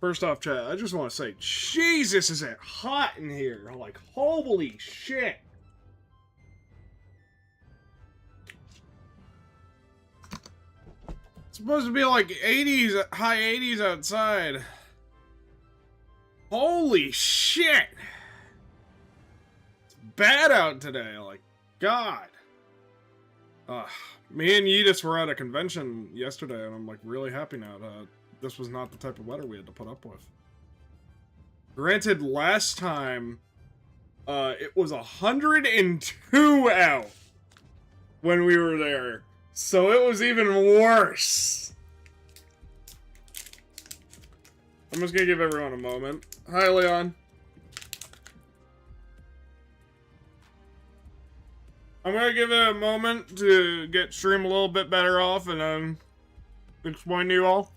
First off, chat, I just want to say, Jesus, is it hot in here? Like, holy shit. It's supposed to be like 80s, high 80s outside. Holy shit. It's bad out today, like, God. Me and Yeetus were at a convention yesterday, and I'm, like, really happy now that this was not the type of weather we had to put up with. Granted, last time, it was 102 out when we were there, so it was even worse. I'm just gonna give everyone a moment. Hi, Leon. I'm gonna give it a moment to get stream a little bit better off and then explain to you all.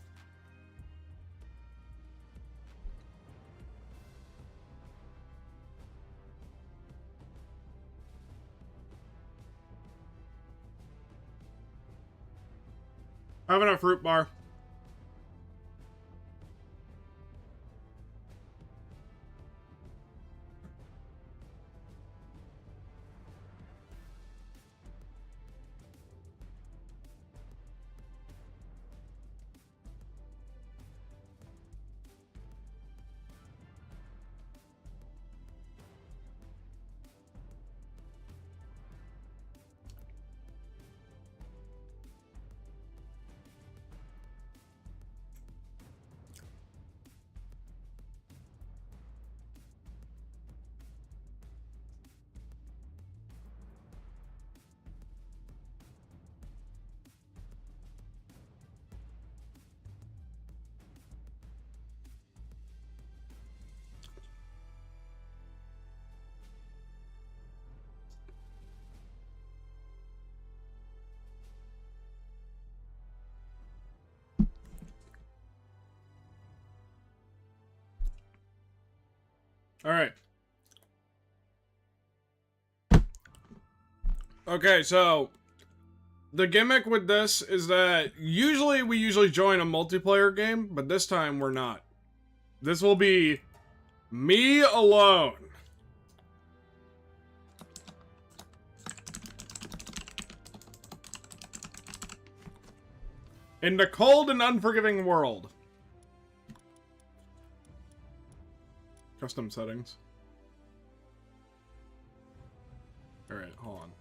Having a fruit bar. Alright. Okay, so the gimmick with this is that we usually join a multiplayer game, but this time we're not. This will be me alone. In the cold and unforgiving world. Custom settings. Alright, hold on.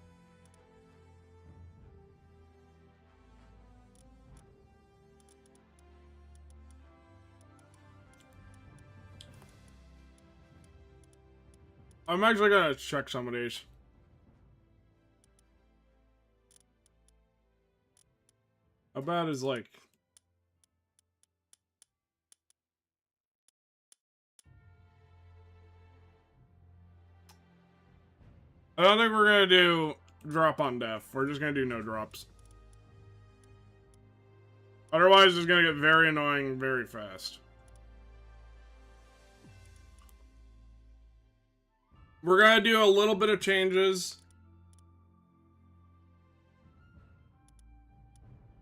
I'm actually gonna check some of these. How bad is like... I don't think we're gonna do drop on death. We're just gonna do no drops. Otherwise, it's gonna get very annoying very fast. We're gonna do a little bit of changes.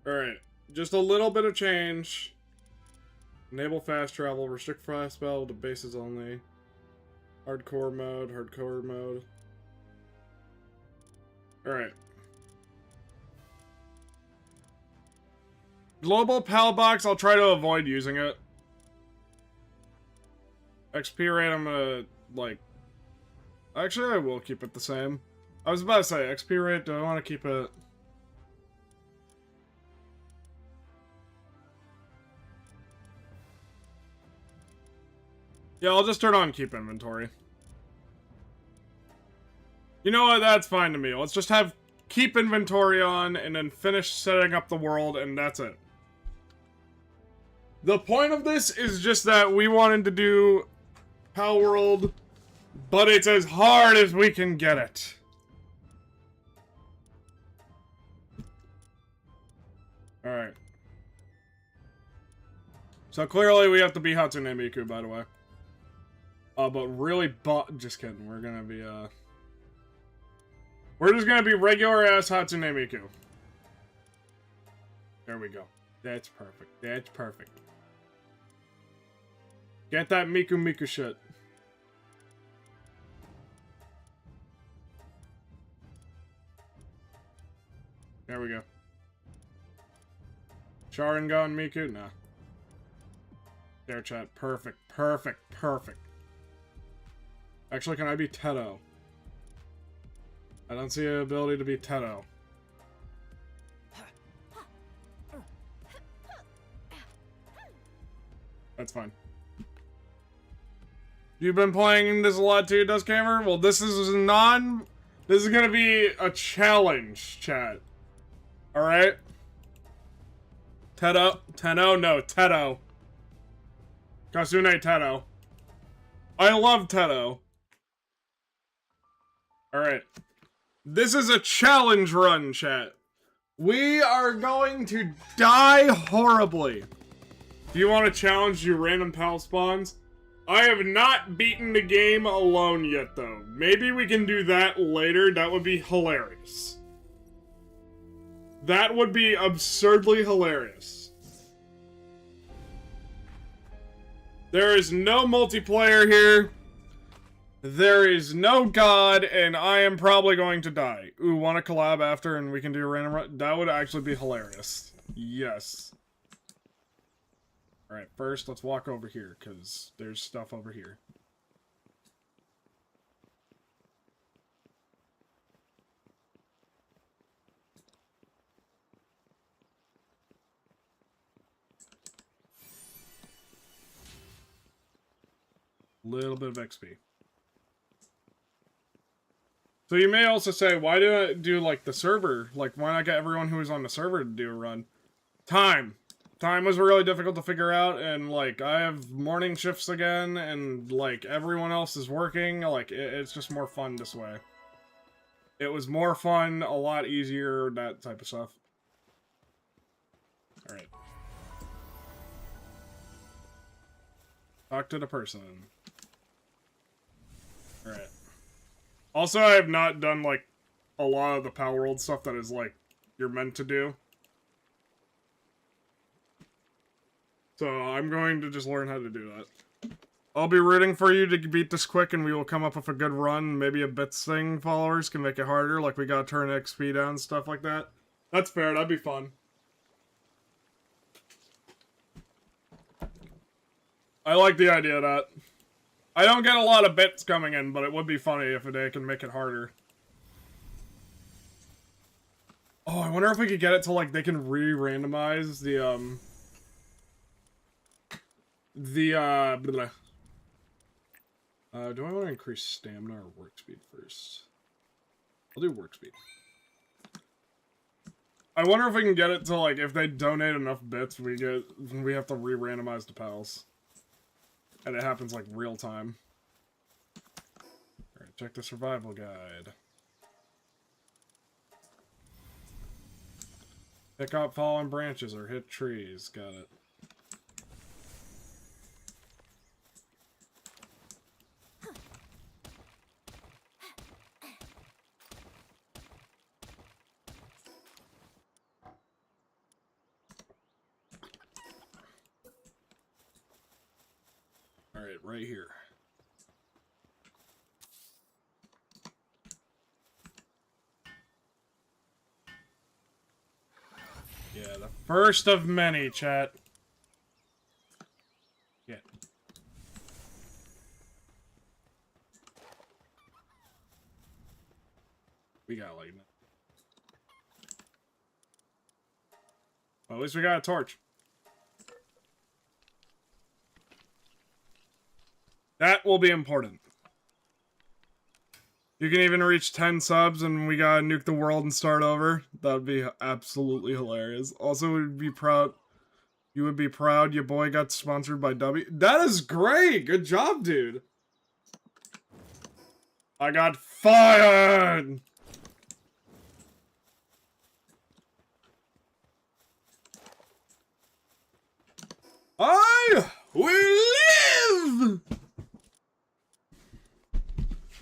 Alright, just a little bit of change. Enable fast travel, restrict fast spell to bases only. Hardcore mode. Alright. Global PAL box, I'll try to avoid using it. XP rate, I'm gonna, like... Actually, I will keep it the same. I was about to say, XP rate, do I want to keep it... Yeah, I'll just turn on keep inventory. You know what? That's fine to me. Let's just have keep inventory on and then finish setting up the world, and that's it. The point of this is just that we wanted to do Palworld, but it's as hard as we can get it. Alright. So clearly we have to be Hatsune Miku, by the way. But really, just kidding. We're gonna be, we're just gonna be regular-ass Hatsune Miku. There we go. That's perfect. That's perfect. Get that Miku Miku shit. There we go. Sharingan Miku? Nah. There, chat. Perfect. Perfect. Perfect. Actually, can I be Teto? I don't see an ability to be Teto. That's fine. You've been playing this a lot too, Dustcammer? Well, this is This is gonna be a challenge, chat. Alright? Teto? Tenno? No, Teto. Kasune Teto. I love Teto. Alright. This is a challenge run, chat. We are going to die horribly. Do you want to challenge your random pal spawns? I have not beaten the game alone yet, though. Maybe we can do that later. That would be hilarious. That would be absurdly hilarious. There is no multiplayer here. There is no god, and I am probably going to die. Ooh, want to collab after and we can do a random run? That would actually be hilarious. Yes. Alright, first let's walk over here, because there's stuff over here. Little bit of XP. So you may also say, why do I do, like, the server? Like, why not get everyone who was on the server to do a run? Time. Time was really difficult to figure out, and, like, I have morning shifts again, and, like, everyone else is working. Like, it's just more fun this way. It was more fun, a lot easier, that type of stuff. Alright. Talk to the person. Alright. Also, I have not done, like, a lot of the Palworld stuff that is, like, you're meant to do. So, I'm going to just learn how to do that. I'll be rooting for you to beat this quick, and we will come up with a good run. Maybe a bits thing followers can make it harder, like we gotta turn XP down, stuff like that. That's fair, that'd be fun. I like the idea of that. I don't get a lot of bits coming in, but it would be funny if they can make it harder. Oh, I wonder if we could get it to, like, they can re-randomize blah. Do I want to increase stamina or work speed first? I'll do work speed. I wonder if we can get it to, like, if they donate enough bits, we have to re-randomize the pals. And it happens, like, real time. Alright, check the survival guide. Pick up fallen branches or hit trees. Got it. Alright, right here. Yeah, the first of many, chat. Yeah. We got like... Well, at least we got a torch. That will be important. You can even reach 10 subs and we gotta nuke the world and start over. That would be absolutely hilarious. Also, we'd be proud. You would be proud your boy got sponsored by W. That is great! Good job, dude. I got fired! I will live!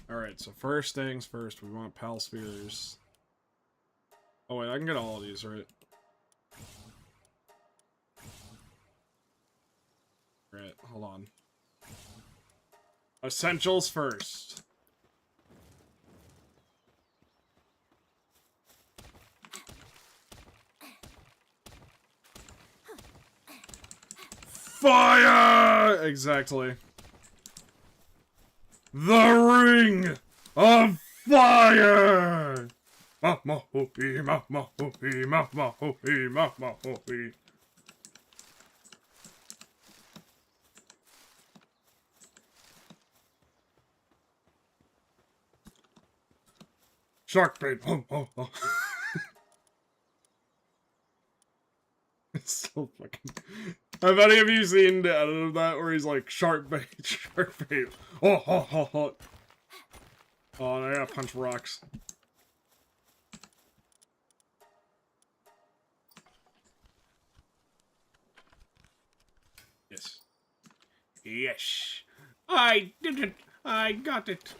Alright, so first things first, we want pal spheres. Oh wait, I can get all of these, right? Alright, hold on. Essentials first. Fire! Exactly. The Ring of Fire! Ma-ma-ho-ee, ma-ma-ho-ee, ma-ma-ho-ee, ma-ma-ho-ee. Shark bait. Oh, oh, oh. It's so fucking... Have any of you seen the edit of that where he's like, shark bait, shark bait. Oh, oh, oh, oh. Oh, I gotta punch rocks. Yes. Yes. I did it. I got it.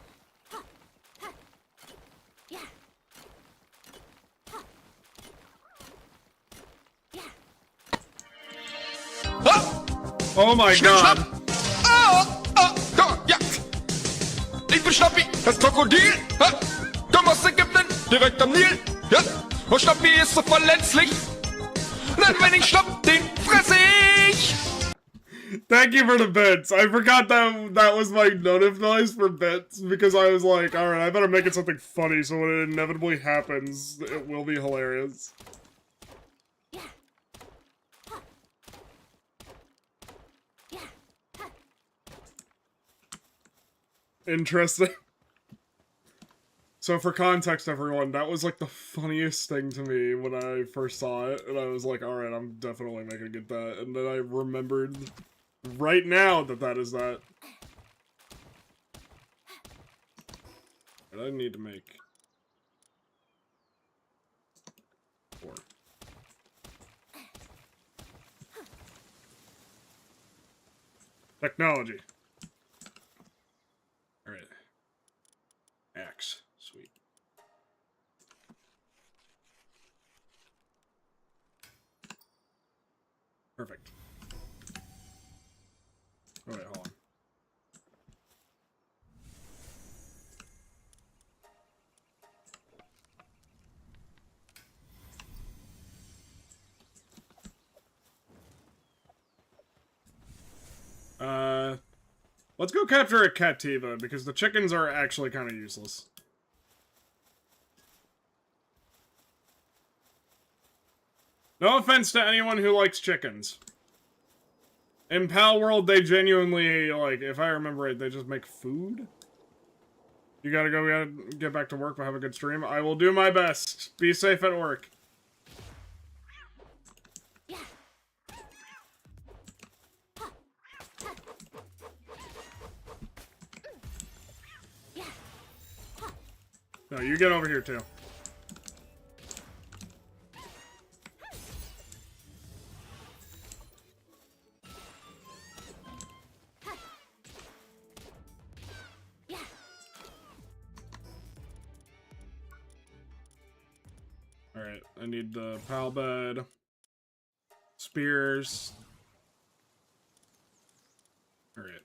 Oh my god. Ja. Ich bin Schnappi, das Krokodil. Komm aus Ägypten, direkt am Nil. Ja. Und Schnappi ist so verletzlich. Denn wenn ich schnapp, den fresse ich. Thank you for the bits. I forgot that was my notif noise for bits because I was like, alright, I better make it something funny so when it inevitably happens, it will be hilarious. Interesting. So for context, everyone, that was like the funniest thing to me when I first saw it, and I was like, alright, I'm definitely making it that, and then I remembered right now that that is that. And I need to make 4. Technology. Alright. Axe. Sweet. Perfect. Oh wait, hold on. Let's go capture a Cativa, because the chickens are actually kind of useless. No offense to anyone who likes chickens. In Palworld, they genuinely, like, if I remember right, they just make food? You gotta go, we gotta get back to work, but have a good stream. I will do my best. Be safe at work. No, you get over here too. Alright, I need the pal bed, spears. Alright.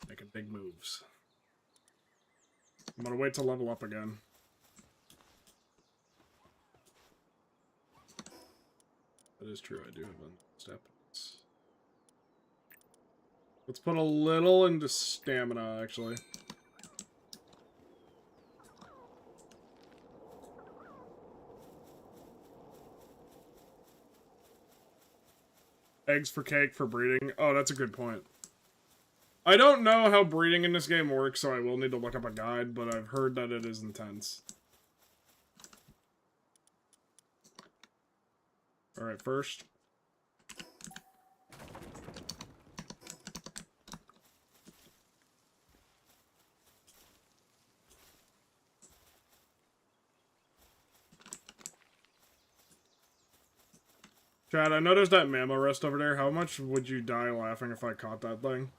Making big moves. I'm gonna wait to level up again. That is true, I do have a step. Let's put a little into stamina, actually. Eggs for cake for breeding. Oh, that's a good point. I don't know how breeding in this game works, so I will need to look up a guide, but I've heard that it is intense. Alright, first. Chad, I noticed that mammo rest over there. How much would you die laughing if I caught that thing?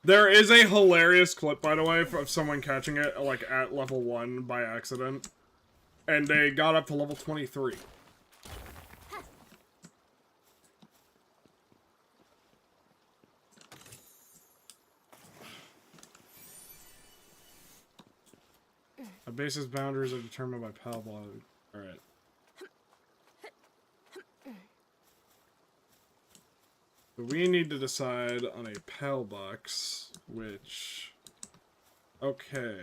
There is a hilarious clip, by the way, of someone catching it, like, at level 1 by accident. And they got up to level 23. A base's boundaries are determined by Palworld. Alright. So we need to decide on a Pal box, which... Okay.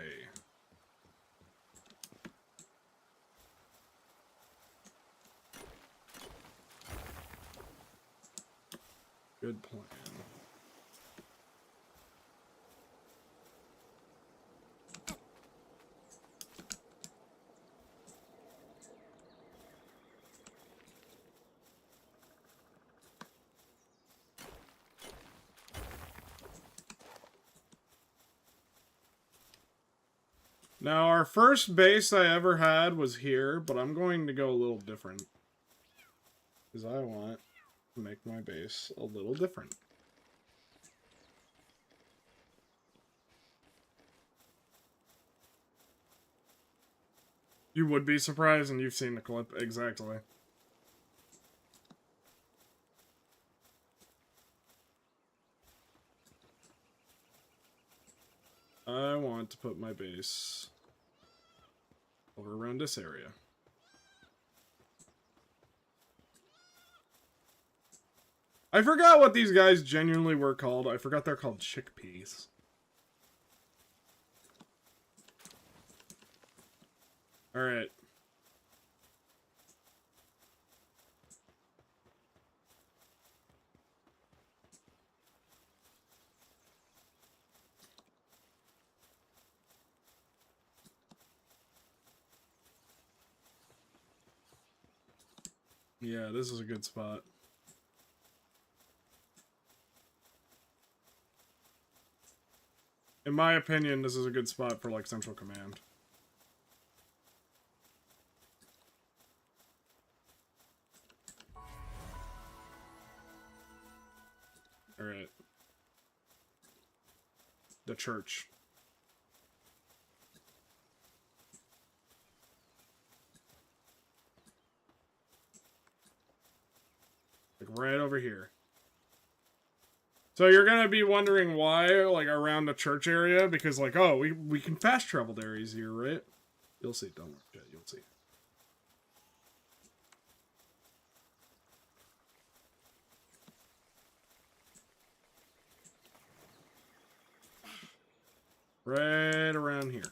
Good plan. Now, our first base I ever had was here, but I'm going to go a little different. Because I want to make my base a little different. You would be surprised, and you've seen the clip. Exactly. I want to put my base over around this area. I forgot what these guys genuinely were called. I forgot they're called chickpeas. Alright. Yeah, this is a good spot. In my opinion, this is a good spot for, like, Central Command. Alright. The church. Like, right over here. So you're gonna be wondering why, like, around the church area, because, like, oh, we can fast travel there easier, right? You'll see, don't worry, yeah, you'll see. Right around here.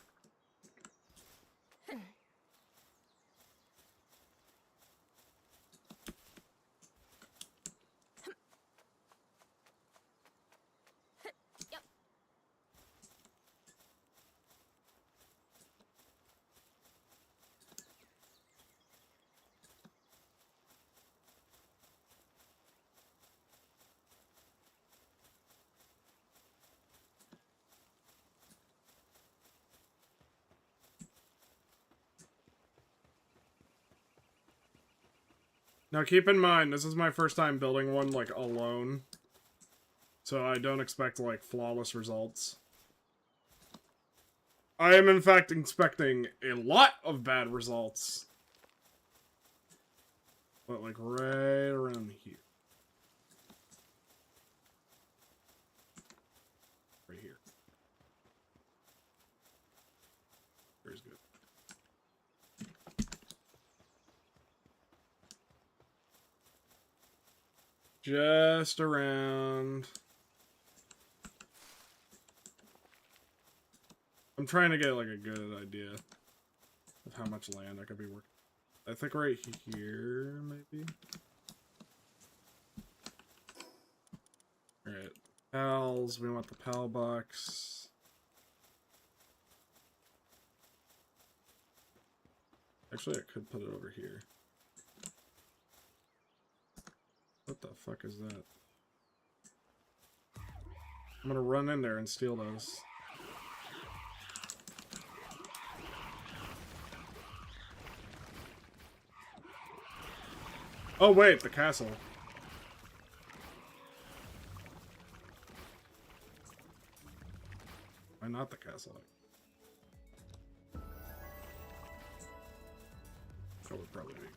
Now keep in mind, this is my first time building one, like, alone. So I don't expect, like, flawless results. I am, in fact, expecting a lot of bad results. But, like, right around here. Right here. Very good. Just around. I'm trying to get, like, a good idea of how much land I could be working. I think right here, maybe? Alright. Pals, we want the pal box. Actually, I could put it over here. What the fuck is that? I'm gonna run in there and steal those. Oh wait, the castle. Why not the castle? That would probably be bad.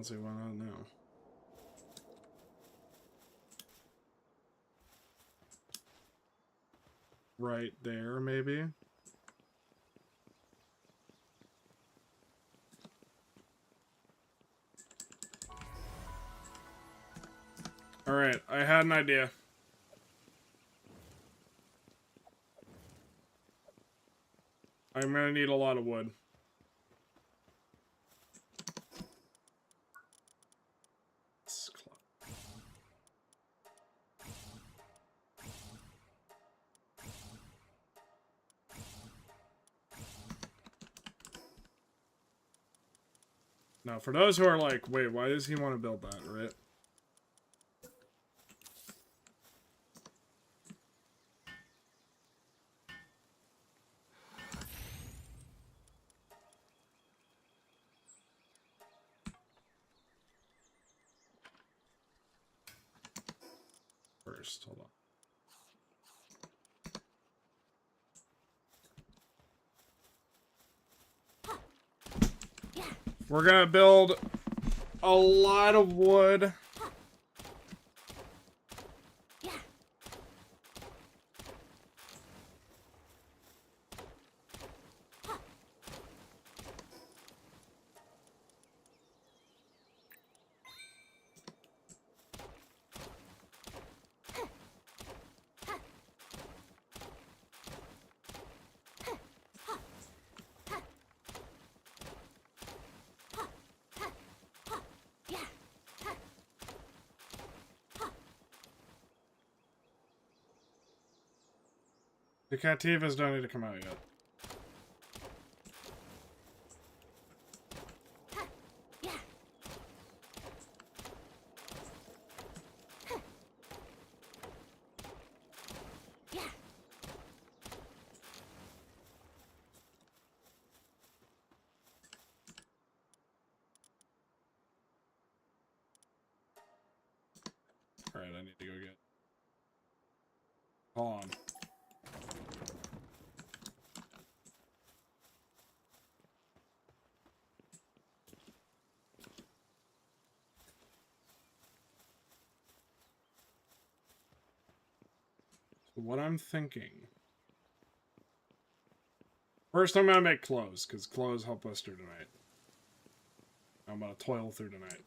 don't see why not now. Right there, maybe? Alright, I had an idea. I'm gonna need a lot of wood. Now, for those who are like, wait, why does he want to build that, right? First, hold on. We're gonna build a lot of wood. The Cativas don't need to come out yet. Alright, I need to go get... Hold on. So what I'm thinking... First, I'm gonna make clothes, because clothes help us through tonight. I'm gonna toil through tonight.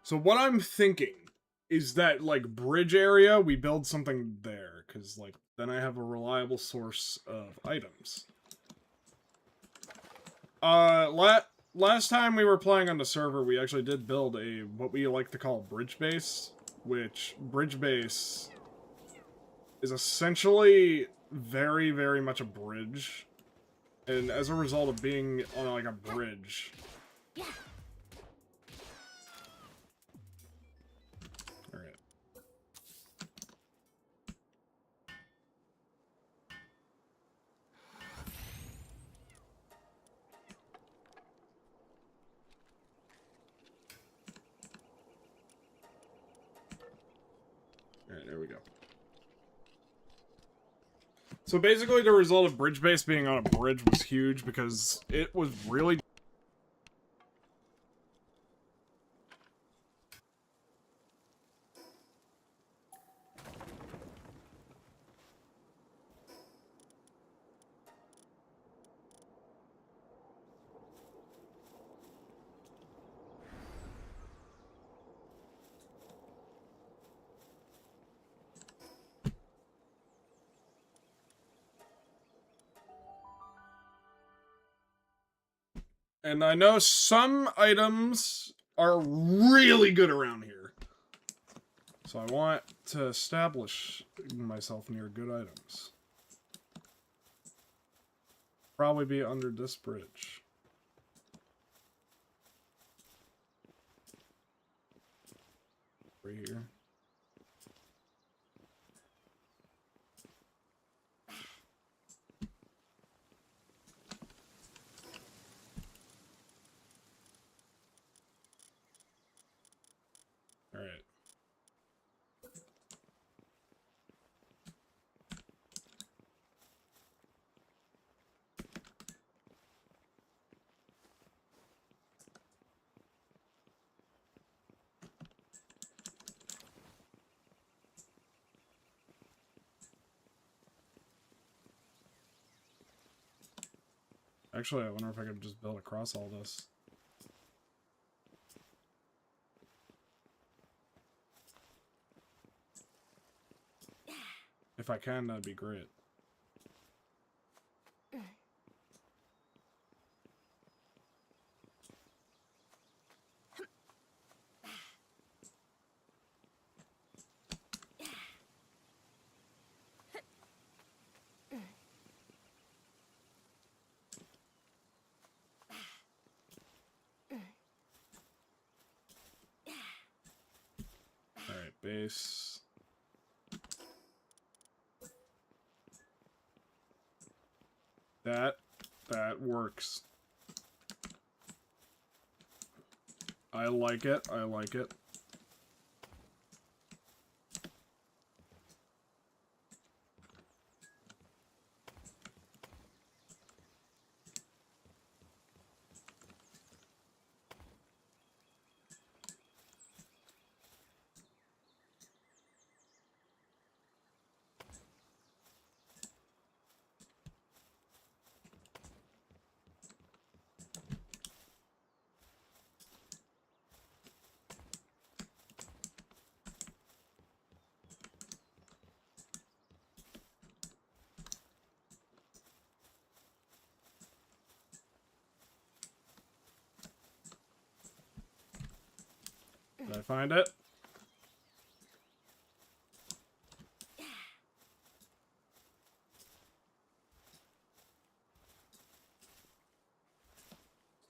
So what I'm thinking is that, like, bridge area, we build something there, because, like, then I have a reliable source of items. Last time we were playing on the server, we actually did build a, what we like to call bridge base, which, bridge base is essentially very, very much a bridge. And as a result of being on, like, a bridge... Alright. Alright, there we go. So basically the result of bridge base being on a bridge was huge because it was really... And I know some items are really good around here. So I want to establish myself near good items. Probably be under this bridge. Right here. Alright. Actually, I wonder if I could just build across all this. If I can, that'd be great. Alright, base. That works. I like it. I like it. Did I find it?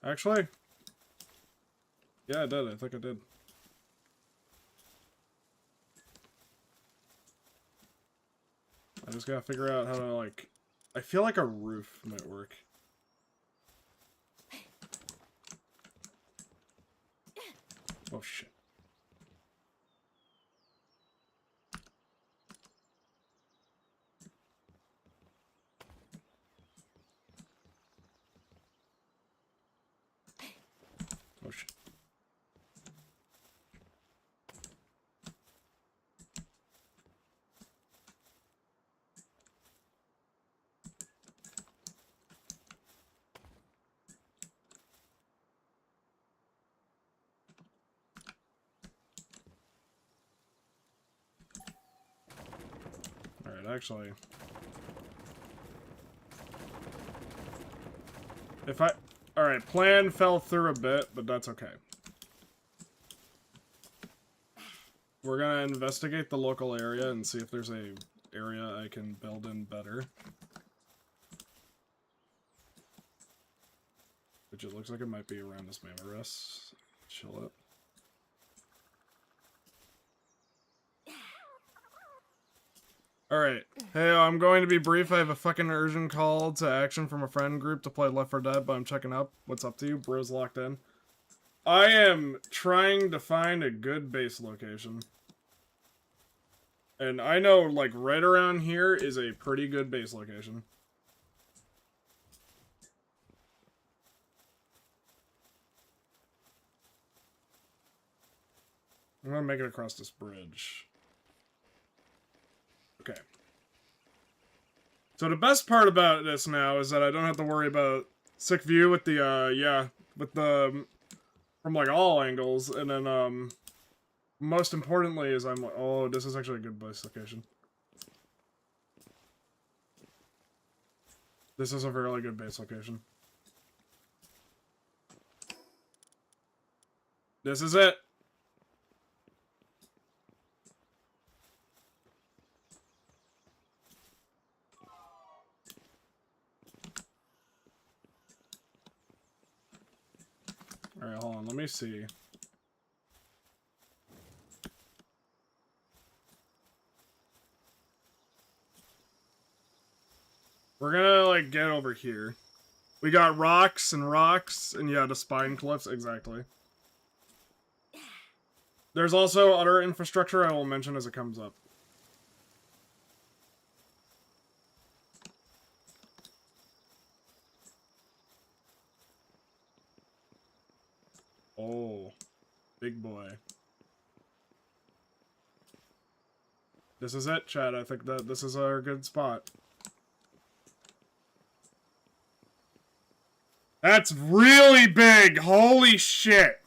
Actually, yeah, I did. I think I did. I just gotta figure out how to, like... I feel like a roof might work. Oh, shit. Oh, shit. Alright, actually... If I... Alright, plan fell through a bit, but that's okay. We're gonna investigate the local area and see if there's a area I can build in better. Which it looks like it might be around this Mammoris. Chill it. Alright. Hey, I'm going to be brief. I have a fucking urgent call to action from a friend group to play Left 4 Dead, but I'm checking up. What's up to you? Bro's locked in. I am trying to find a good base location. And I know, like, right around here is a pretty good base location. I'm gonna make it across this bridge. Okay. So the best part about this now is that I don't have to worry about sick view with the, yeah, with the, from, like, all angles, and then, most importantly is I'm like, oh, this is actually a good base location. This is a really good base location. This is it. Alright, hold on, let me see. We're gonna, like, get over here. We got rocks, and yeah, the spine cliffs, exactly. There's also other infrastructure I will mention as it comes up. Oh, big boy. This is it, Chad. I think that this is our good spot. That's really big! Holy shit!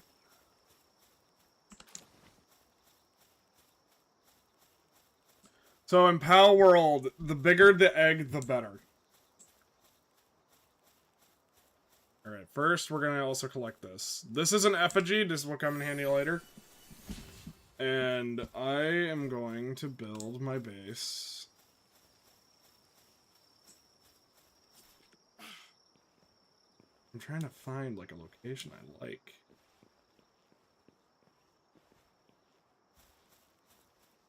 So in Palworld, the bigger the egg, the better. Alright, first we're gonna also collect this. This is an effigy, this will come in handy later. And I am going to build my base. I'm trying to find, like, a location I like.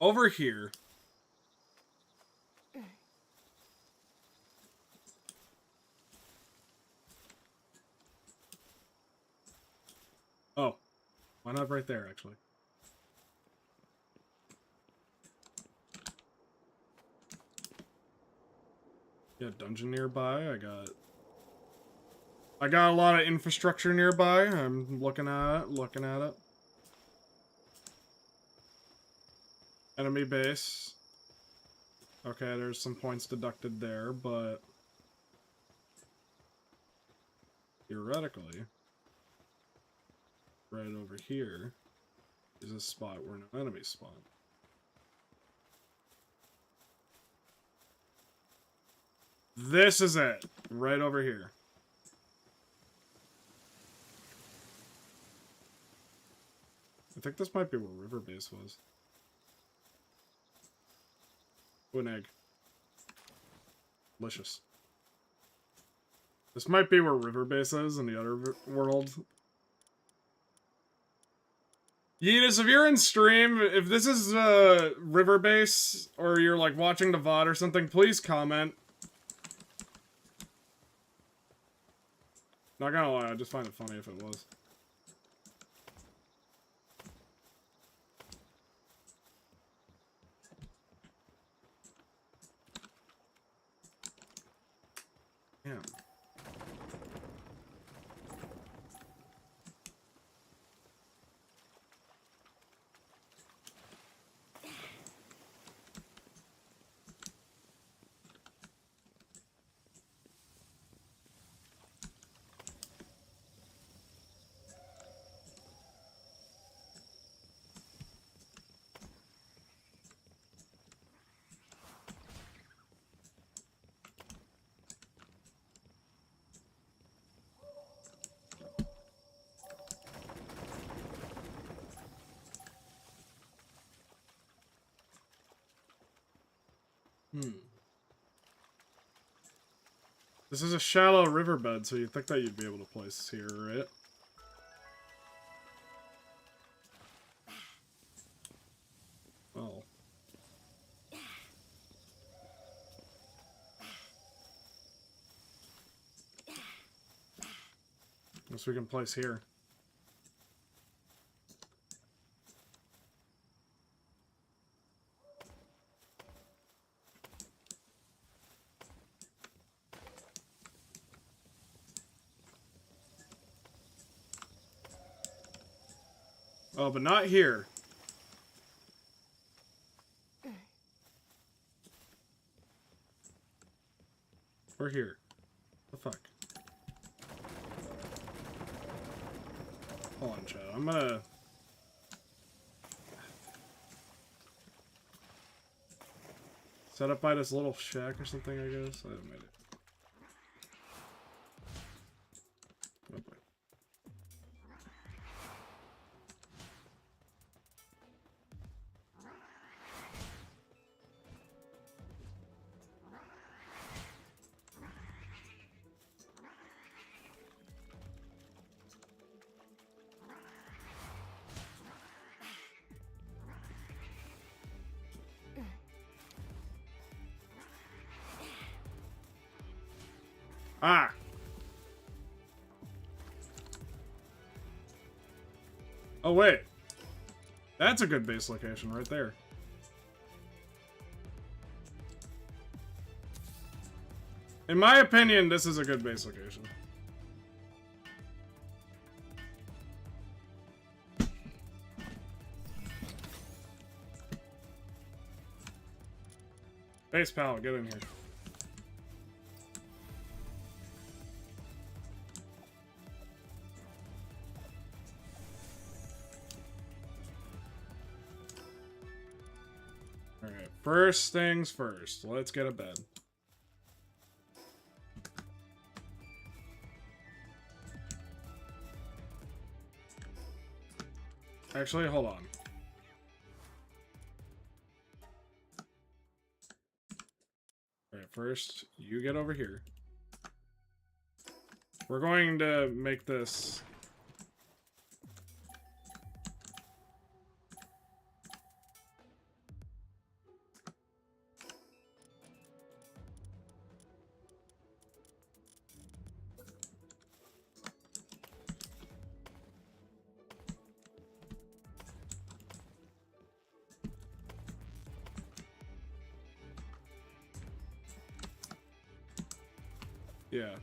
Over here. Oh. Why not right there, actually? Yeah, dungeon nearby. I got a lot of infrastructure nearby. I'm looking at it. Enemy base. Okay, there's some points deducted there, but theoretically, right over here is a spot where no enemies spawn. This is it, right over here. I think this might be where River Base was. Oh, an egg. Delicious. This might be where River Base is in the other world. Yeetus, if you're in stream, if this is River Base, or you're like watching the VOD or something, please comment. Not gonna lie, I just find it funny if it was. Damn. This is a shallow riverbed, so you'd think that you'd be able to place here, right? Oh. Guess we can place here. Oh, but not here. Or here. What the fuck? Hold on, chat. I'm gonna... set up by this little shack or something, I guess? I haven't made it. Oh, boy. Ah! Oh, wait. That's a good base location right there. In my opinion, this is a good base location. Base pal, get in here. First things first. Let's get a bed. Actually, hold on. Alright, first, you get over here. We're going to make this... Yeah.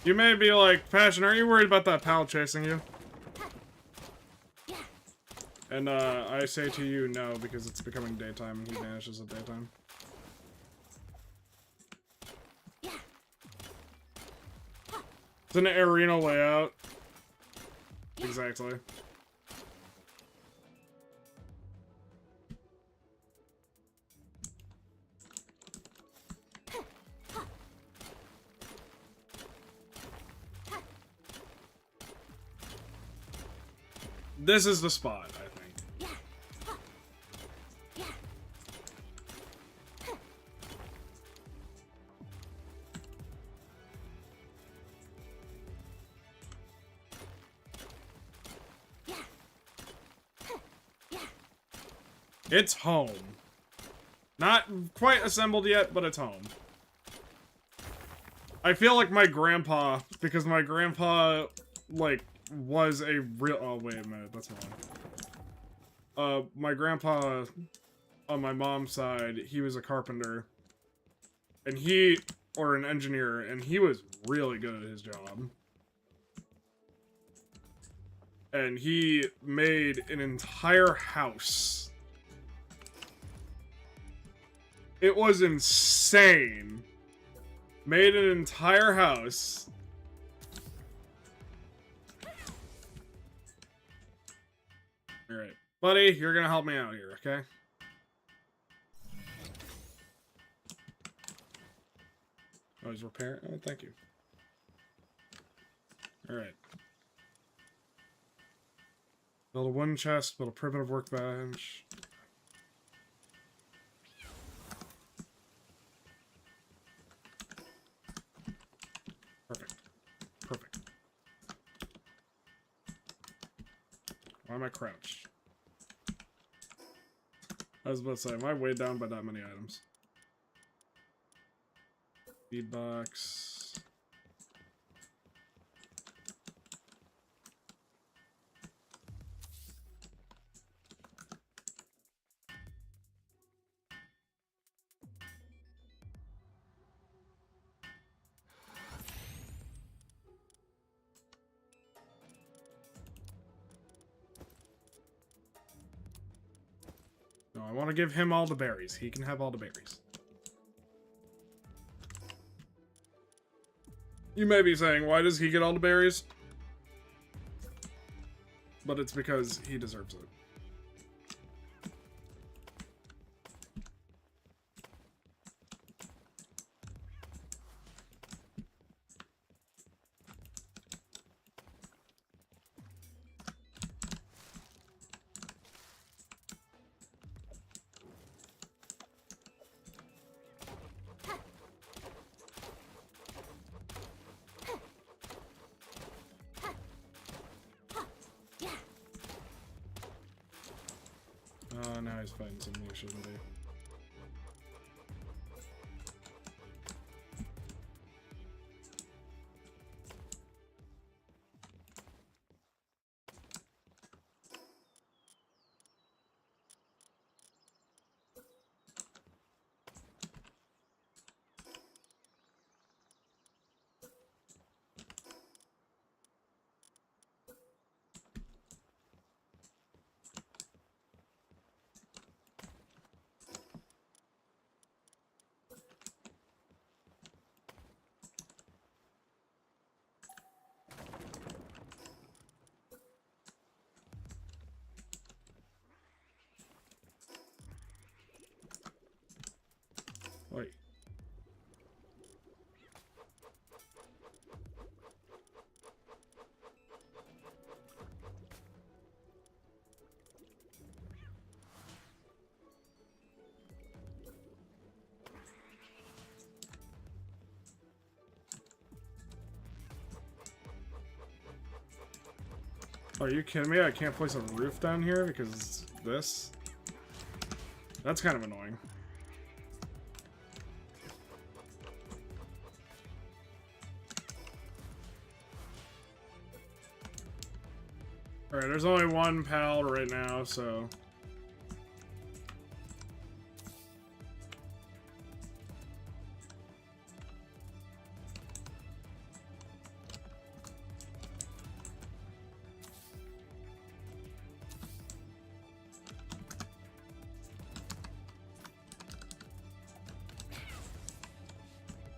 You may be like, Passion, are you worried about that pal chasing you? And, I say to you, no, because it's becoming daytime and he vanishes at daytime. It's an arena layout. Exactly. This is the spot, I think. It's home. Not quite assembled yet, but it's home. I feel like my grandpa, because my grandpa, like, was a real... Oh, wait a minute, that's wrong. My grandpa, on my mom's side, he was a carpenter. And he... Or an engineer, and he was really good at his job. And he made an entire house. It was insane. Made an entire house. Alright. Buddy, you're gonna help me out here, okay? Oh, he's repairing? Oh, thank you. Alright. Build a wooden chest, build a primitive workbench. Perfect. Perfect. Why am I crouched? I was about to say, am I weighed down by that many items? Feed box. No, I want to give him all the berries. He can have all the berries. You may be saying, why does he get all the berries? But it's because he deserves it. Oh, now he's fighting something he shouldn't be. Are you kidding me? I can't place a roof down here because this? That's kind of annoying. Alright, there's only one pal right now, so...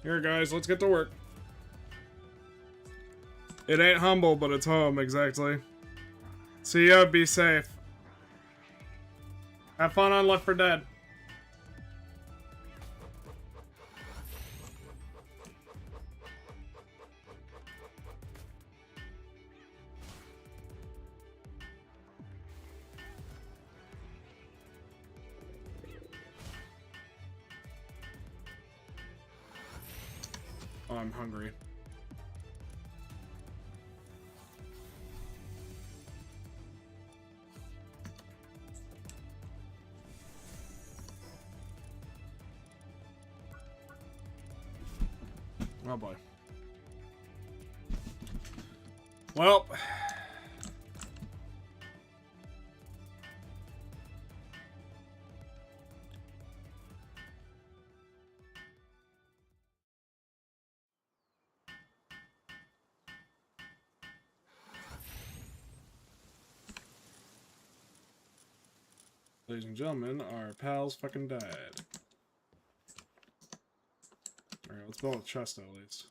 Here, guys, let's get to work. It ain't humble, but it's home, exactly. See ya, be safe. Have fun on Left 4 Dead. Oh, I'm hungry. Oh boy. Well. Ladies and gentlemen, our pals fucking died. Alright, let's build a chest at least.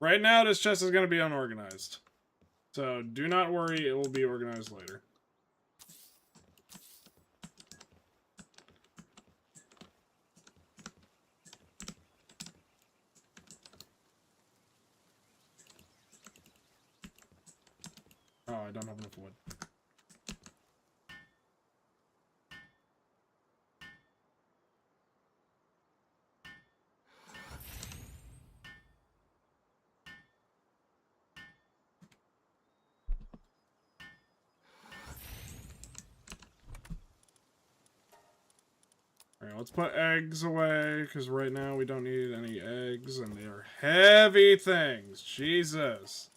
Right now, this chest is going to be unorganized. So, do not worry, it will be organized later. Oh, I don't have enough wood. Alright, let's put eggs away, because right now we don't need any eggs, and they are heavy things. Jesus.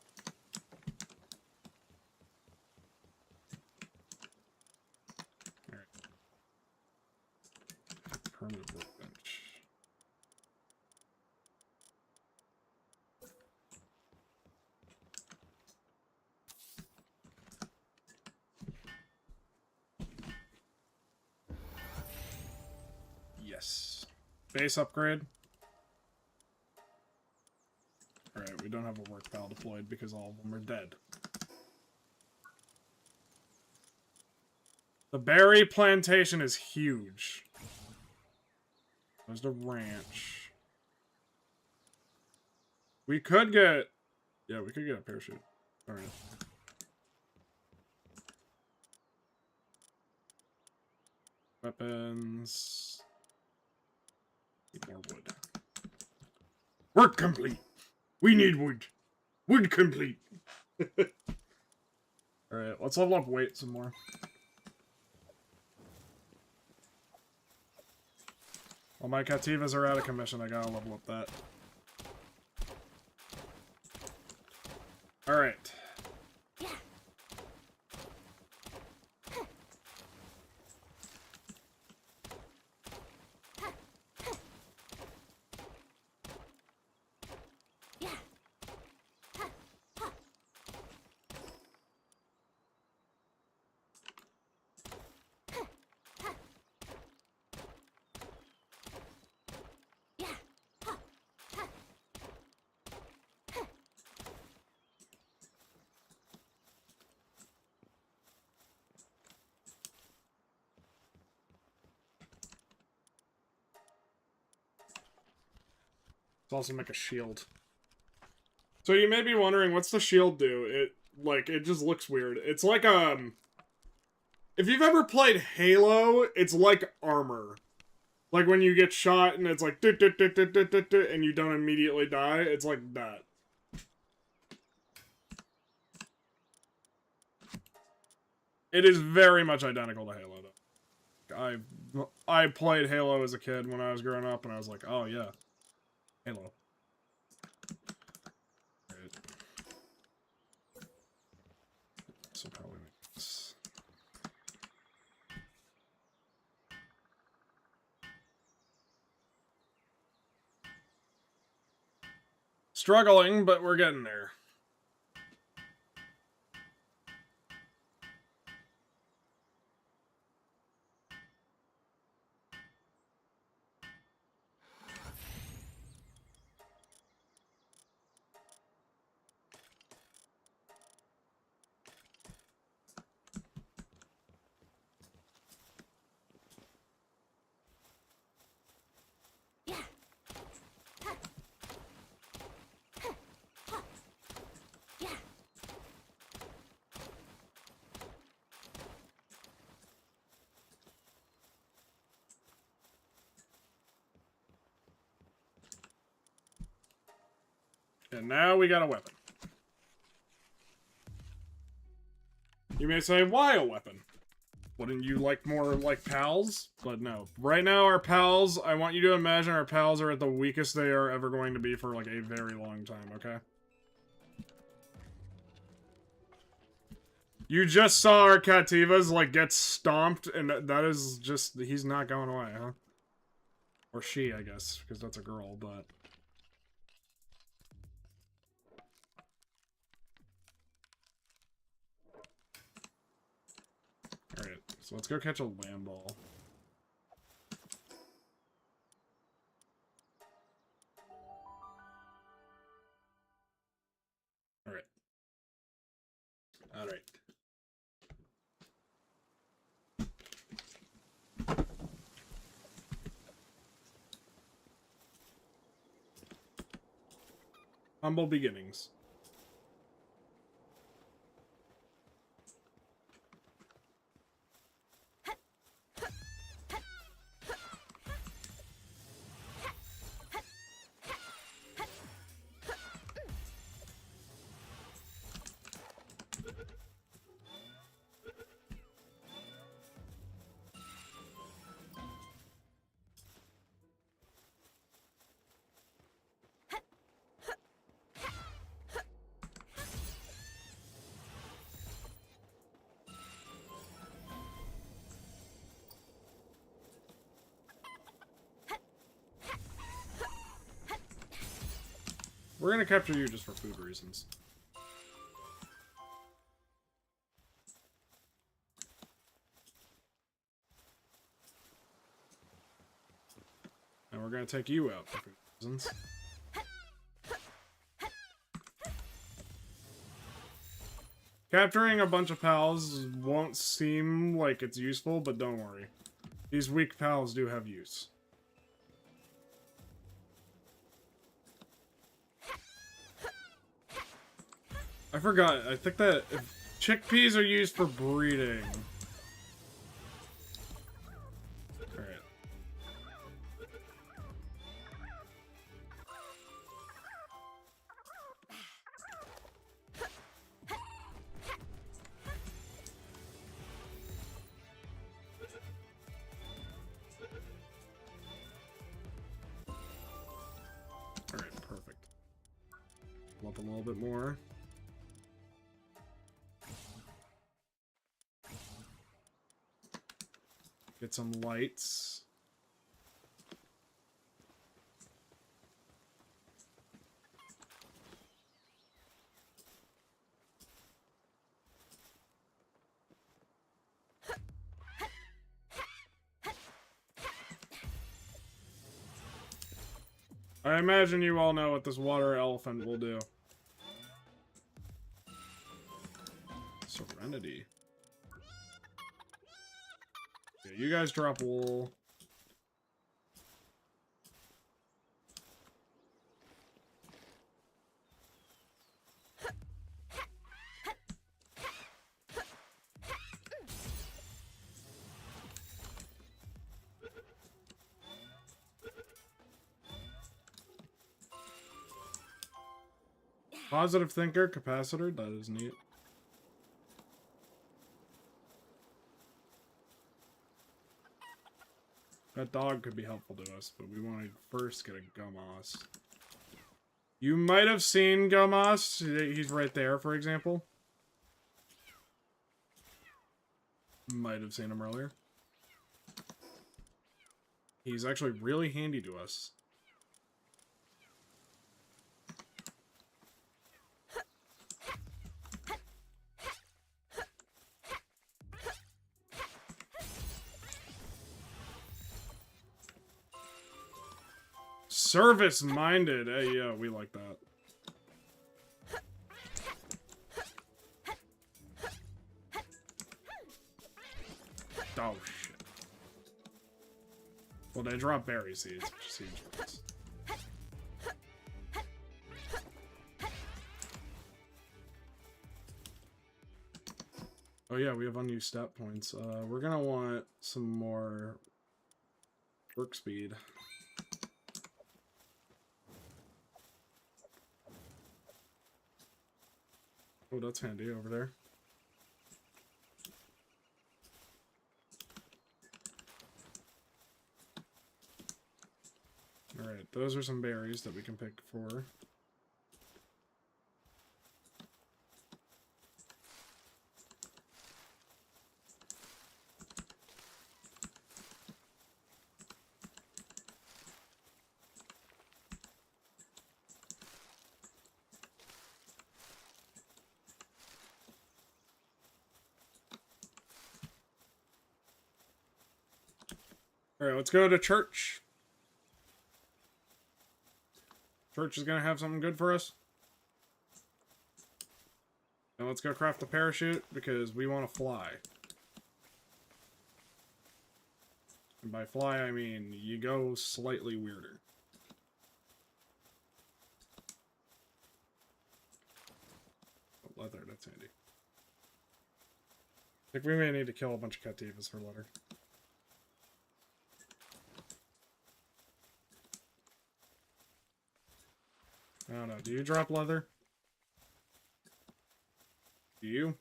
Alright. Permanent workbench. Yes. Base upgrade. Alright, we don't have a work pal deployed because all of them are dead. The berry plantation is huge. There's the ranch. We could get... Yeah, we could get a parachute. Alright. Weapons... Need more wood. Work complete! We need wood! Wood complete! Alright, let's level up weight some more. Well, my Cativas are out of commission, I gotta level up that. Alright. Let's also make a shield. So you may be wondering, what's the shield do? It just looks weird. It's like, if you've ever played Halo, it's like armor. Like when you get shot and it's like, and you don't immediately die, it's like that. It is very much identical to Halo, though. I played Halo as a kid when I was growing up, and I was like, oh yeah, Halo. Right. So how we make this? Struggling, but we're getting there. And now we got a weapon. You may say, why a weapon? Wouldn't you like more like pals? But no. Right now our pals, I want you to imagine our pals are at the weakest they are ever going to be for like a very long time, okay? You just saw our Cativas like get stomped, and that is just, he's not going away, huh? Or she, I guess, because that's a girl, but... Alright, so let's go catch a land ball. Alright. Alright. Humble beginnings. We're gonna capture you just for food reasons. And we're gonna take you out for food reasons. Capturing a bunch of pals won't seem like it's useful, but don't worry. These weak pals do have use. I forgot. I think that if chickpeas are used for breeding. Alright. Alright, perfect. Lump a little bit more. Get some lights. I imagine you all know what this water elephant will do. Serenity. Okay, you guys drop wool. Positive thinker, capacitor, that is neat. That dog could be helpful to us, but we want to first get a Gummoss. You might have seen Gummoss. He's right there, for example. Might have seen him earlier. He's actually really handy to us. Service-minded. Hey, yeah, we like that. Oh, shit. Well, they drop berry seeds, which is huge for us. Oh, yeah, we have unused stat points. We're gonna want some more work speed. Oh, that's handy over there. Alright, those are some berries that we can pick for. Alright, let's go to church. Church is gonna have something good for us. Now let's go craft the parachute, because we want to fly. And by fly, I mean you go slightly weirder. Oh, leather, that's handy. I think we may need to kill a bunch of Cativas for leather. I don't know. Do you drop leather? Do you?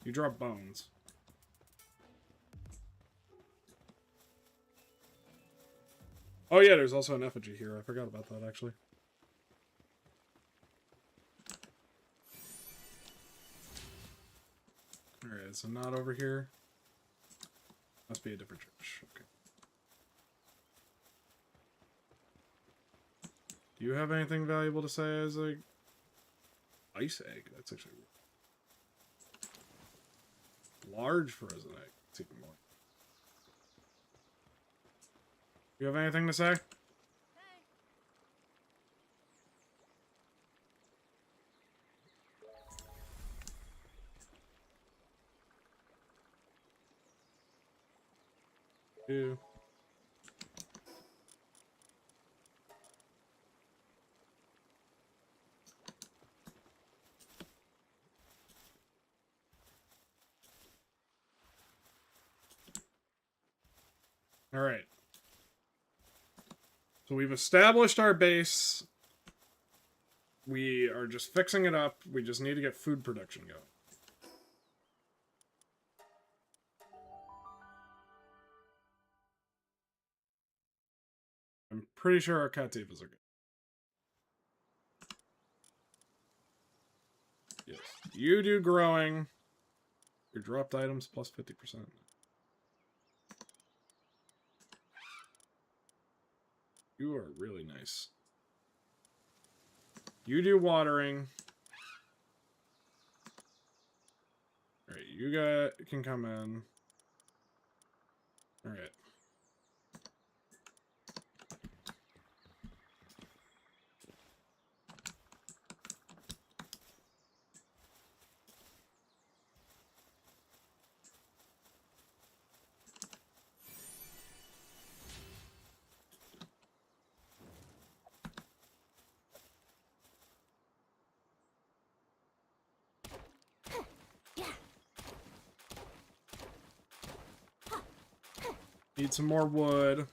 You drop bones. Oh yeah, there's also an effigy here. I forgot about that, actually. Alright, so not over here. Must be a different church. Okay. Do you have anything valuable to say as a ice egg? That's actually large frozen egg. It's even more. You have anything to say? Do. All right. So we've established our base. We are just fixing it up. We just need to get food production going. I'm pretty sure our Cativas are good. Yes. You do growing. Your dropped items plus 50%. You are really nice. You do watering. Alright, you can come in. Alright. Need some more wood.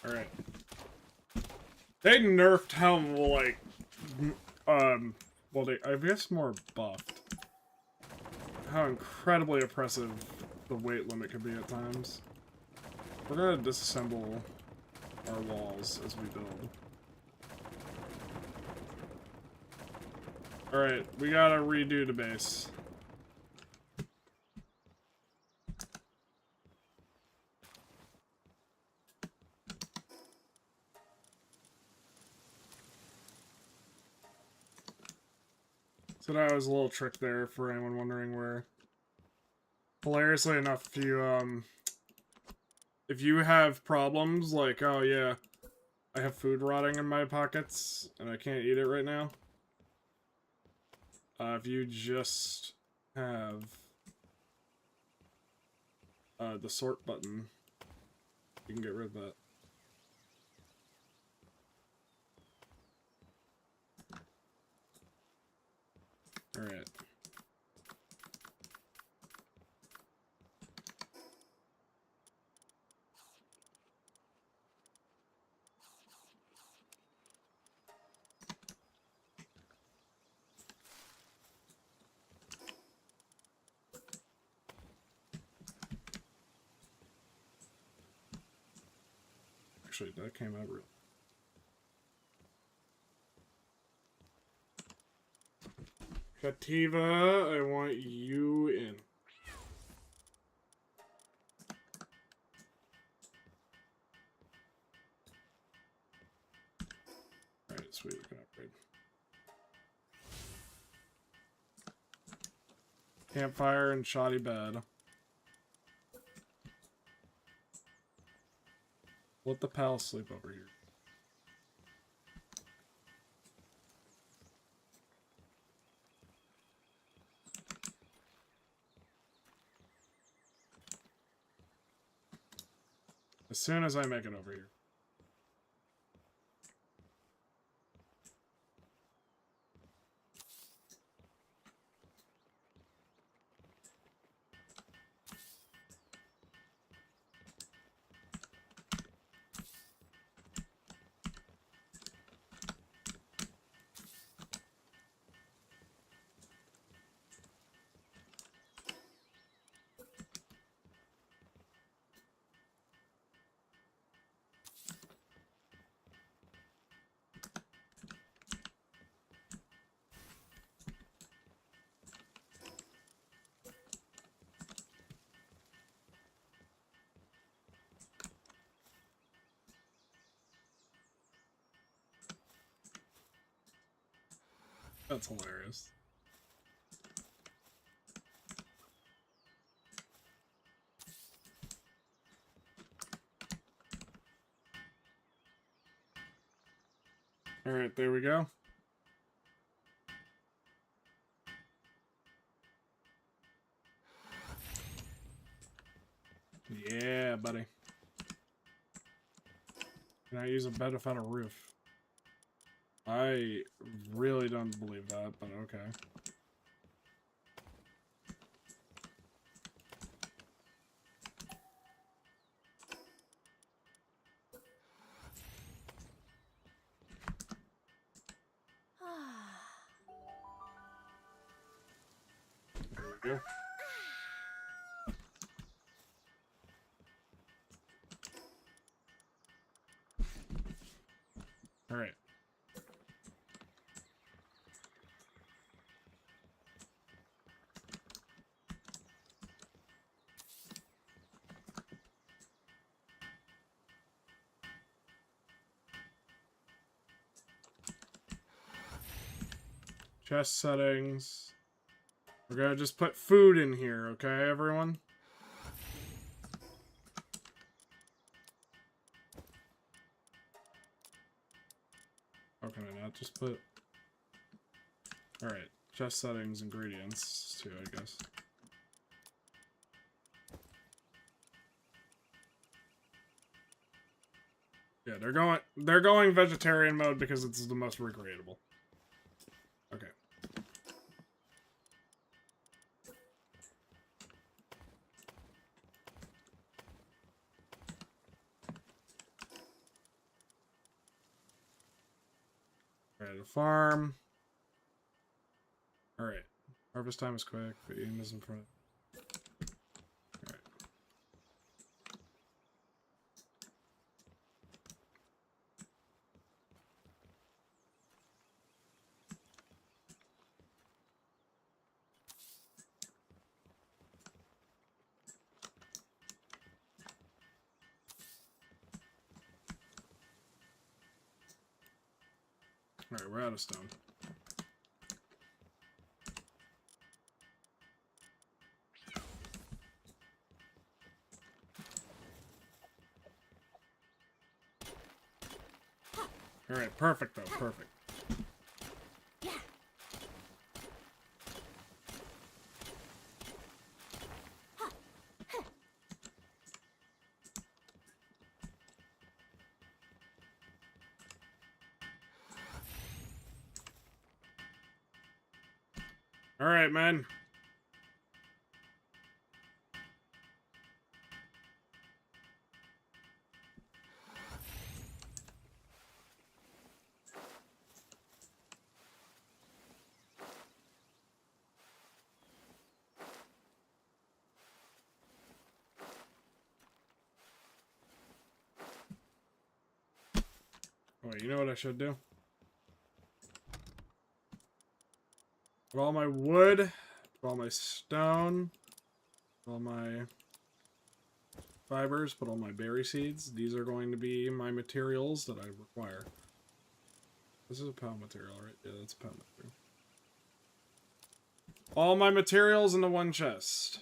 Alright. They nerfed how, like, well, I guess more buffed. How incredibly oppressive the weight limit can be at times. We're gonna disassemble our walls as we build. Alright, we gotta redo the base. So that was a little trick there for anyone wondering where. Hilariously enough, if you have problems like, oh yeah, I have food rotting in my pockets and I can't eat it right now. If you just have the sort button, you can get rid of that. Alright. Actually, that came out real. Kativa, I want you in. Alright, sweet, we can upgrade. Campfire and shoddy bed. Let the pal sleep over here. As soon as I make it over here. That's hilarious. Alright, there we go. Yeah, buddy. Can I use a bed without a roof? I really don't believe that, but okay. There we go. Alright. Chest settings. We're gonna just put food in here, okay, everyone? How can I not just put... Alright, chest settings, ingredients, too, I guess. Yeah, they're going vegetarian mode because it's the most recreatable. Okay. Alright, a farm. Alright. Harvest time is quick, but Ian is in front. Alright. Alright, we're out of stone. Alright, perfect though, perfect. Alright, man. Wait, you know what I should do? Put all my wood, put all my stone, put all my fibers, put all my berry seeds. These are going to be my materials that I require. This is a pound material, right? Yeah, that's a pound material. All my materials into one chest.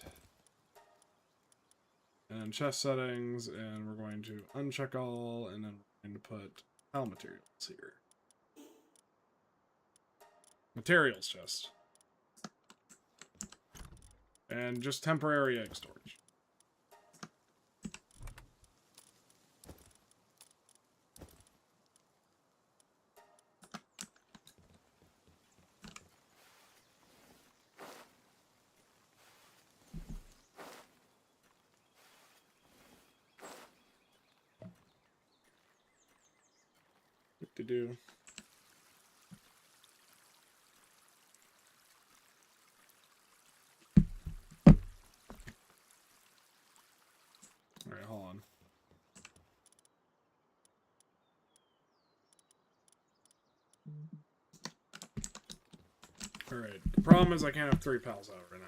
And chest settings, and we're going to uncheck all, and then we're going to put pound materials here. Materials chest. And just temporary egg storage. What to do? Alright, hold on. Alright, the problem is I can't have 3 pals out right now.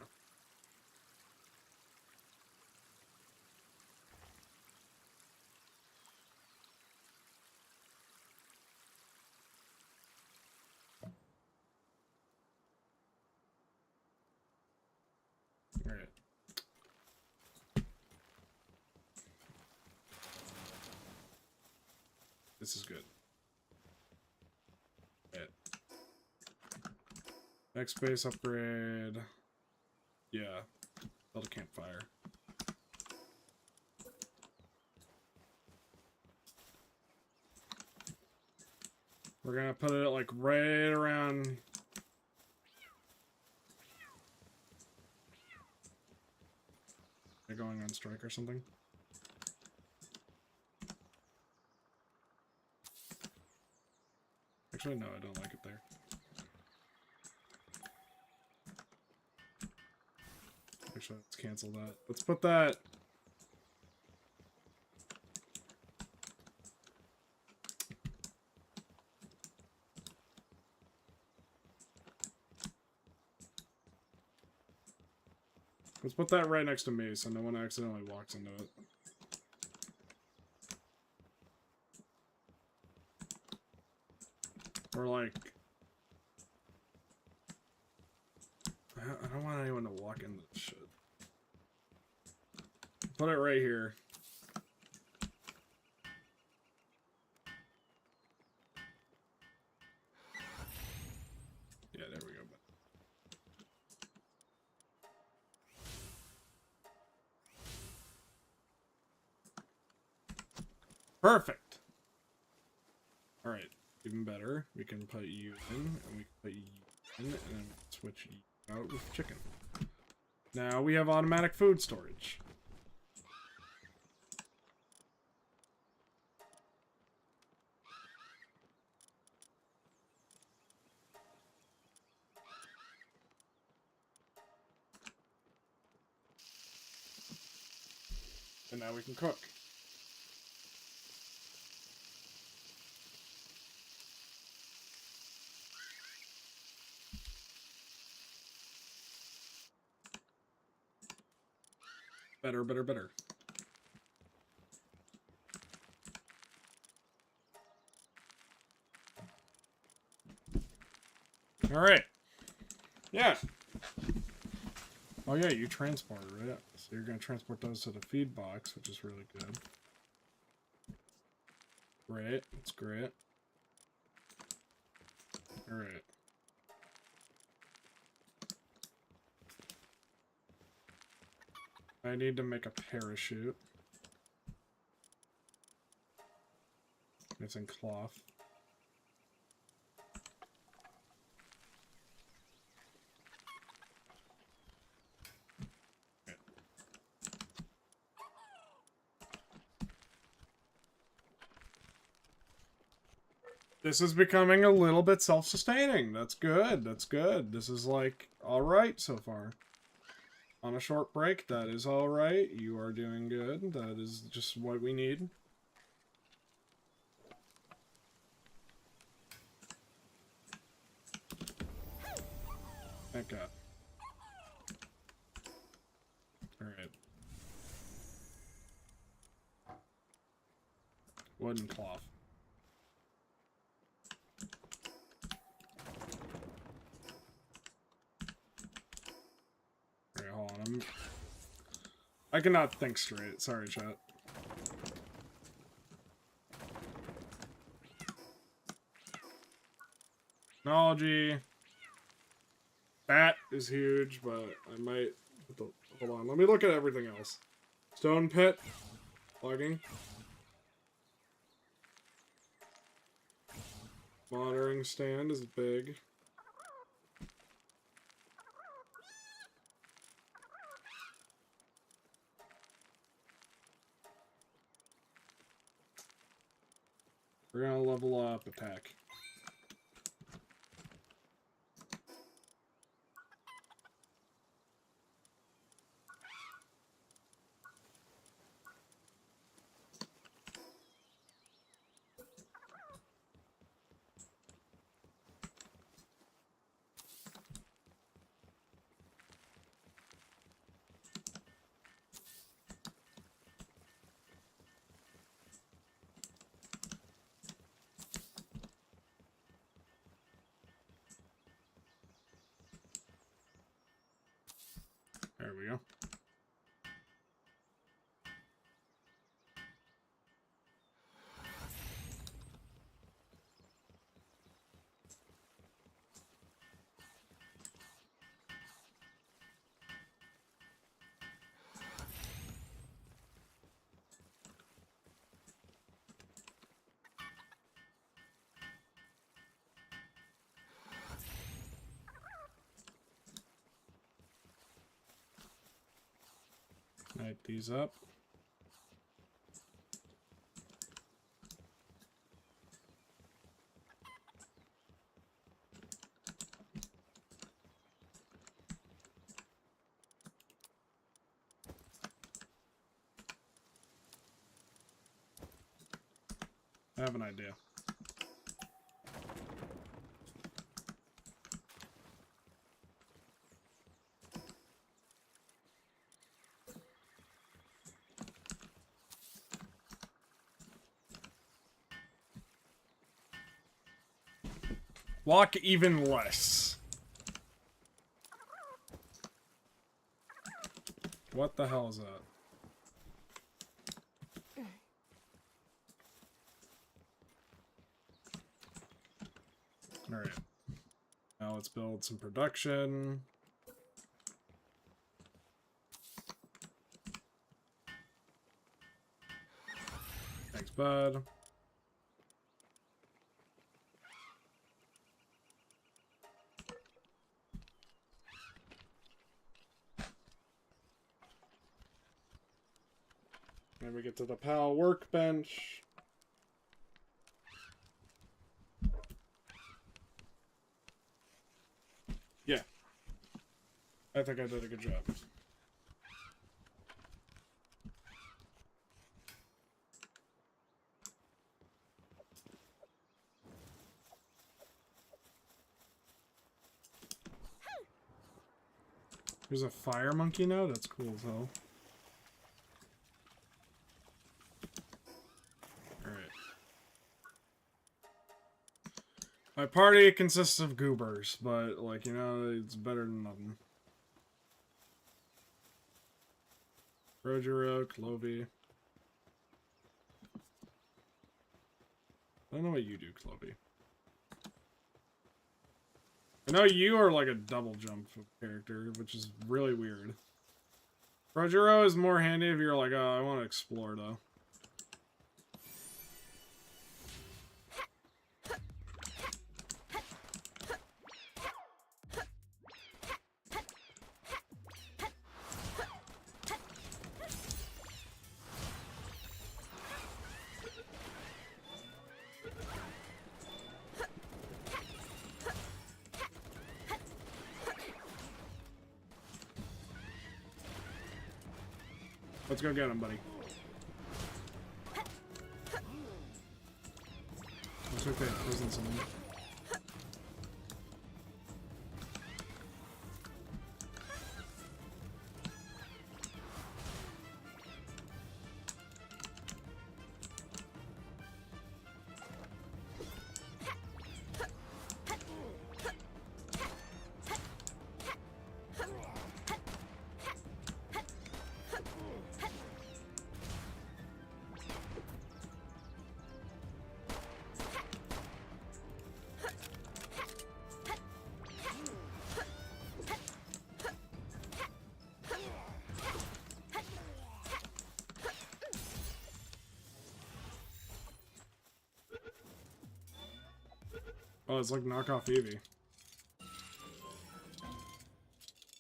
Alright. This is good. Alright. Next base upgrade. Yeah. Build a campfire. We're gonna put it like right around. They're going on strike or something. Actually, no, I don't like it there. Actually, let's cancel that. Let's put that. Let's put that right next to me so no one accidentally walks into it. Or like... I don't want anyone to walk into this shit. Put it right here. Yeah, there we go. Perfect. Alright, even better. We can put you in, and we can put you in, and then switch you out with chicken. Now we have automatic food storage. And now we can cook. Better, better, better. Alright. Yeah. Oh yeah, you transported, right? So you're going to transport those to the feed box, which is really good. Great. That's great. Alright. I need to make a parachute. It's in cloth. This is becoming a little bit self-sustaining. That's good. That's good. This is like alright so far. On a short break, that is alright. You are doing good. That is just what we need. Thank God. Alright. Wood and cloth. Alright, hold on. I cannot think straight. Sorry, chat. Technology. That is huge, but I might... Hold on, let me look at everything else. Stone pit. Plugging. Monitoring stand is big. We're gonna level up attack. There we go. Light these up. I have an idea. Walk even less. What the hell is that? Alright. Now let's build some production. Thanks, bud. Then we get to the PAL workbench. Yeah. I think I did a good job. There's a fire monkey now? That's cool as hell. Alright. My party consists of goobers, but, like, you know, it's better than nothing. Rojiro, Clovey. I don't know what you do, Clovey. I know you are like a double jump character, which is really weird. Rojiro is more handy if you're like, oh, I want to explore, though. Let's go get him, buddy. Looks like they have prison someone. Oh, it's like knockoff Eevee.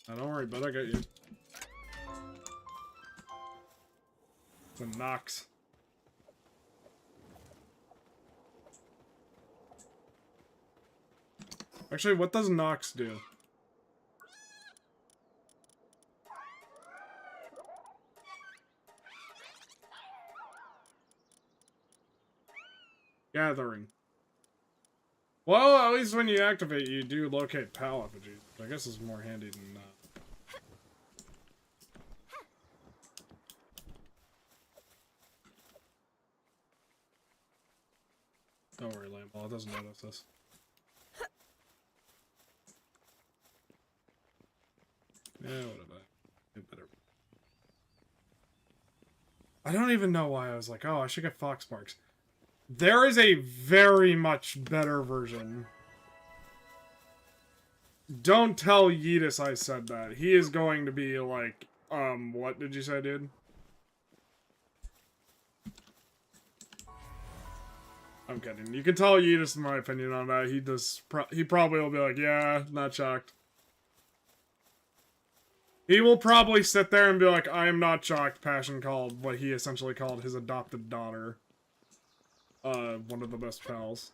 Now, don't worry, bud, I got you. It's a Nox. Actually, what does Nox do? Gathering. Well, at least when you activate, you do locate PAL effigies. I guess it's more handy than that. Don't worry, Lamball, it doesn't notice us. Yeah, whatever. It better. I don't even know why I was like, oh, I should get Fox Sparks. There is a very much better version. Don't tell Yeetus I said that. He is going to be like, what did you say, dude? I'm kidding. You can tell Yeetus my opinion on that. He probably will be like, yeah, not shocked. He will probably sit there and be like, I am not shocked, Passion called what he essentially called his adopted daughter. One of the best pals.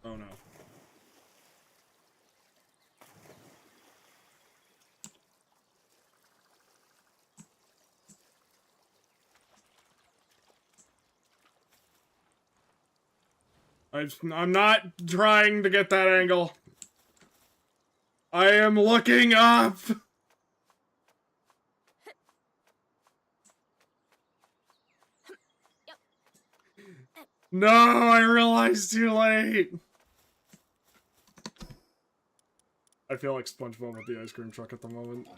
Oh no. I'm not trying to get that angle. I am looking up! No, I realized too late! I feel like SpongeBob with the ice cream truck at the moment.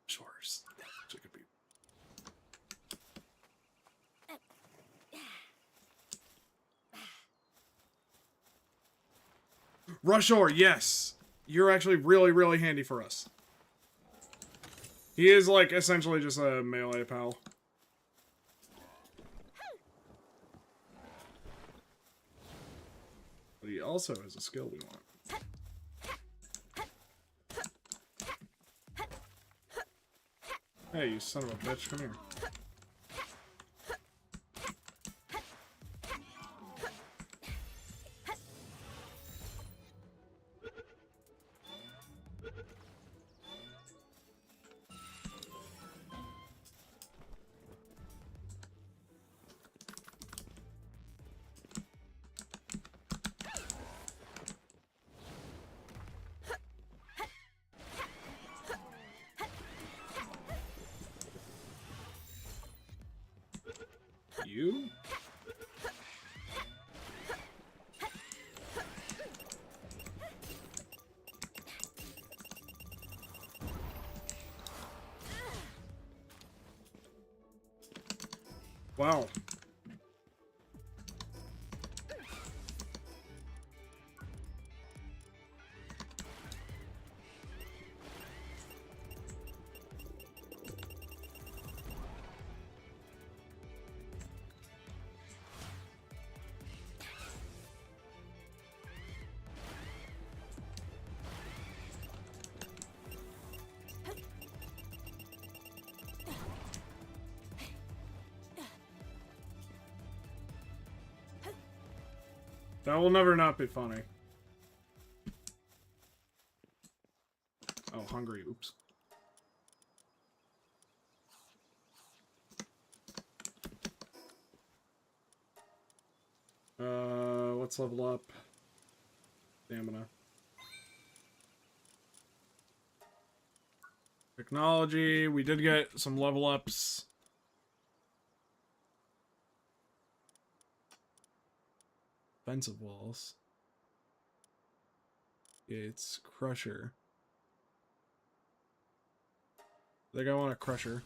Chores. Which it could be. Rushor, yes! You're actually really, really handy for us. He is, like, essentially just a melee pal. But he also has a skill we want. Hey, you son of a bitch, come here. you? Wow. That will never not be funny. Oh, hungry. Oops. Let's level up. Stamina. Technology. We did get some level ups. Defensive walls. It's Crusher. I think I want a Crusher.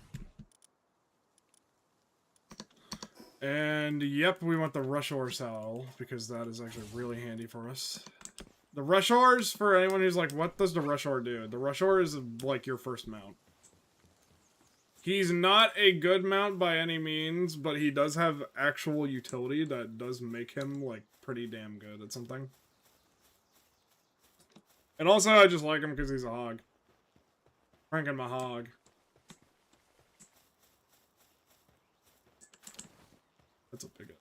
And yep, we want the Rush Ore Saddle, because that is actually really handy for us. The Rush Ores, for anyone who's like, what does the Rush Ore do? The Rush Ore is like your first mount. He's not a good mount by any means, but he does have actual utility that does make him like pretty damn good at something. And also, I just like him because he's a hog. Cranking my hog. That's a big one.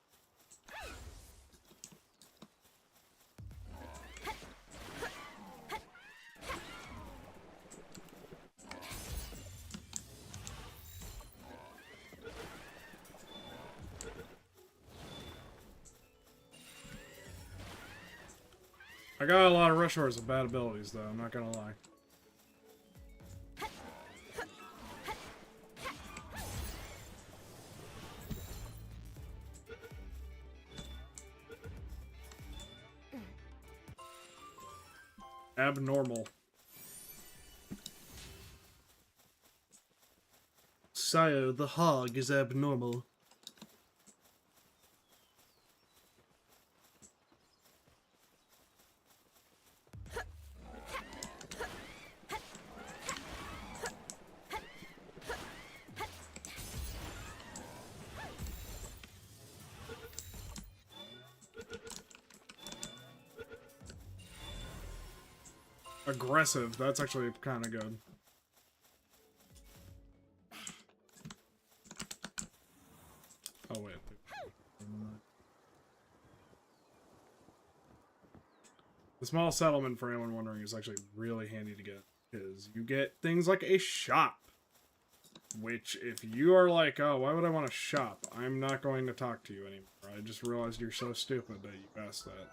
I got a lot of Rush Ores with bad abilities, though, I'm not gonna lie. Abnormal. Sire, the hog is abnormal. Aggressive, that's actually kind of good. Oh wait. The small settlement, for anyone wondering, is actually really handy to get, because you get things like a shop. Which, if you are like, oh, why would I want a shop? I'm not going to talk to you anymore. I just realized you're so stupid that you asked that.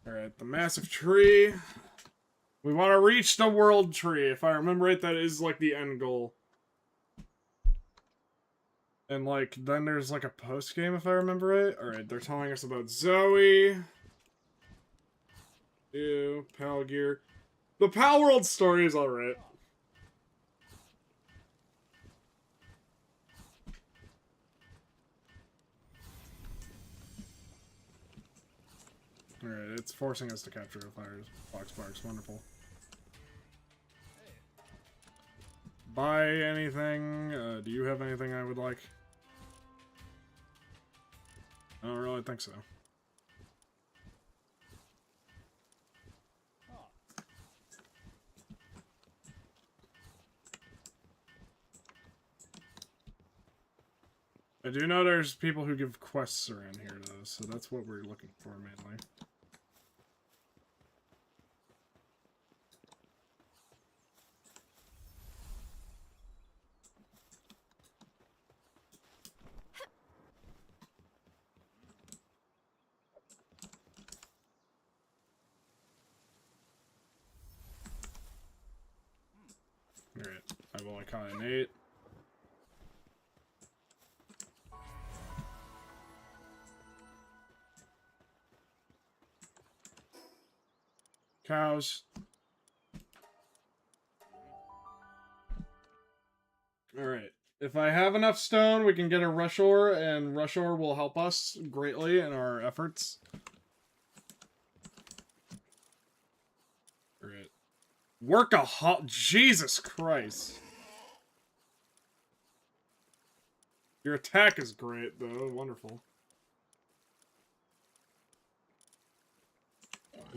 Alright, the massive tree. We want to reach the world tree. If I remember right, that is like the end goal. And like, then there's like a post game if I remember right. Alright, they're telling us about Zoe. Ew, Pal Gear. The Palworld story is alright. Alright, it's forcing us to capture a fire. Fox barks, wonderful. Buy anything? Do you have anything I would like? I don't really think so. I do know there's people who give quests around here, though, so that's what we're looking for, mainly. well, I kyanate. Cows. Alright. If I have enough stone, we can get a rush ore, and rush ore will help us greatly in our efforts. Alright. Jesus Christ. Your attack is great, though. Wonderful.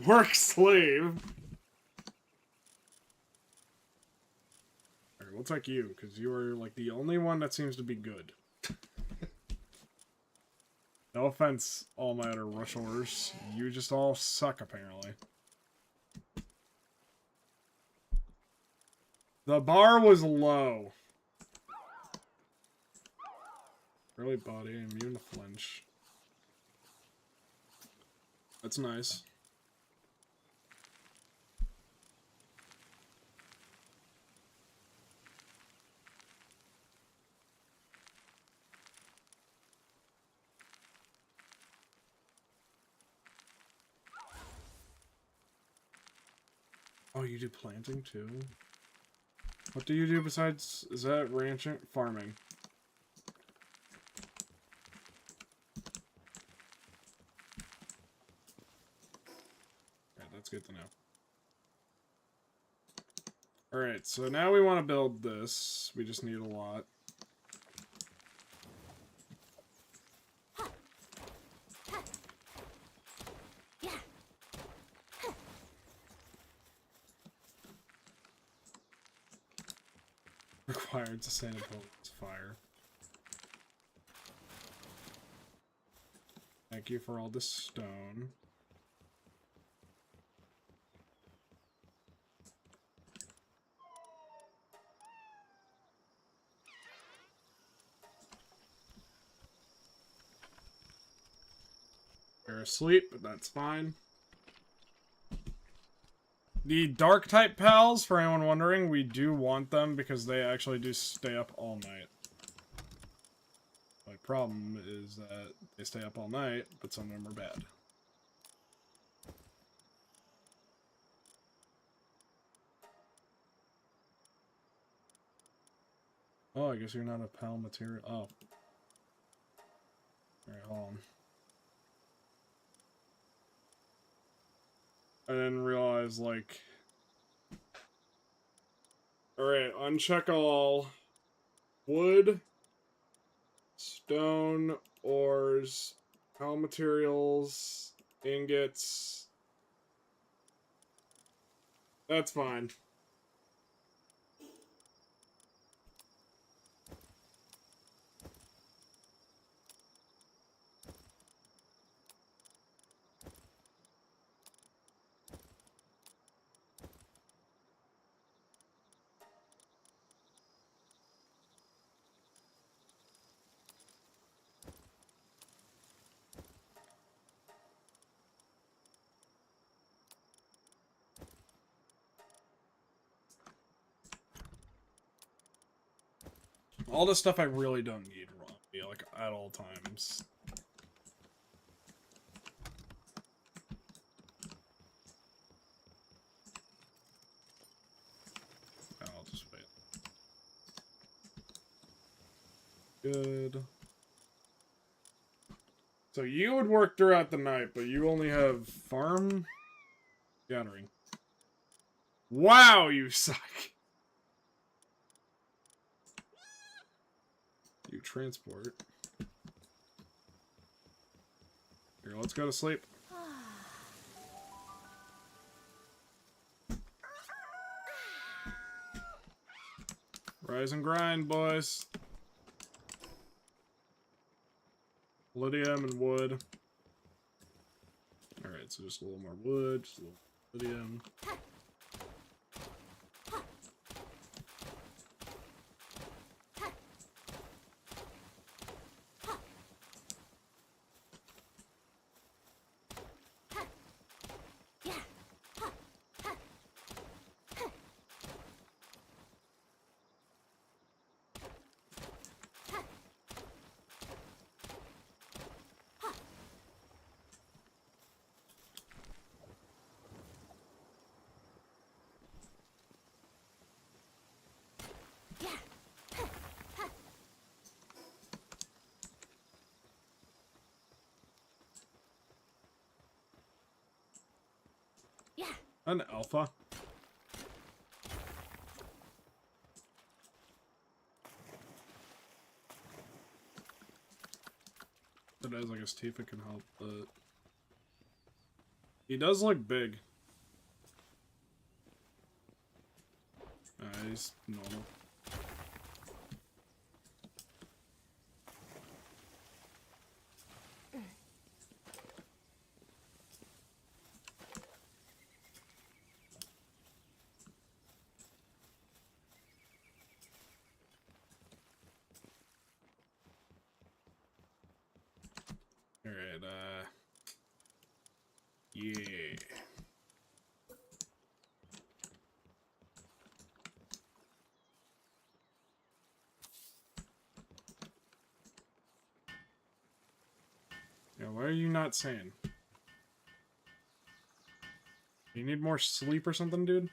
Work slave. Alright, we'll take you, because you are, like, the only one that seems to be good. No offense, all my other rush orders. You just all suck, apparently. The bar was low. Early body, immune to flinch. That's nice. Oh, you do planting too? What do you do besides... Is that ranching? Farming. Yeah, that's good to know. Alright, so now we want to build this. We just need a lot. Required sustainable fire. Thank you for all this stone. They're asleep, but that's fine. The dark type pals, for anyone wondering, we do want them because they actually do stay up all night. My problem is that they stay up all night, but some of them are bad. Oh, I guess you're not a pal material. Oh. Alright, hold on. I didn't realize, like... Alright, uncheck all. Wood, stone, ores, pal materials, ingots. That's fine. All this stuff I really don't need, like, at all times. I'll just wait. Good. So you would work throughout the night, but you only have farm gathering. Wow, you suck. You transport. Here, let's go to sleep. Rise and grind, boys. Lithium and wood. Alright, so just a little more wood, just a little lithium. An alpha. It is, I guess Tifa can help, but he does look big. He's normal. Alright, yeah. Yeah, what are you not saying? You need more sleep or something, dude?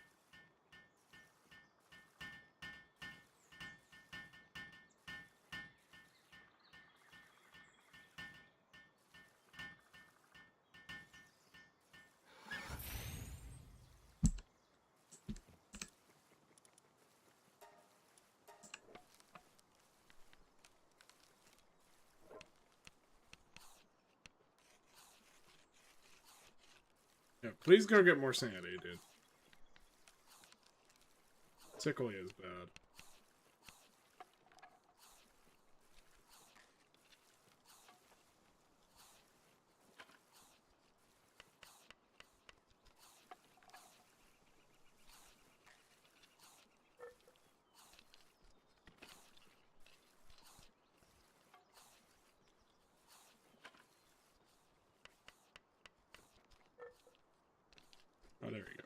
Yeah, please go get more sanity, dude. Tickly is bad. Oh, there we go.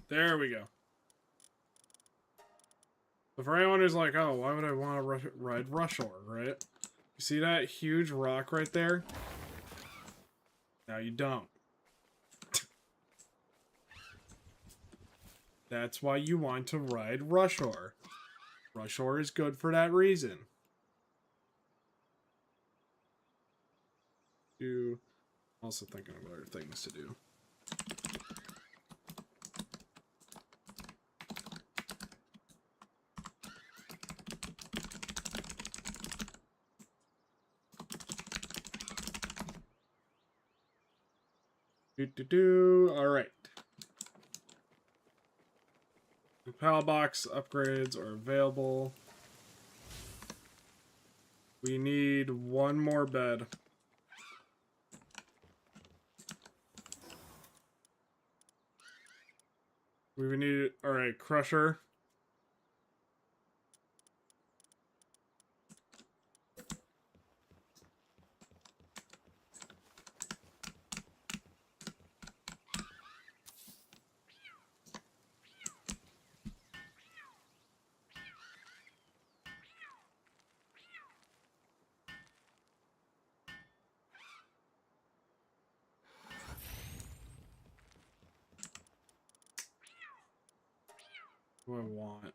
There we go. So for anyone who's like, oh, why would I want to ride Rushor, right? You see that huge rock right there? Now you don't. That's why you want to ride Rushor. Rushor is good for that reason. Also thinking of other things to do. Alright. The PAL box upgrades are available. We need one more bed. We need, alright, Crusher. What do I want?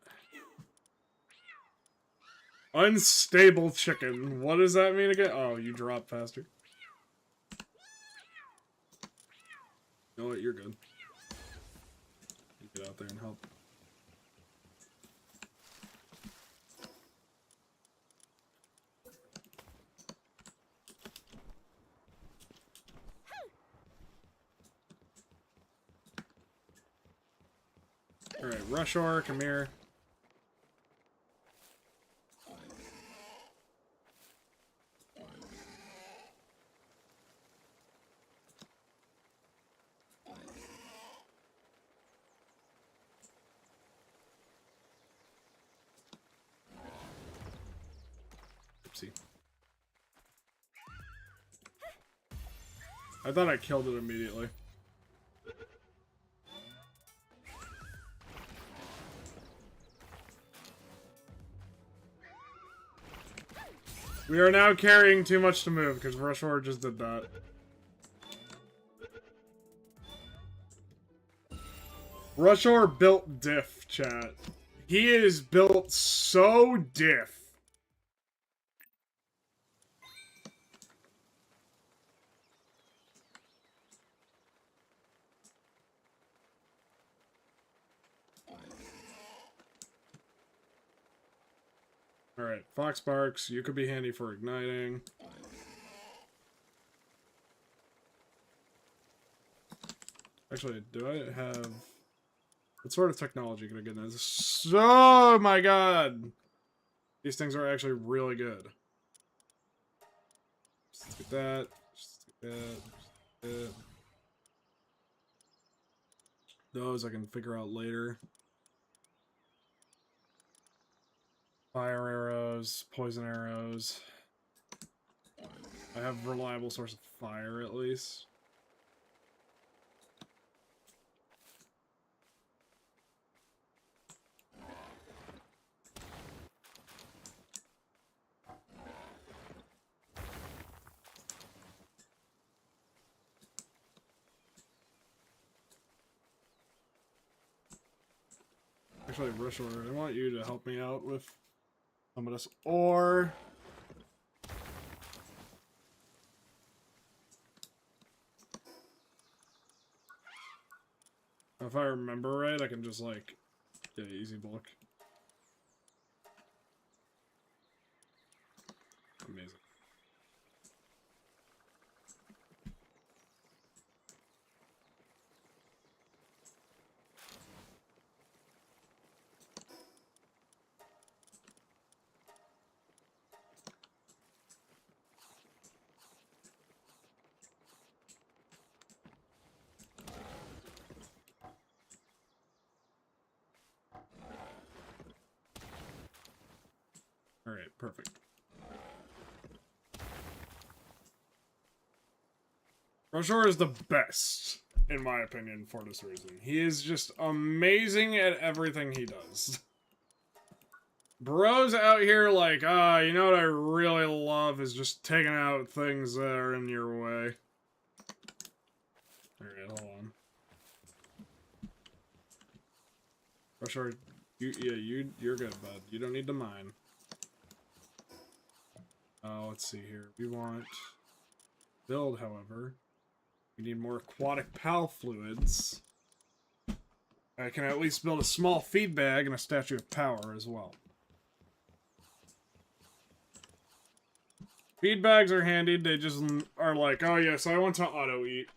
Unstable chicken. What does that mean again? Oh, you drop faster. You know what? You're good. You get out there and help. Alright, Rushor, come here. Oopsie. I thought I killed it immediately. We are now carrying too much to move because Rushor just did that. Rushor built diff, chat. He is built so diff. Alright, Fox Sparks, you could be handy for igniting. Actually, do I have... What sort of technology can I get in this? Oh my god! These things are actually really good. Just get that. Just get that. Just get that. Those I can figure out later. Fire arrows, poison arrows. I have a reliable source of fire at least. Actually, Rushor, I want you to help me out with some of this ore. If I remember right, I can just, like, get an easy block. Amazing. Alright, perfect. Roshor is the best, in my opinion, for this reason. He is just amazing at everything he does. Bro's out here like, you know what I really love is just taking out things that are in your way. Alright, hold on. Roshor, you're good, bud. You don't need to mine. Let's see here. We want build, however. We need more aquatic pal fluids. I can at least build a small feed bag and a statue of power as well. Feed bags are handy. They just are like, oh yes, I want to auto eat.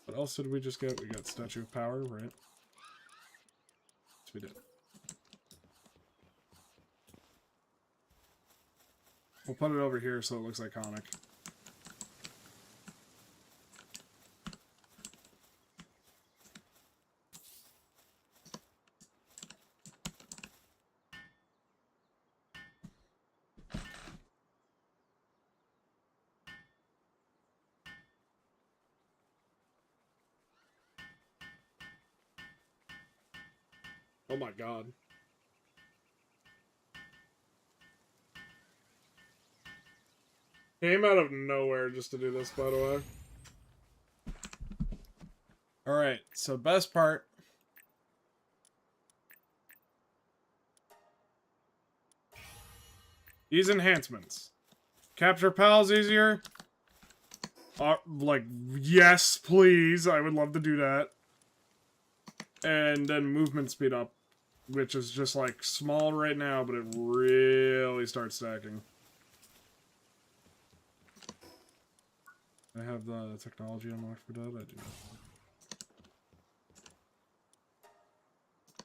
What else did we just get? We got Statue of Power, right? Yes, we did. We'll put it over here so it looks iconic. Oh my god. Came out of nowhere just to do this, by the way. Alright, so best part. These enhancements. Capture pals easier. Like, yes, please. I would love to do that. And then movement speed up. Which is just, like, small right now, but it really starts stacking. I have the technology unlocked for that? I do not.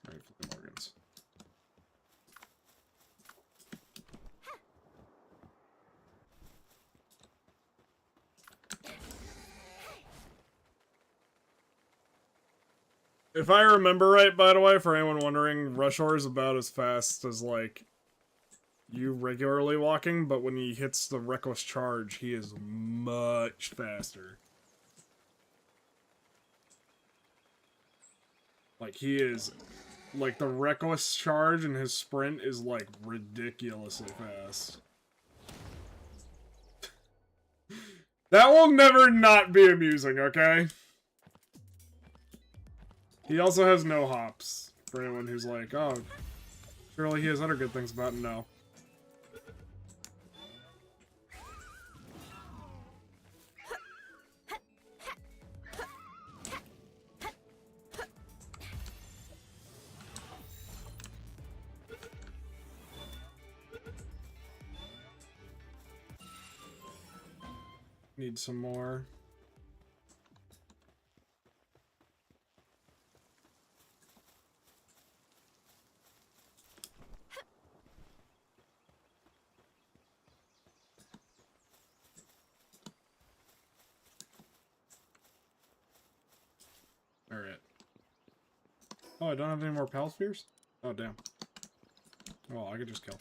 Alright, flipping organs. If I remember right, by the way, for anyone wondering, Rushor is about as fast as, like, you regularly walking, but when he hits the Reckless Charge, he is much faster. Like, he is... Like, the Reckless Charge and his sprint is, like, ridiculously fast. That will never not be amusing, okay? He also has no hops. For anyone who's like, oh, surely he has other good things about him. No. Need some more. Alright. Oh, I don't have any more pal spheres? Oh, damn. Well, I could just kill.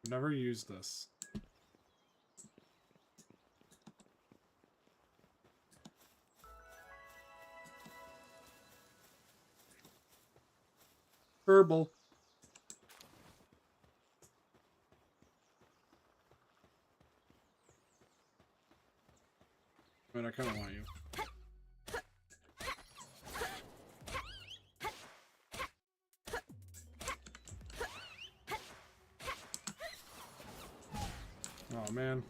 I've never used this. Herbal. But I kind of want you. Oh, man.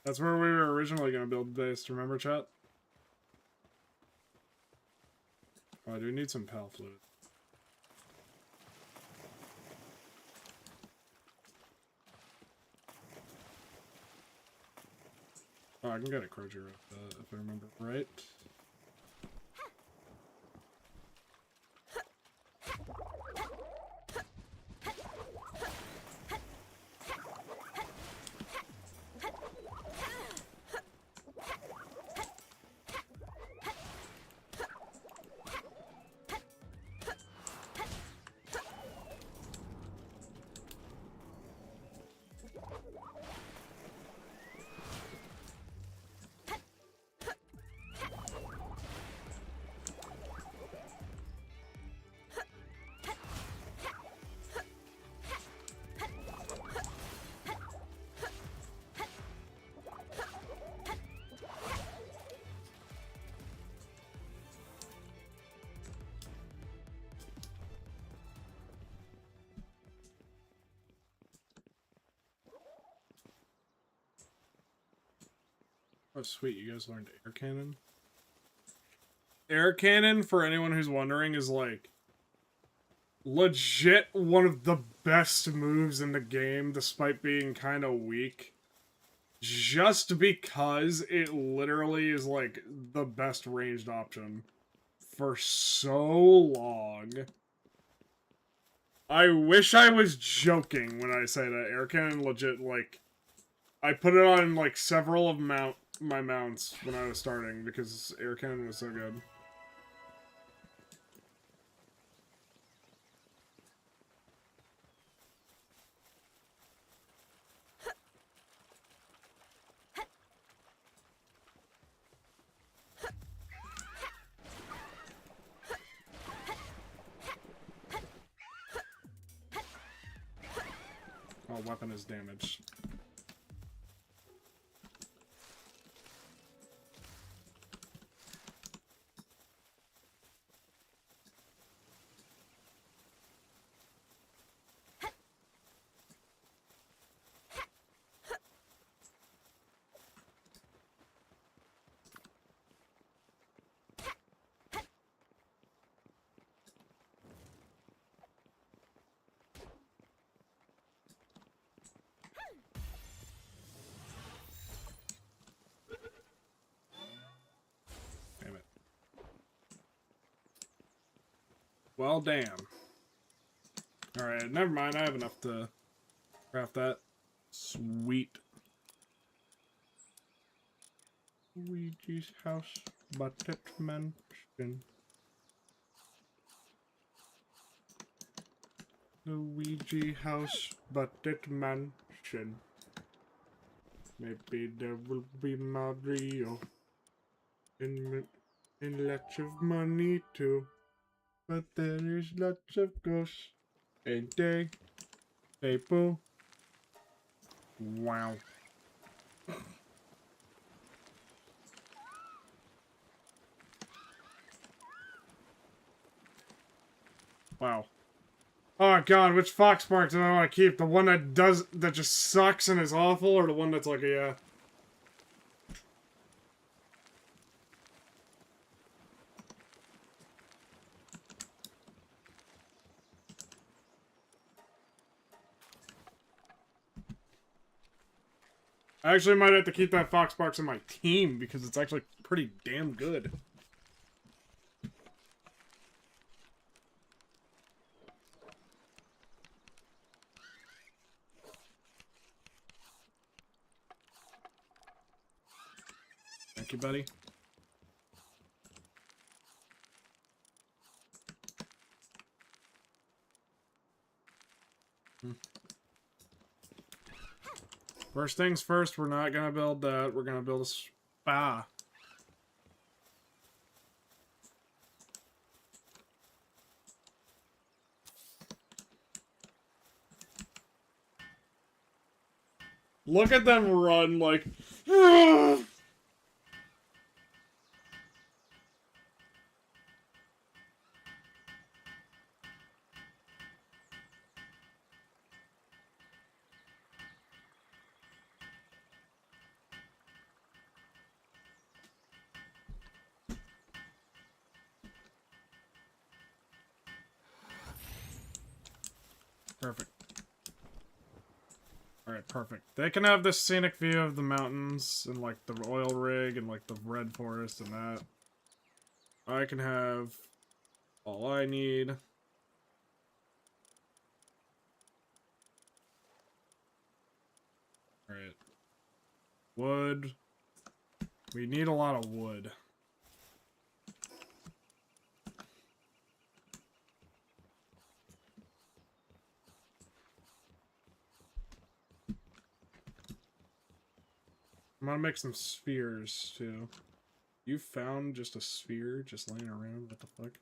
That's where we were originally going to build the base, remember, chat? Oh, I do need some pal fluid. Oh, I can get a crozier if I remember right. Oh, sweet, you guys learned air cannon? Air cannon, for anyone who's wondering, is like legit one of the best moves in the game, despite being kind of weak. Just because it literally is like the best ranged option for so long. I wish I was joking when I say that air cannon legit, like, I put it on like several of my mounts when I was starting because air cannon was so good. Oh, weapon is damaged. Damn it. Well, damn. Alright, never mind. I have enough to craft that. Sweet. Luigi's house, Bucket Mansion. Luigi house, Bucket Mansion. Maybe there will be Mario. And lots of money too. But there is lots of ghosts. Ain't they? Hey, boo. Wow. Wow. Oh god, which fox bark do I want to keep? The one that just sucks and is awful, or the one that's like a, yeah. I actually might have to keep that fox barks in my team because it's actually pretty damn good. Thank you, buddy. First things first, we're not gonna build that. We're gonna build a spa. Look at them run like... Perfect. Alright, perfect. They can have this scenic view of the mountains and, like, the oil rig and, like, the red forest and that. I can have all I need. Alright. Wood. We need a lot of wood. I'm gonna make some spheres, too. You found just a sphere just laying around? What the fuck?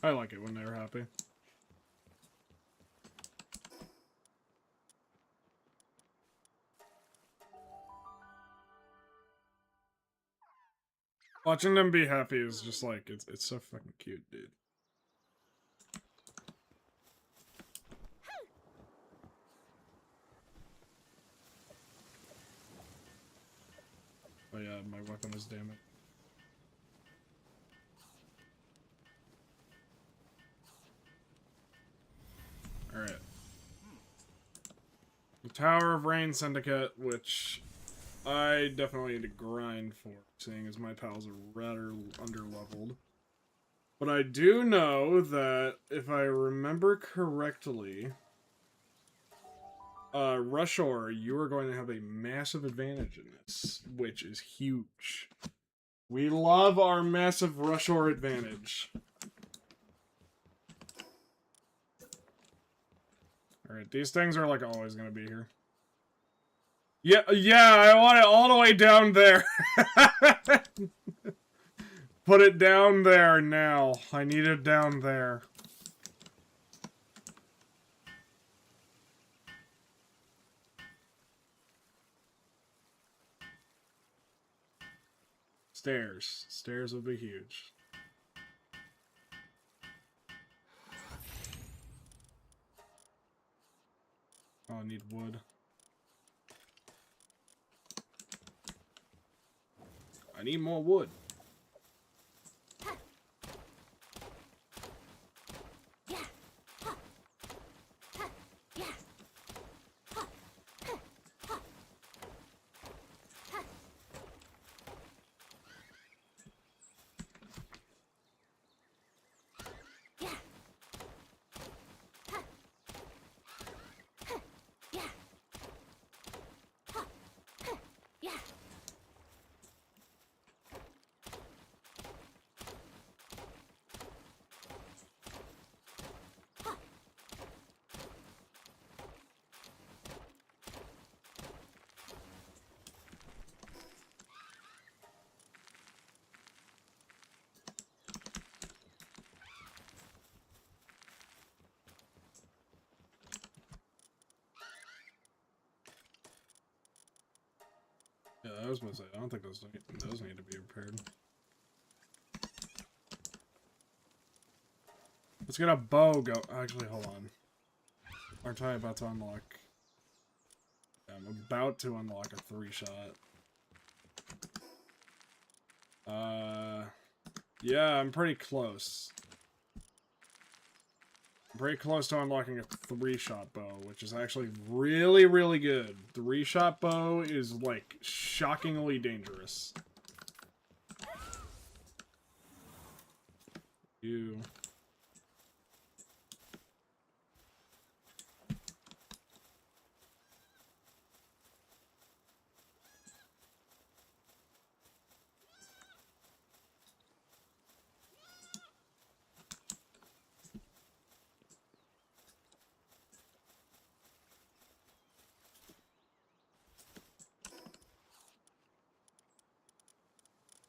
I like it when they're happy. Watching them be happy is just like, it's so fucking cute, dude. Oh yeah, my weapon is damaged. Alright. The Tower of Rain Syndicate, which I definitely need to grind for, seeing as my pals are rather underleveled. But I do know that, if I remember correctly, Rushor, you are going to have a massive advantage in this, which is huge. We love our massive Rushor advantage. Alright, these things are like always gonna be here. Yeah, I want it all the way down there. Put it down there now. I need it down there. Stairs. Stairs would be huge. Oh, I need wood. I need more wood. Yeah, I was gonna say, I don't think those need to be repaired. Let's get a bow go. Actually, hold on. Aren't I about to unlock? Yeah, I'm about to unlock a 3-shot. Yeah, I'm pretty close. I'm pretty close to unlocking a 3-shot bow, which is actually really, really good. 3-shot bow is, like, shockingly dangerous. You...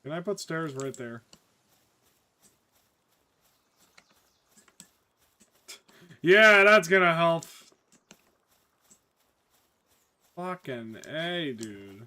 Can I put stairs right there? Yeah, that's gonna help. Fucking A, dude.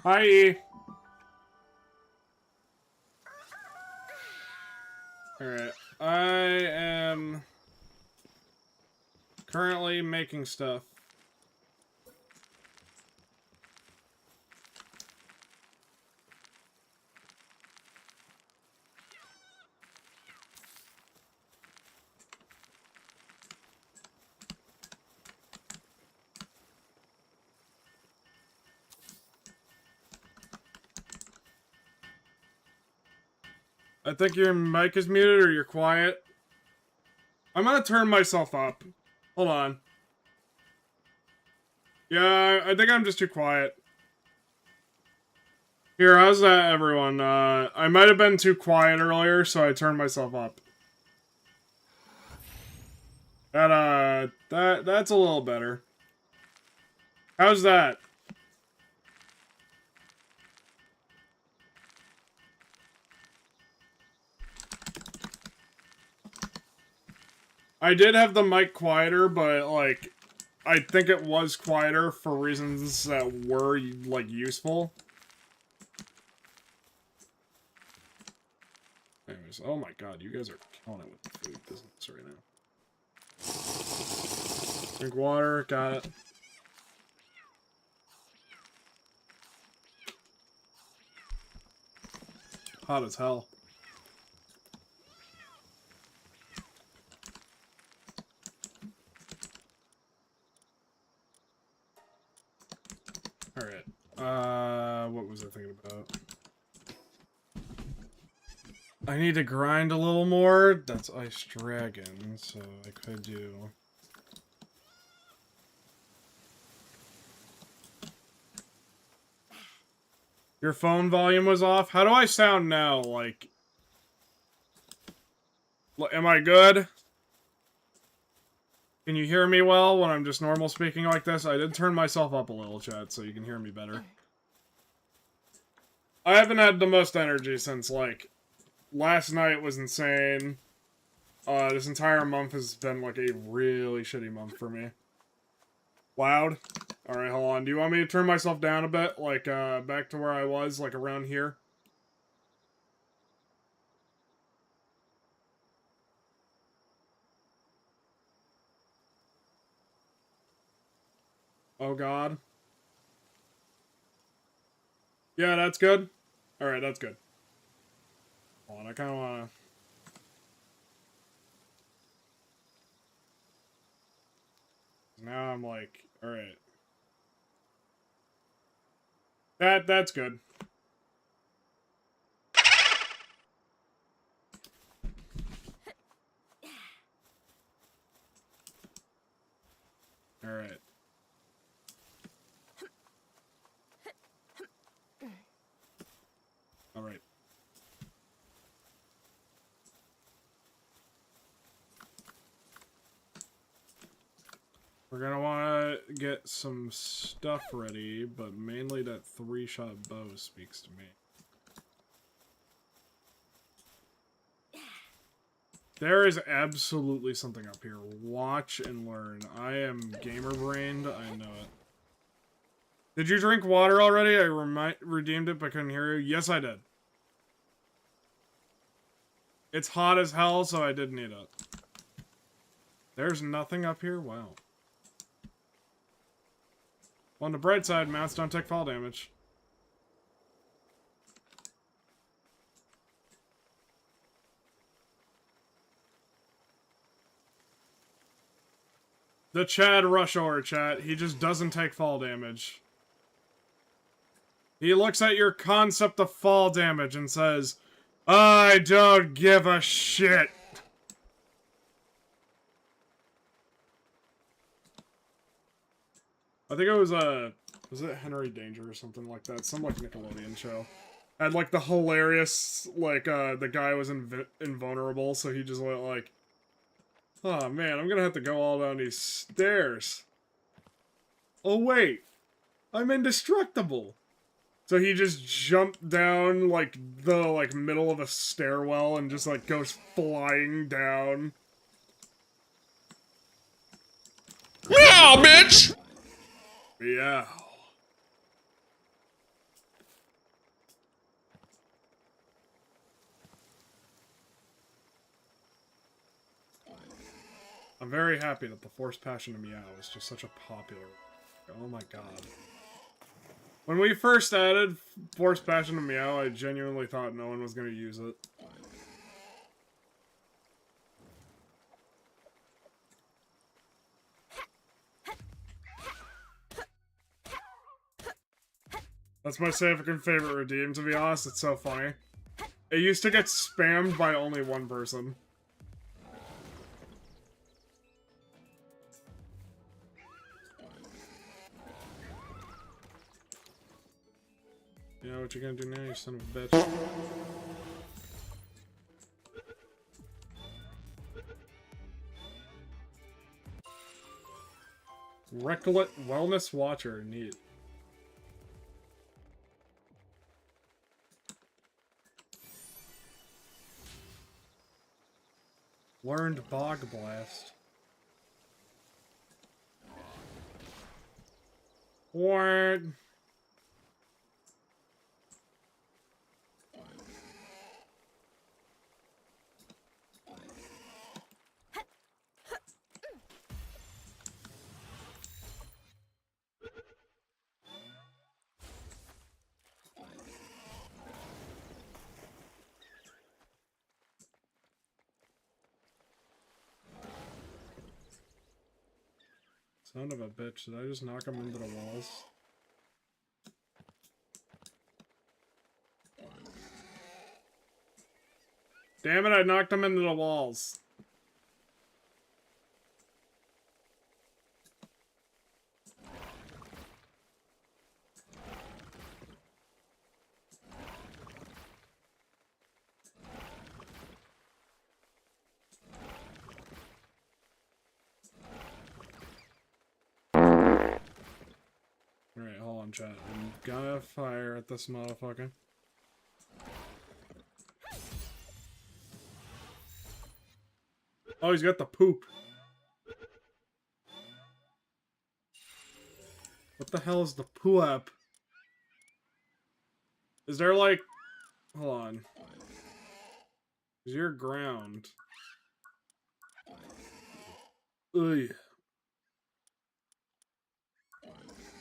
Hi. Alright. I am currently making stuff. I think your mic is muted or you're quiet. I'm gonna turn myself up. Hold on. Yeah, I think I'm just too quiet. Here, how's that, everyone? I might have been too quiet earlier, so I turned myself up. That's a little better. How's that? I did have the mic quieter, but, like, I think it was quieter for reasons that were, like, useful. Anyways, oh my god, you guys are killing it with the food business right now. Drink water, got it. Hot as hell. Alright. What was I thinking about? I need to grind a little more. That's Ice Dragon, so I could do... Your phone volume was off? How do I sound now? Like... Am I good? Can you hear me well when I'm just normal speaking like this? I did turn myself up a little, chat, so you can hear me better. I haven't had the most energy since, like, last night was insane. This entire month has been, like, a really shitty month for me. Loud? Alright, hold on. Do you want me to turn myself down a bit? Like, back to where I was, like, around here? Oh god. Yeah, that's good. Alright, that's good. Hold on, I kind of want to... Now I'm like, alright. That's good. Alright. Alright. We're gonna want to get some stuff ready, but mainly that 3-shot bow speaks to me. There is absolutely something up here. Watch and learn. I am gamer-brained, I know it. Did you drink water already? I redeemed it, but couldn't hear you. Yes, I did. It's hot as hell, so I did need it. There's nothing up here? Wow. On the bright side, mounts don't take fall damage. The Chad Rushore chat, he just doesn't take fall damage. He looks at your concept of fall damage and says, I don't give a shit. I think it was it Henry Danger or something like that? Some, like, Nickelodeon show. Had, like, the hilarious, like, the guy was invulnerable, so he just went, like, oh, man, I'm gonna have to go all down these stairs. Oh, wait. I'm indestructible. So he just jumped down, like, the, like, middle of a stairwell and just, like, goes flying down. Yeah, bitch! Yeah. I'm very happy that the Force Passion of Meow is just such a popular... Oh my god. When we first added Force Passion of Meow, I genuinely thought no one was going to use it. That's my second favorite redeem, to be honest. It's so funny. It used to get spammed by only one person. You know what you're gonna do now, you son of a bitch? Recollect Wellness Watcher, neat. Learned Bog Blast. What? Son of a bitch, did I just knock him into the walls? Damn it, I knocked him into the walls. Alright, hold on, chat. I'm gonna fire at this motherfucker. Oh, he's got the poop. What the hell is the poo-up? Is there, like... Hold on. Is your ground? Ugh.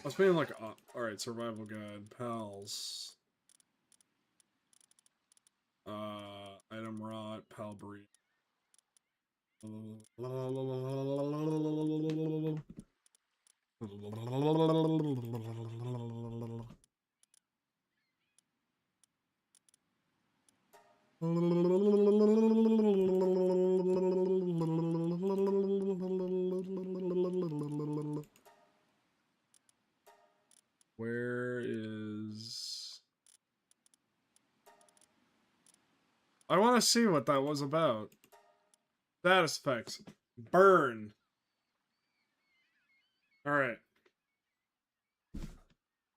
I was being like, alright, survival guide, pals. while breathing. Where is... I want to see what that was about. Status effects. Burn. Alright.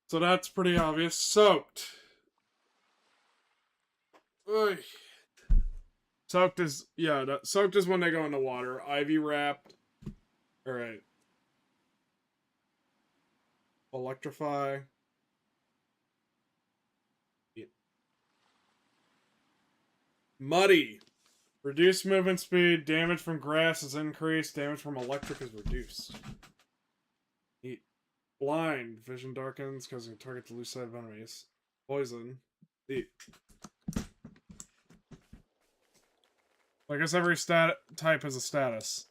So that's pretty obvious. Soaked. Oy. Soaked is... Yeah, soaked is when they go in the water. Ivy wrapped. Alright. Electrify. Yeah. Muddy. Reduced movement speed. Damage from grass is increased. Damage from electric is reduced. Neat. Blind. Vision darkens because you target the loose side of enemies. Poison. Neat. I guess every stat type has a status.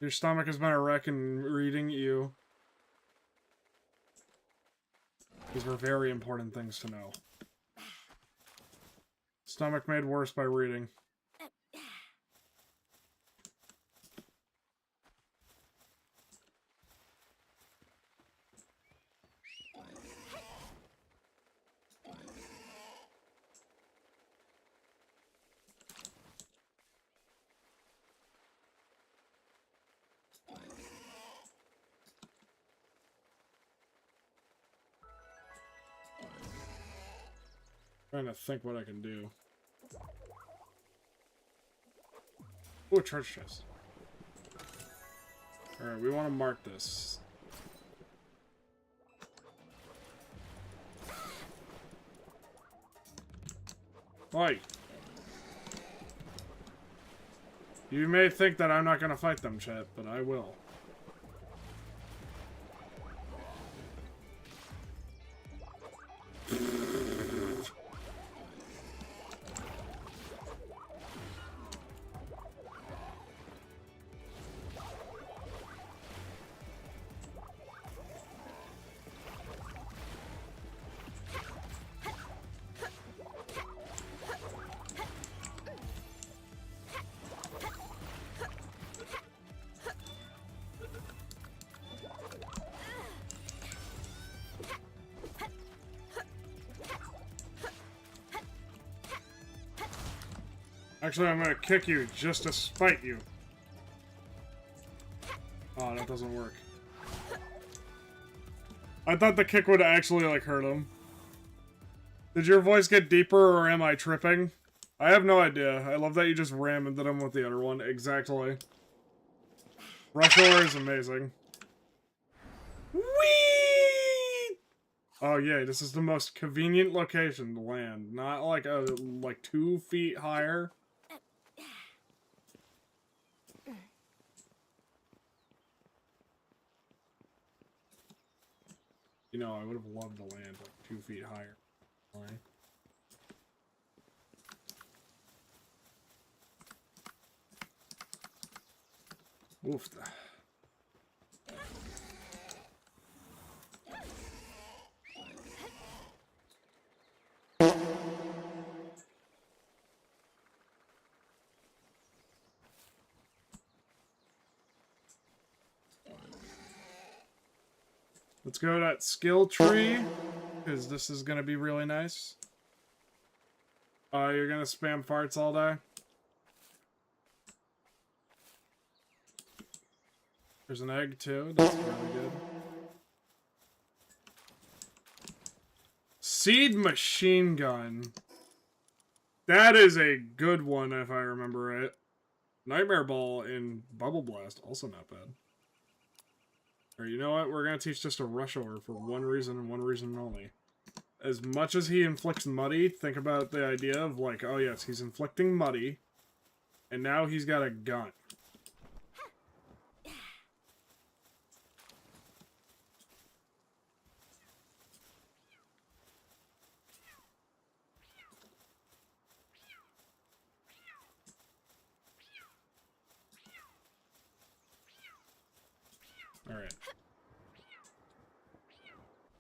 Your stomach has been a wreck in reading you. These were very important things to know. Stomach made worse by reading. Trying to think what I can do. Ooh, a church chest. Alright, we want to mark this. Why? You may think that I'm not going to fight them, chat, but I will. Actually, I'm gonna kick you just to spite you. Oh, that doesn't work. I thought the kick would actually, like, hurt him. Did your voice get deeper, or am I tripping? I have no idea. I love that you just rammed into him with the other one. Exactly. Rush Hour is amazing. Whee! Oh, yeah, this is the most convenient location to land. Not like 2 feet higher. You know, I would have loved to land like 2 feet higher. Right. Oof. Let's go to that skill tree, because this is going to be really nice. You're going to spam farts all day? There's an egg, too. That's really good. Seed machine gun. That is a good one, if I remember right. Nightmare Ball and Bubble Blast, also not bad. Or you know what? We're going to teach just a rush order for one reason and one reason only. As much as he inflicts Muddy, think about the idea of like, oh yes, he's inflicting Muddy, and now he's got a gun. Alright.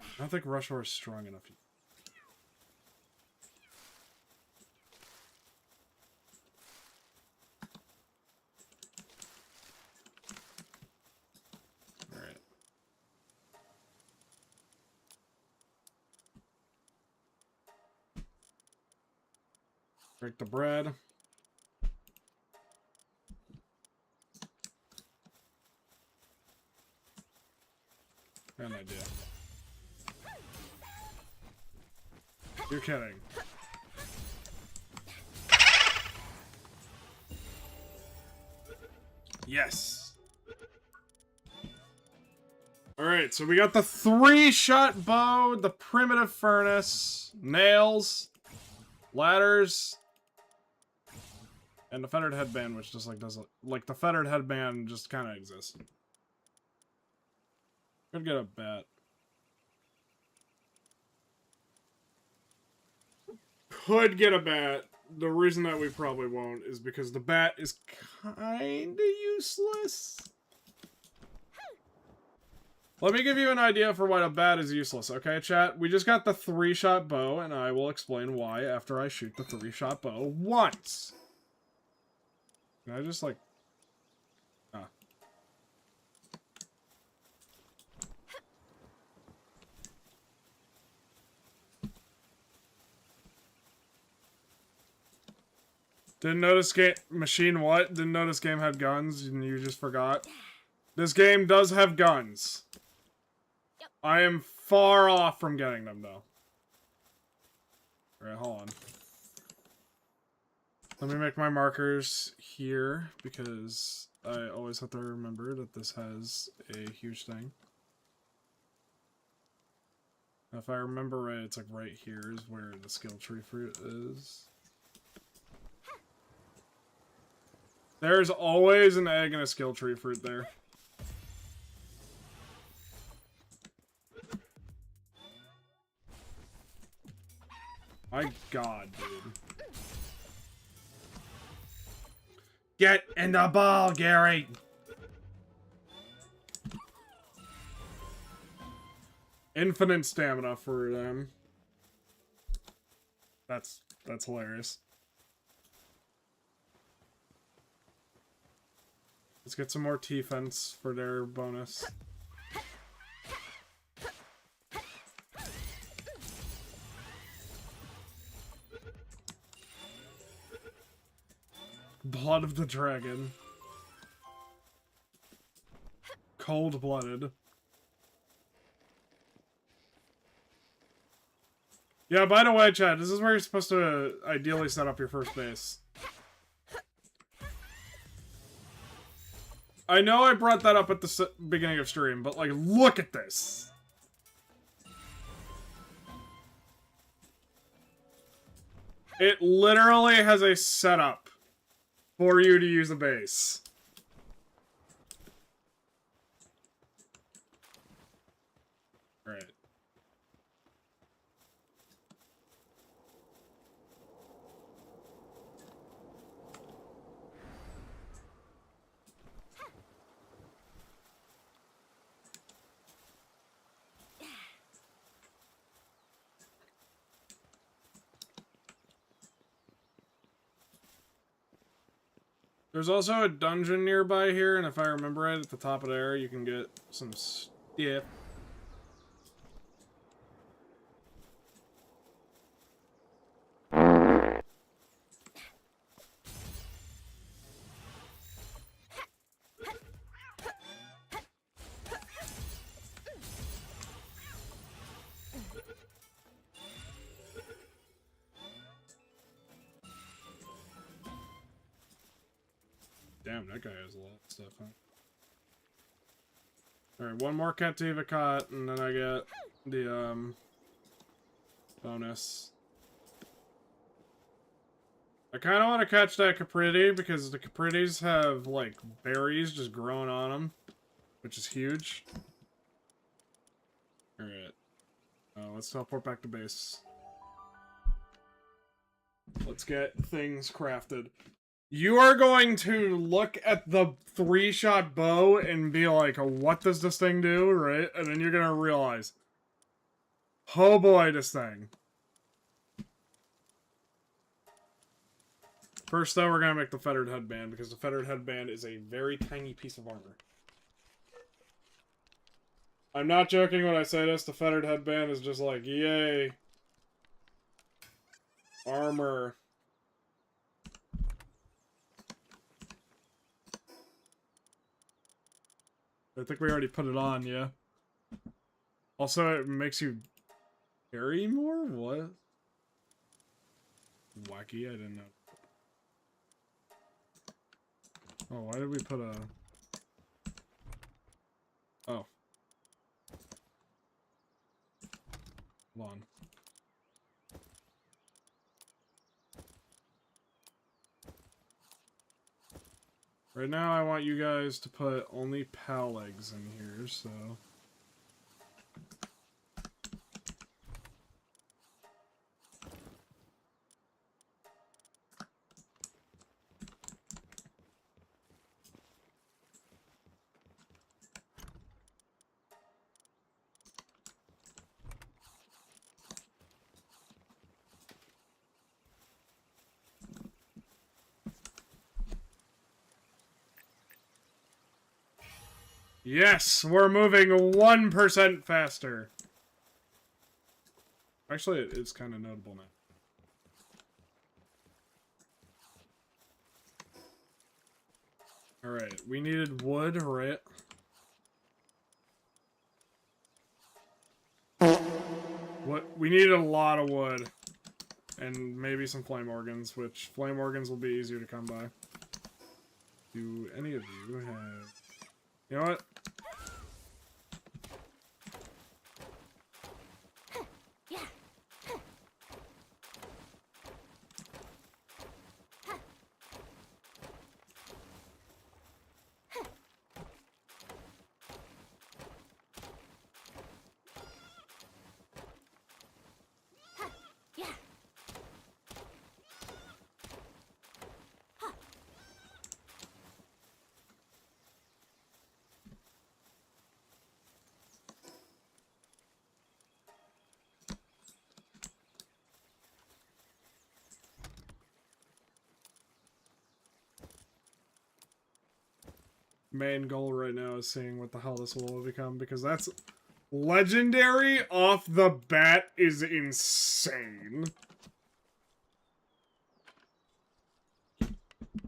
I don't think Rush Hour is strong enough. Alright. Break the bread. Got an idea. You're kidding. Yes. Alright, so we got the 3-shot bow, the primitive furnace, nails, ladders, and the fettered headband, which just like doesn't like the fettered headband just kind of exists. Could get a bat. Could get a bat. The reason that we probably won't is because the bat is kinda useless. Let me give you an idea for why the bat is useless, okay, chat? We just got the 3-shot bow, and I will explain why after I shoot the 3-shot bow once. Can I just, like... Ah. Didn't notice machine what? Didn't notice game had guns, and you just forgot? This game does have guns. Yep. I am far off from getting them, though. Alright, hold on. Let me make my markers here, because I always have to remember that this has a huge thing. If I remember right, it's like right here is where the skill tree fruit is. There's always an egg and a skill tree fruit there. My god, dude. Get in the ball, Gary! Infinite stamina for them. That's hilarious. Let's get some more T-fence for their bonus. Blood of the Dragon. Cold-blooded. Yeah, by the way, Chad, this is where you're supposed to ideally set up your first base. I know I brought that up at the beginning of stream, but, like, look at this! It literally has a setup for you to use a base. Right. There's also a dungeon nearby here, and if I remember right, at the top of there, you can get some stuff. Damn, that guy has a lot of stuff, huh? Alright, one more Captiva Cot, and then I get the, bonus. I kind of want to catch that Capriti, because the Capritis have, like, berries just growing on them, which is huge. Alright. Let's teleport back to base. Let's get things crafted. You are going to look at the 3-shot bow and be like, what does this thing do, right? And then you're gonna realize, oh boy, this thing. First, though, we're gonna make the feathered headband, because the feathered headband is a very tiny piece of armor. I'm not joking when I say this, the feathered headband is just like, yay. Armor. I think we already put it on, yeah. Also, it makes you carry more? What? Wacky, I didn't know. Oh, why did we put a... Oh. Hold on. Right now, I want you guys to put only pal legs in here, so... Yes, we're moving 1% faster. Actually, it's kind of notable now. Alright, we needed wood, right? What? We needed a lot of wood. And maybe some flame organs, which flame organs will be easier to come by. Do any of you have... You know what? Main goal right now is seeing what the hell this will become, because that's legendary off the bat is insane.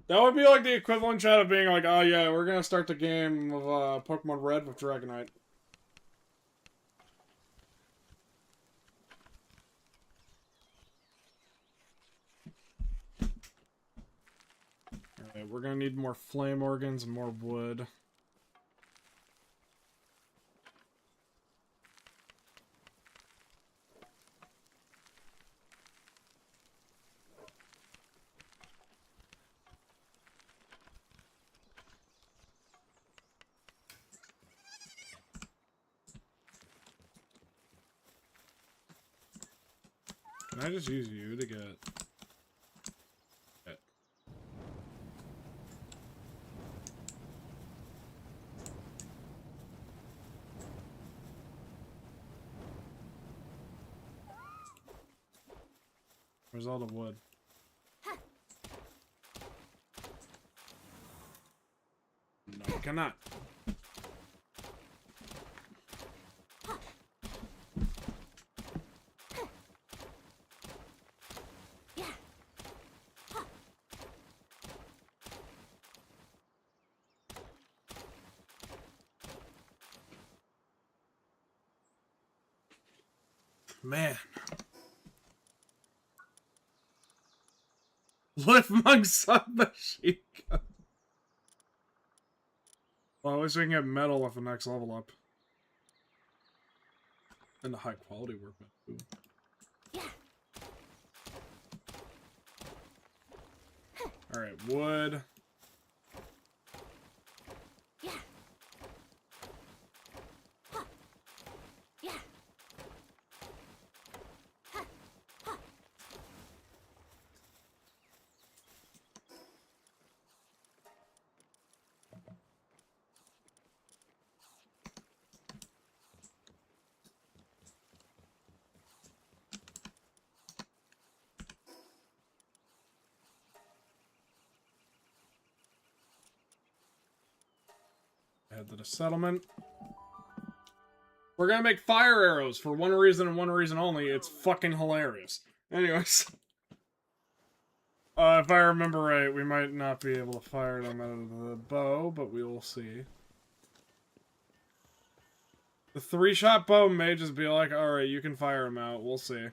That would be like the equivalent shot of being like, oh yeah, we're gonna start the game of Pokemon Red with Dragonite. Alright, we're gonna need more flame organs and more wood. Can I just use you to get... it? Where's all the wood? No, I cannot. Man. Live among submachine gun. Well, at least we can get metal with the next level up. And the high quality workman too. Alright, wood. head to the settlement. We're gonna make fire arrows for one reason and one reason only. It's fucking hilarious. Anyways. If I remember right, we might not be able to fire them out of the bow, but we will see. The 3-shot bow may just be like, alright, you can fire them out. We'll see.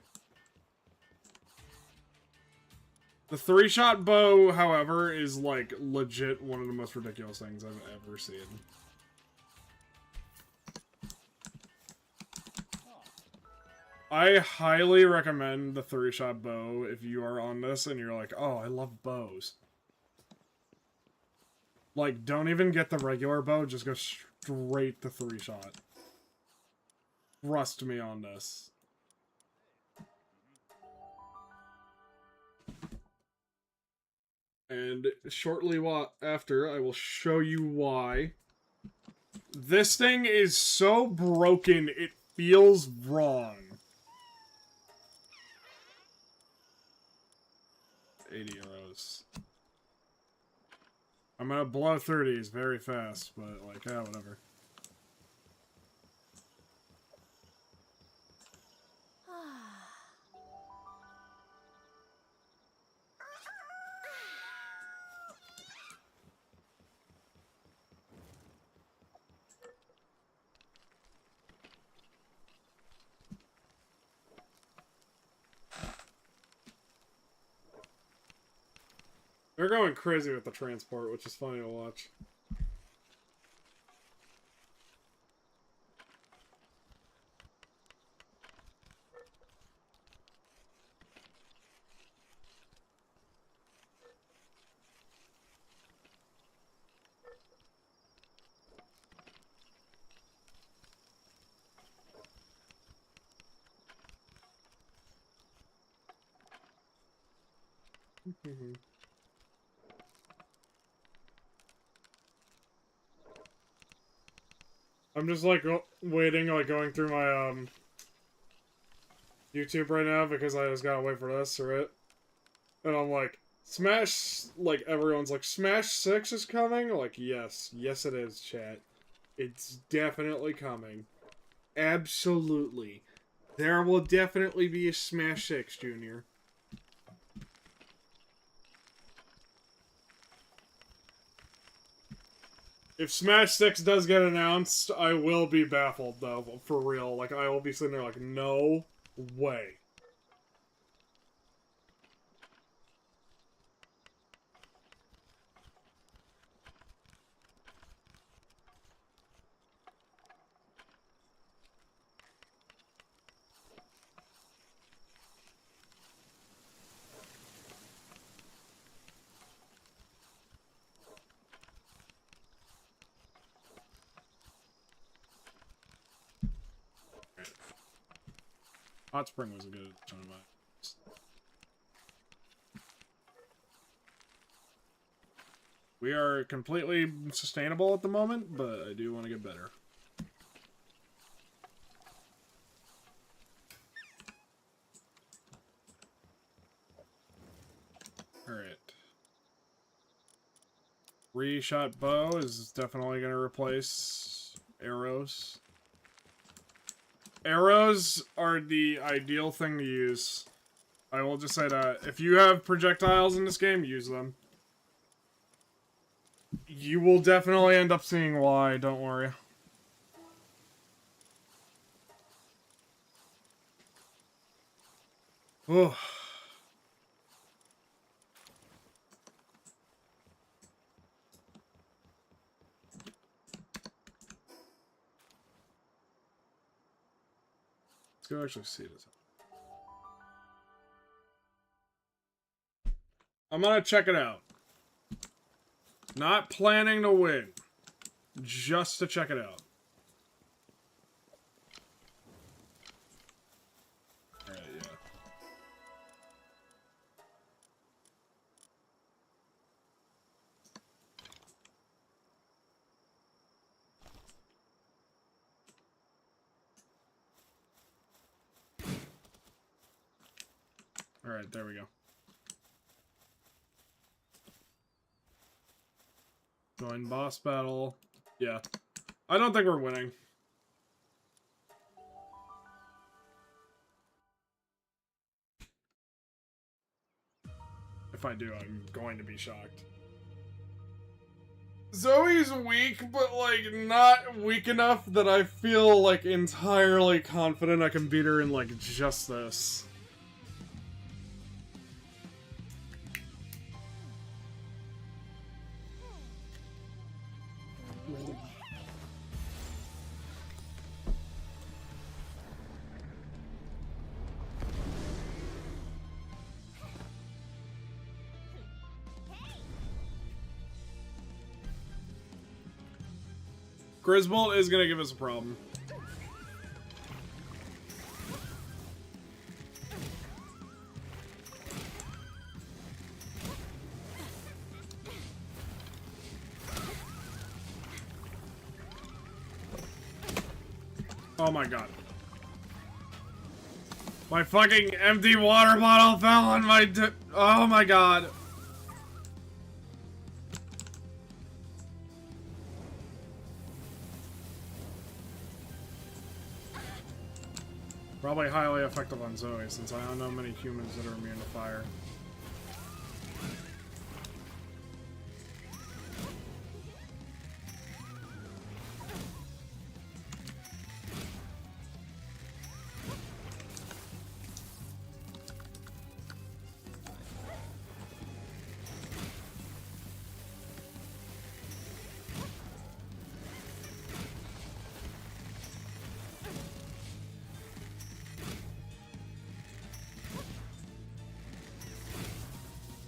The 3-shot bow, however, is, like, legit one of the most ridiculous things I've ever seen. I highly recommend the 3-shot bow if you are on this and you're like, oh, I love bows. Like, don't even get the regular bow, just go straight to 3-shot. Trust me on this. And shortly after, I will show you why. This thing is so broken, it feels wrong. 80 arrows. I'm gonna blow 30s very fast, but like, whatever. They're going crazy with the transport, which is funny to watch. I'm just like waiting, like going through my YouTube right now because I just gotta wait for this, right? And I'm like, Smash, like everyone's like, Smash 6 is coming? Like, yes, yes it is, chat. It's definitely coming. Absolutely. There will definitely be a Smash 6, Junior. If Smash 6 does get announced, I will be baffled, though, for real. Like, I will be sitting there like, no way. Hot Spring was a good one of mine. We are completely sustainable at the moment, but I do want to get better. Alright. 3-shot bow is definitely going to replace arrows. Arrows are the ideal thing to use. I will just say that. If you have projectiles in this game, use them. You will definitely end up seeing why, don't worry. Oh. Let's go actually see this. I'm gonna check it out. Not planning to win. Just to check it out. Alright, yeah. Alright, there we go. Join boss battle. Yeah. I don't think we're winning. If I do, I'm going to be shocked. Zoe's weak, but, like, not weak enough that I feel, like, entirely confident I can beat her in, like, just this. Grisbolt is gonna give us a problem. Oh my god. My fucking empty water bottle fell on my oh my god. Probably highly effective on Zoe, since I don't know many humans that are immune to fire.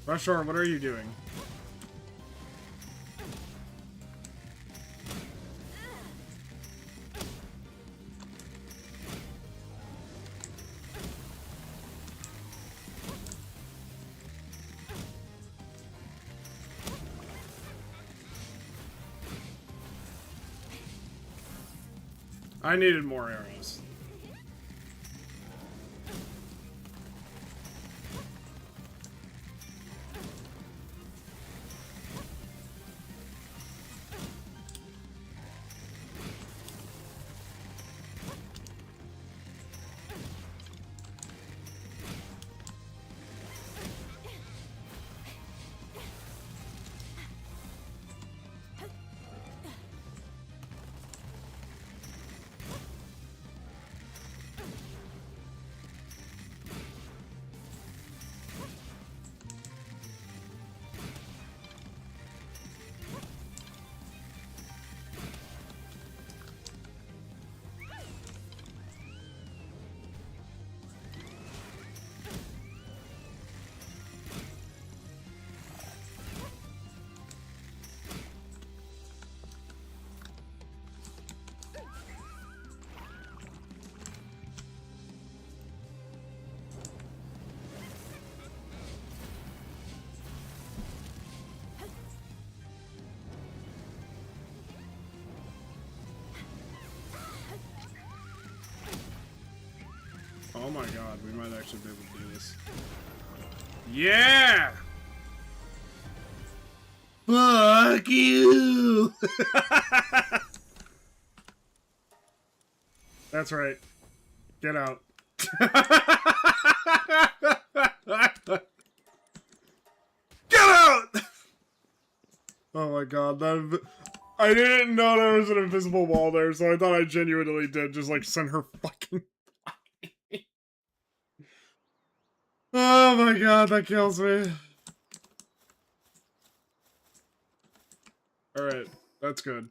Rushor, what are you doing? I needed more arrows. Oh my god, we might actually be able to do this. Yeah! Fuck you! That's right. Get out. Get out! Oh my god, that... I didn't know there was an invisible wall there, so I thought I genuinely did just, like, send her fucking... Oh my god, that kills me. Alright, that's good.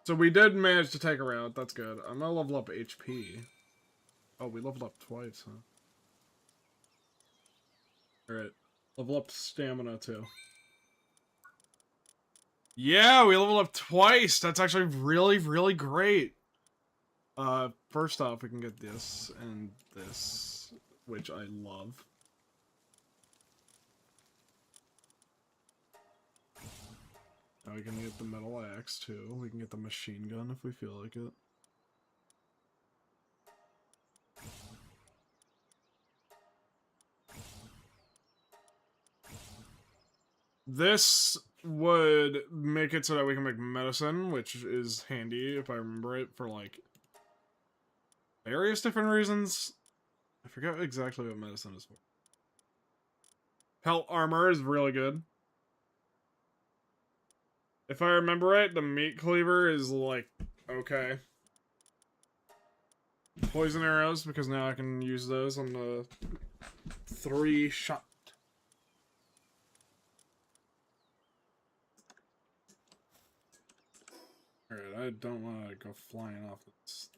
So we did manage to take her out, that's good. I'm gonna level up HP. Oh, we leveled up twice, huh? Alright, level up stamina too. Yeah, we leveled up twice! That's actually really, really great! First off, we can get this and this, which I love. Now we can get the metal axe too. We can get the machine gun if we feel like it. This would make it so that we can make medicine, which is handy if I remember it, for like various different reasons. I forget exactly what medicine is for. Pelt armor is really good. If I remember right, the meat cleaver is like okay. Poison arrows, because now I can use those on the 3-shot. Alright, I don't want to go flying off this.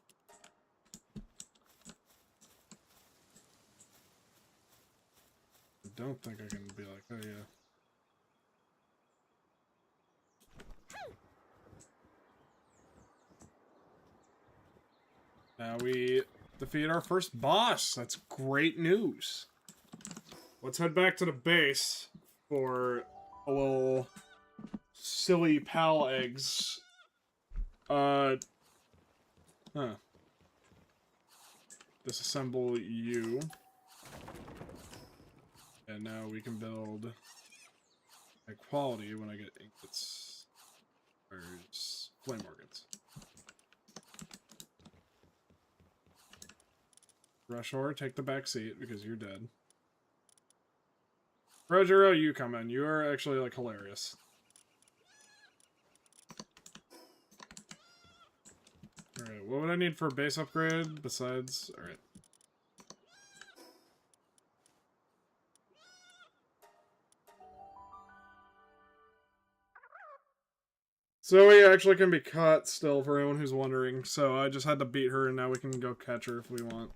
I don't think I can be like, oh yeah. Now we defeat our first boss. That's great news. Let's head back to the base for a little silly pal eggs. Disassemble you. And now we can build equality when I get ingots. Or flame organs. Rushor, take the back seat because you're dead. Rojiro, you come in. You are actually, like, hilarious. Alright, what would I need for a base upgrade besides... Alright. Zoe actually can be caught still, for anyone who's wondering, so I just had to beat her and now we can go catch her if we want.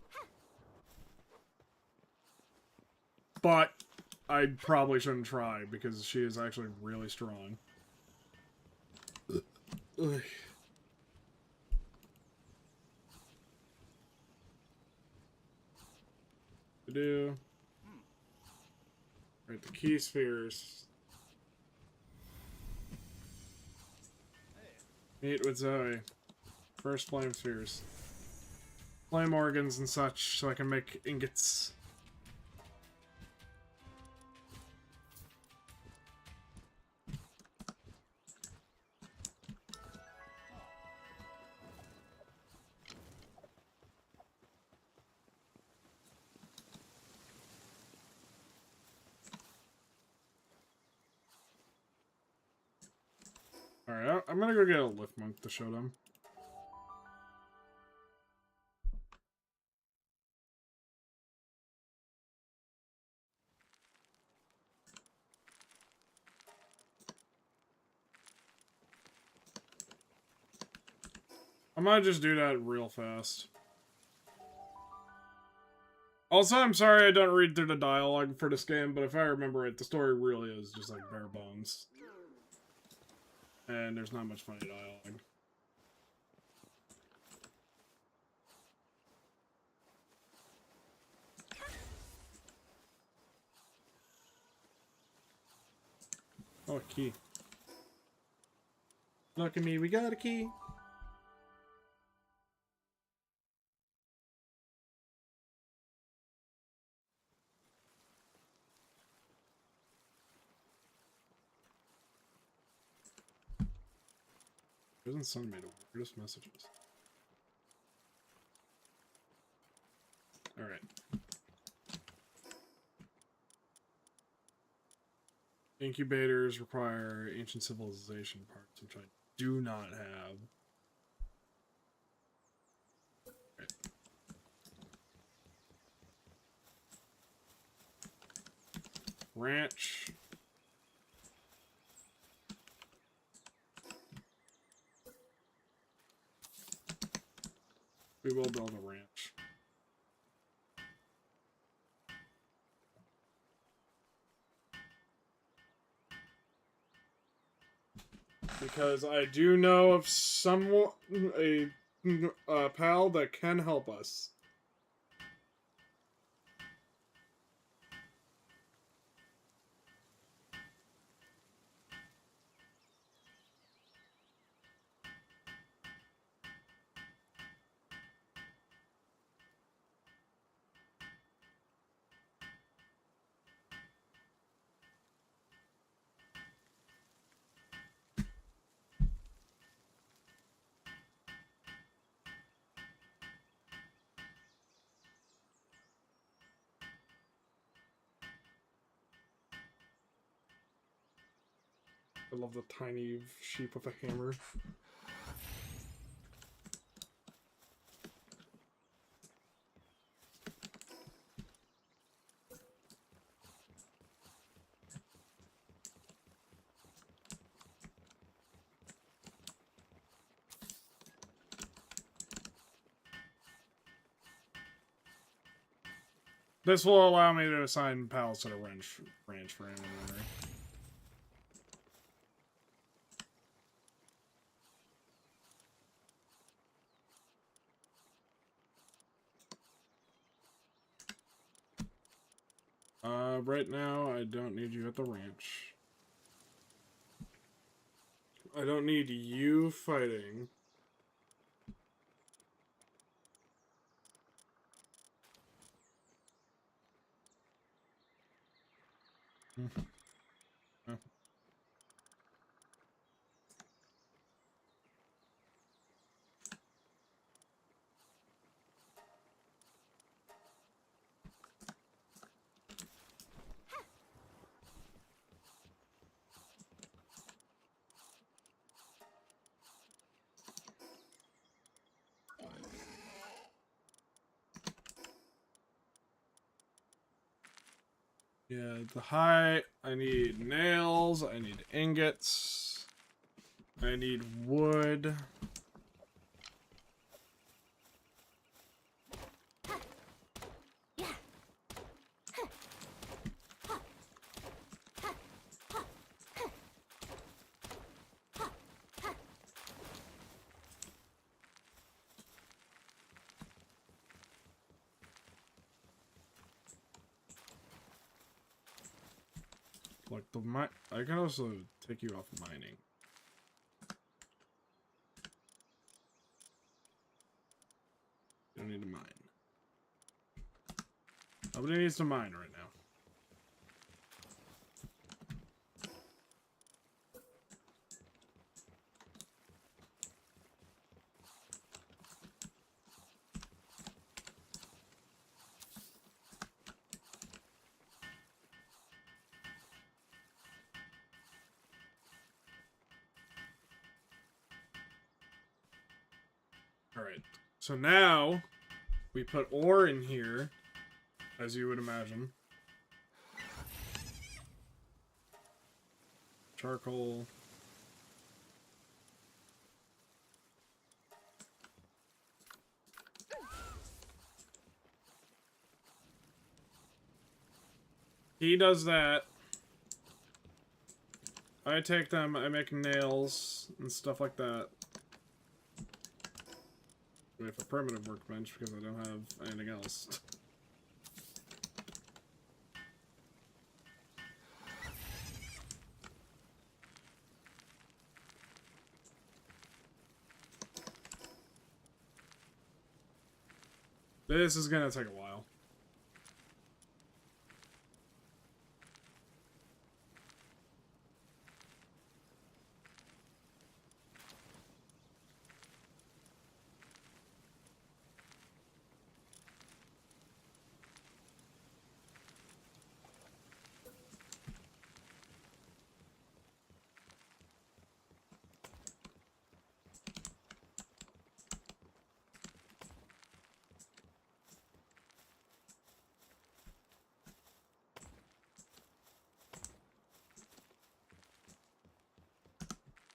But I probably shouldn't try because she is actually really strong. Ugh. Do. Right, the key spheres. Meet with Zoe. First flame spheres. Flame organs and such, so I can make ingots. Alright, I'm gonna go get a lift monk to show them. I might just do that real fast. Also, I'm sorry I don't read through the dialogue for this game, but if I remember it, the story really is just like bare bones. And there's not much funny dialogue. Oh, a key. Look at me, we got a key. It doesn't send me to weirdest messages. Alright. Incubators require ancient civilization parts, which I do not have. Right. Ranch. We will build a ranch. Because I do know of someone, a pal that can help us. I love the tiny sheep with a hammer. This will allow me to assign pals to the ranch for him in memory. Right now, I don't need you at the ranch. I don't need you fighting. Yeah, the height. I need nails. I need ingots. I need wood. Like I can also take you off mining. You don't need to mine. Nobody needs to mine right now. Alright, so now we put ore in here, as you would imagine. Charcoal. He does that. I take them, I make nails and stuff like that. We have a primitive workbench because I don't have anything else. This is gonna take a while.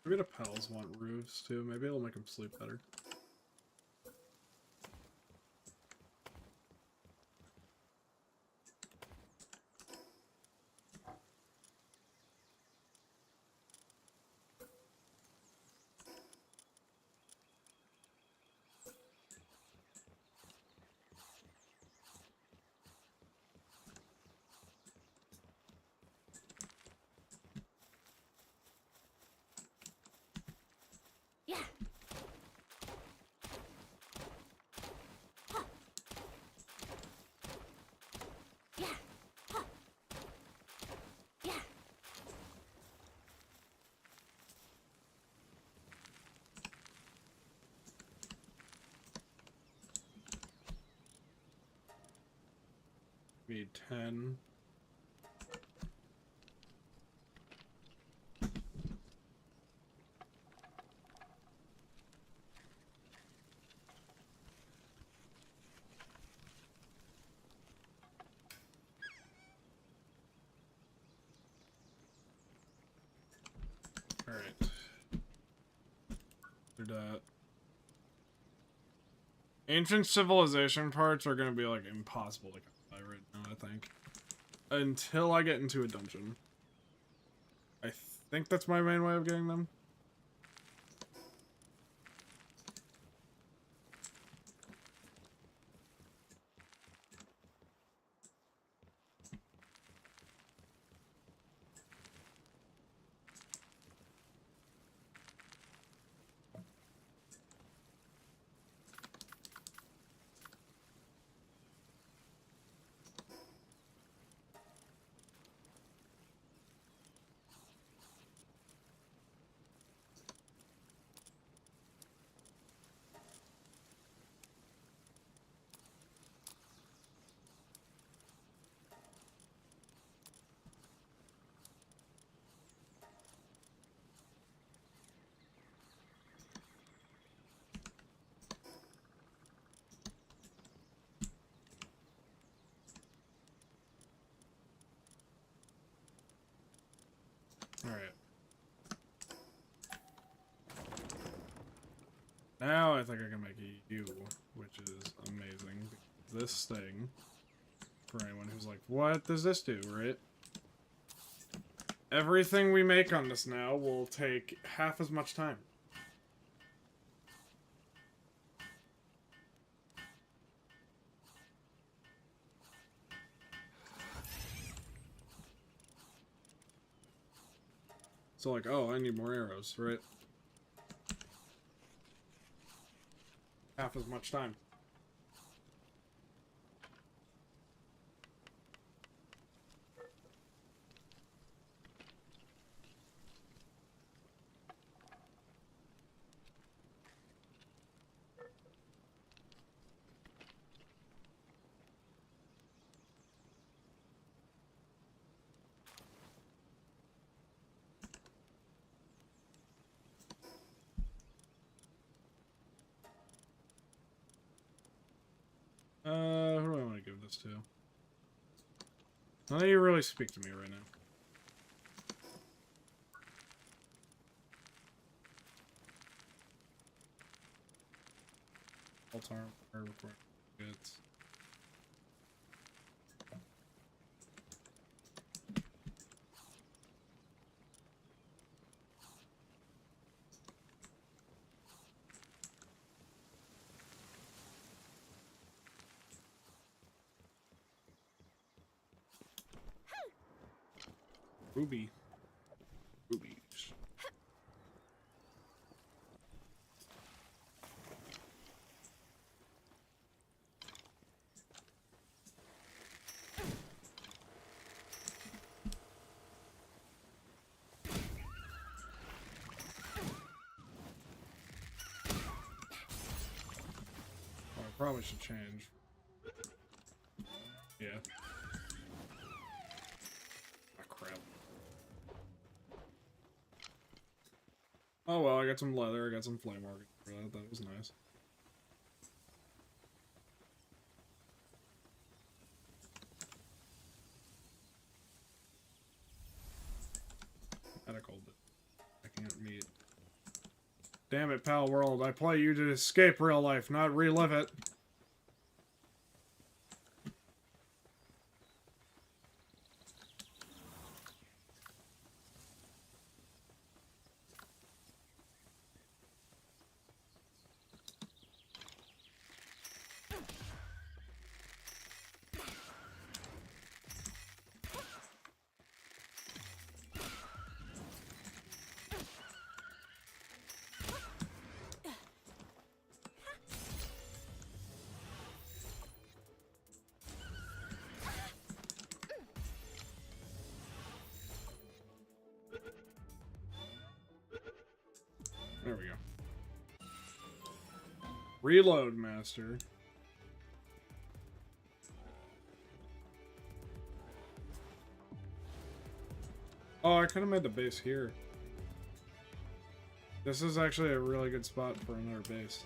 Maybe the pals want roofs too. Maybe it'll make them sleep better. Need 10. good at. Ancient civilization parts are gonna be like impossible to come by right now, I think. Until I get into a dungeon. I think that's my main way of getting them. Alright. Now I think I can make a U, which is amazing. This thing, for anyone who's like, what does this do, right? Everything we make on this now will take half as much time. So like, oh, I need more arrows, right? Half as much time. Who do I want to give this to? None of you really speak to me right now. Altar, record, goods. Ruby. Rubies. Oh, I probably should change. Yeah. Ah, crap. Oh well, I got some leather, I got some flame organ for that. That was nice. Medical, but I can't meet. Damn it, Palworld. I play you to escape real life, not relive it. There we go. Reload, master. Oh, I could have made the base here. This is actually a really good spot for another base.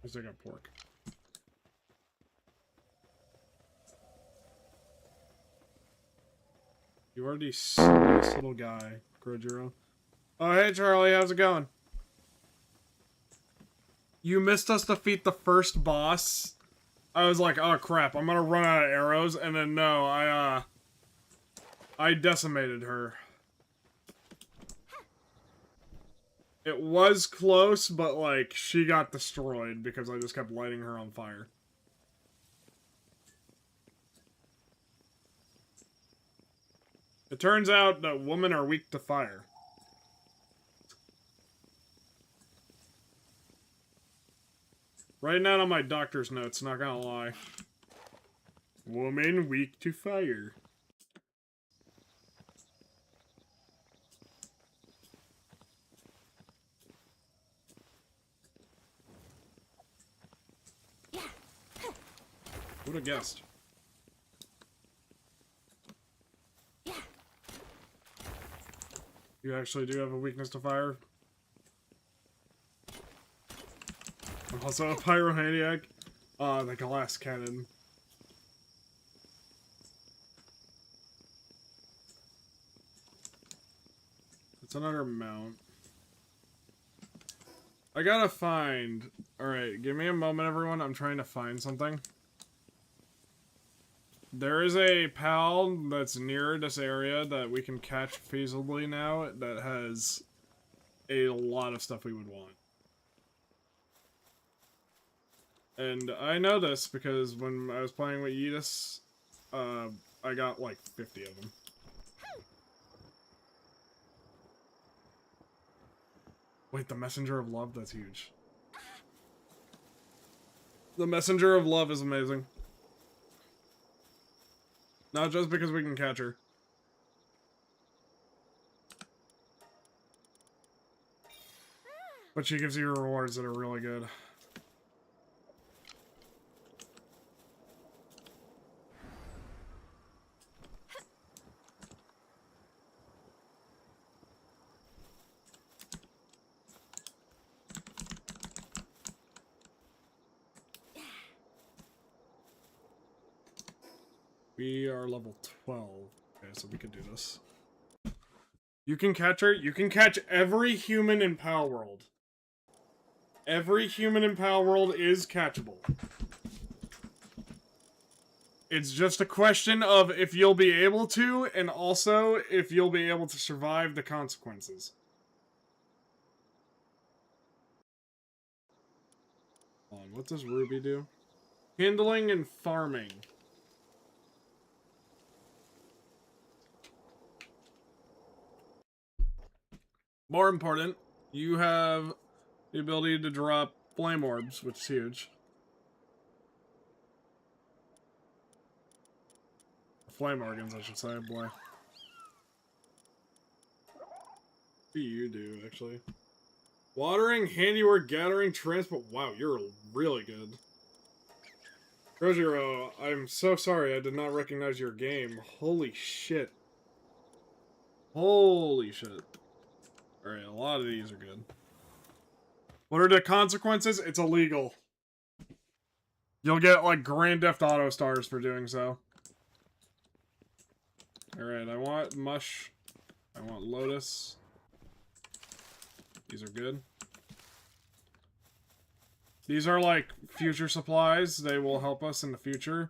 least I got pork. You already this little guy, Grojiro. Oh, hey, Charlie, how's it going? You missed us defeat the first boss. I was like, oh crap, I'm gonna run out of arrows, and then no, I decimated her. It was close, but like, she got destroyed because I just kept lighting her on fire. It turns out that women are weak to fire. Writing that on my doctor's notes, not gonna lie. Woman weak to fire. Who'd have guessed? You actually do have a weakness to fire? I'm also a pyromaniac. The glass cannon. It's another mount. I gotta find... Alright, give me a moment, everyone. I'm trying to find something. There is a pal that's near this area that we can catch feasibly now that has a lot of stuff we would want. And I know this because when I was playing with Yeetus, I got like 50 of them. Wait, the Messenger of Love? That's huge. The Messenger of Love is amazing. Not just because we can catch her. But she gives you rewards that are really good. We are level 12. Okay, so we could do this. You can catch her. You can catch every human in Palworld. Every human in Palworld is catchable. It's just a question of if you'll be able to, and also if you'll be able to survive the consequences. Hold on, what does Ruby do? Handling and farming. More important, you have the ability to drop flame orbs, which is huge. Flame organs, I should say, boy. What do you do, actually? Watering, handiwork, gathering, transport. Wow, you're really good. Rojiro, I'm so sorry I did not recognize your game. Holy shit. Holy shit. Alright, a lot of these are good. What are the consequences? It's illegal. You'll get, like, Grand Theft Auto stars for doing so. Alright, I want mush. I want lotus. These are good. These are, like, future supplies. They will help us in the future.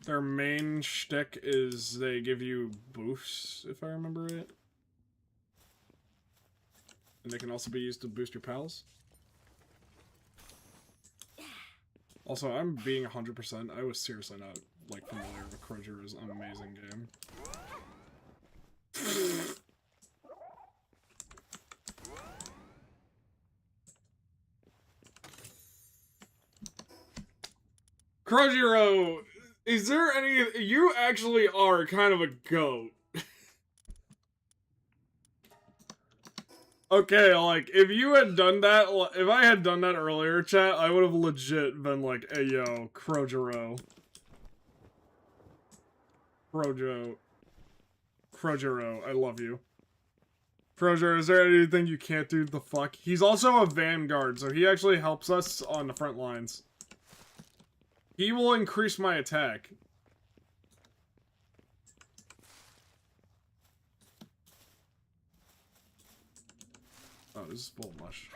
Their main shtick is they give you boosts, if I remember right. And they can also be used to boost your pals. Also, I'm being 100%. I was seriously not, like, familiar with Krojiro's amazing game. Krojiro, is there any... You actually are kind of a goat. Okay, like, if you had done that... If I had done that earlier, chat, I would have legit been like, hey, yo, Krojiro. Krojiro, I love you. Frozer, is there anything you can't do the fuck? He's also a vanguard, so he actually helps us on the front lines. He will increase my attack. Oh, this is full of mush.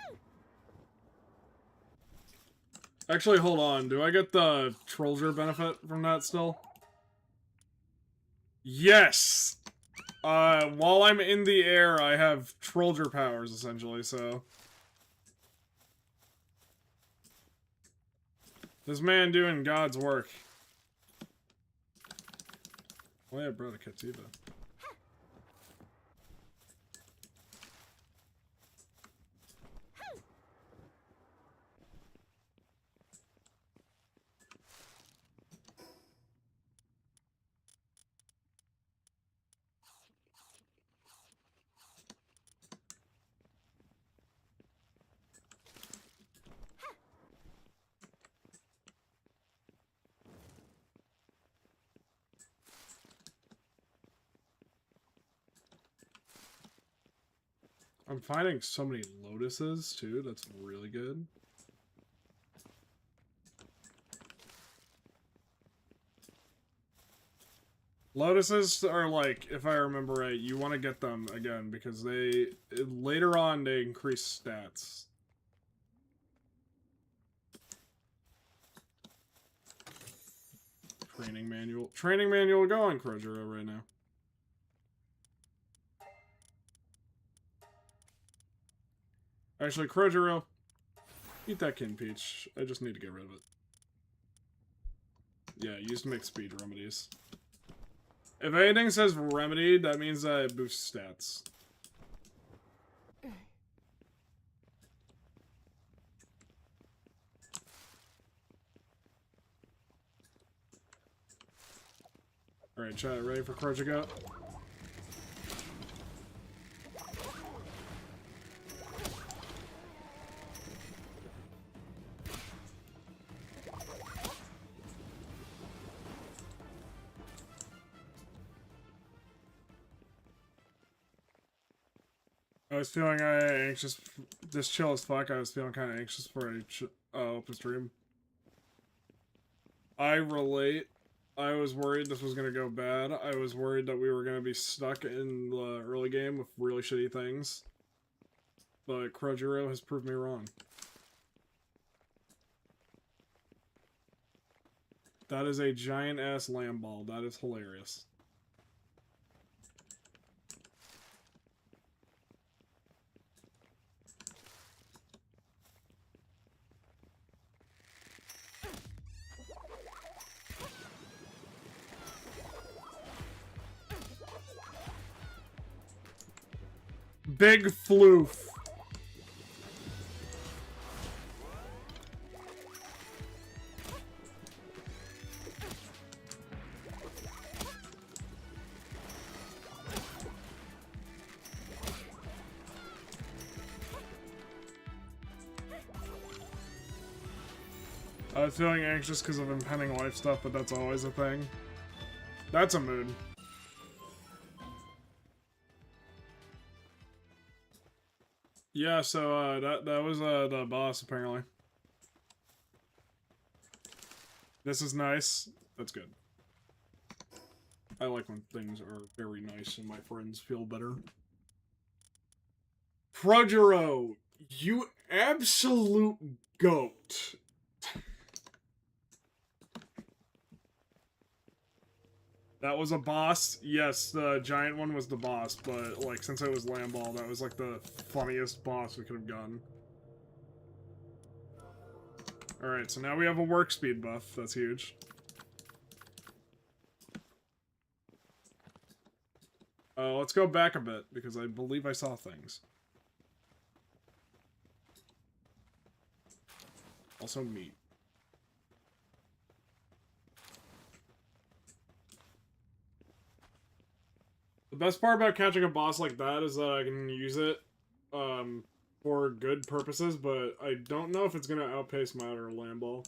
Actually, hold on. Do I get the Trollger benefit from that still? Yes! While I'm in the air, I have Trollger powers, essentially, so... This man doing God's work. Oh yeah, bro, the Katiba. I'm finding so many lotuses, too. That's really good. Lotuses are like, if I remember right, you want to get them again because they, later on, they increase stats. Training manual. Training manual going, Krojuro, right now. Actually, Krojuro, eat that Kin Peach. I just need to get rid of it. Yeah, use mixed speed remedies. If anything says remedy, that means that it boosts stats. Alright, chat, ready for Krojuro? I was feeling anxious. This chill as fuck. I was feeling kind of anxious before I open stream. I relate. I was worried this was gonna go bad. I was worried that we were gonna be stuck in the early game with really shitty things. But Krojuro has proved me wrong. That is a giant ass lamb ball. That is hilarious. Big floof. I was feeling anxious because of impending life stuff, but that's always a thing. That's a mood. Yeah, so that was the boss apparently. This is nice. That's good. I like when things are very nice and my friends feel better. Krojuro, you absolute goat. That was a boss. Yes, the giant one was the boss, but like since it was Lamball, that was like the funniest boss we could have gotten. Alright, so now we have a work speed buff. That's huge. Let's go back a bit, because I believe I saw things. Also meat. The best part about catching a boss like that is that I can use it for good purposes, but I don't know if it's going to outpace Matter or Lamball.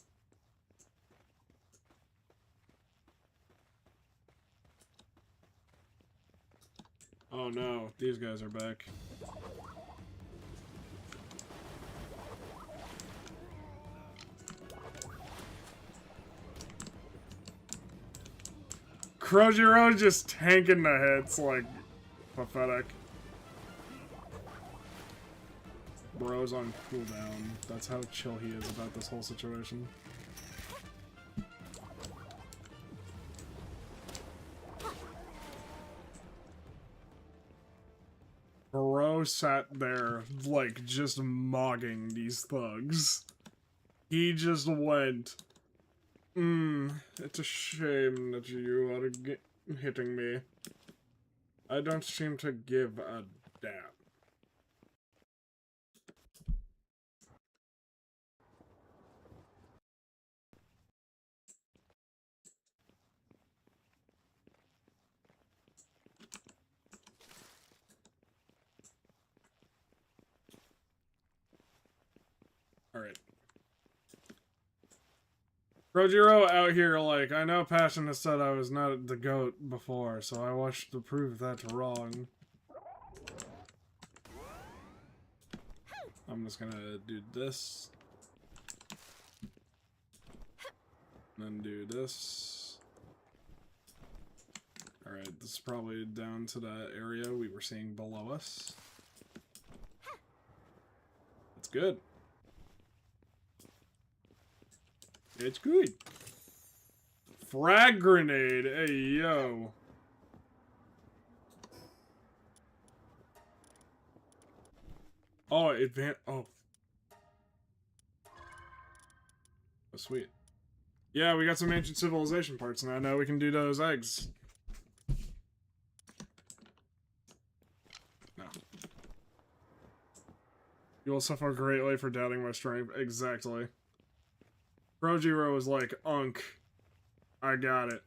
Oh no, these guys are back. Krojiro just tanking the hits, like, pathetic. Bro's on cooldown. That's how chill he is about this whole situation. Bro sat there, like, just mogging these thugs. He just went, it's a shame that you are hitting me. I don't seem to give a damn. Alright. Rojiro out here like, I know Passion has said I was not the GOAT before, so I watched to prove that wrong. I'm just gonna do this. Then do this. Alright, this is probably down to that area we were seeing below us. It's good. It's good. Frag grenade. Hey, yo. Oh, oh. Oh, sweet. Yeah, we got some ancient civilization parts now. Now we can do those eggs. No. You will suffer greatly for doubting my strength. Exactly. Krojiro was like, Unk, I got it.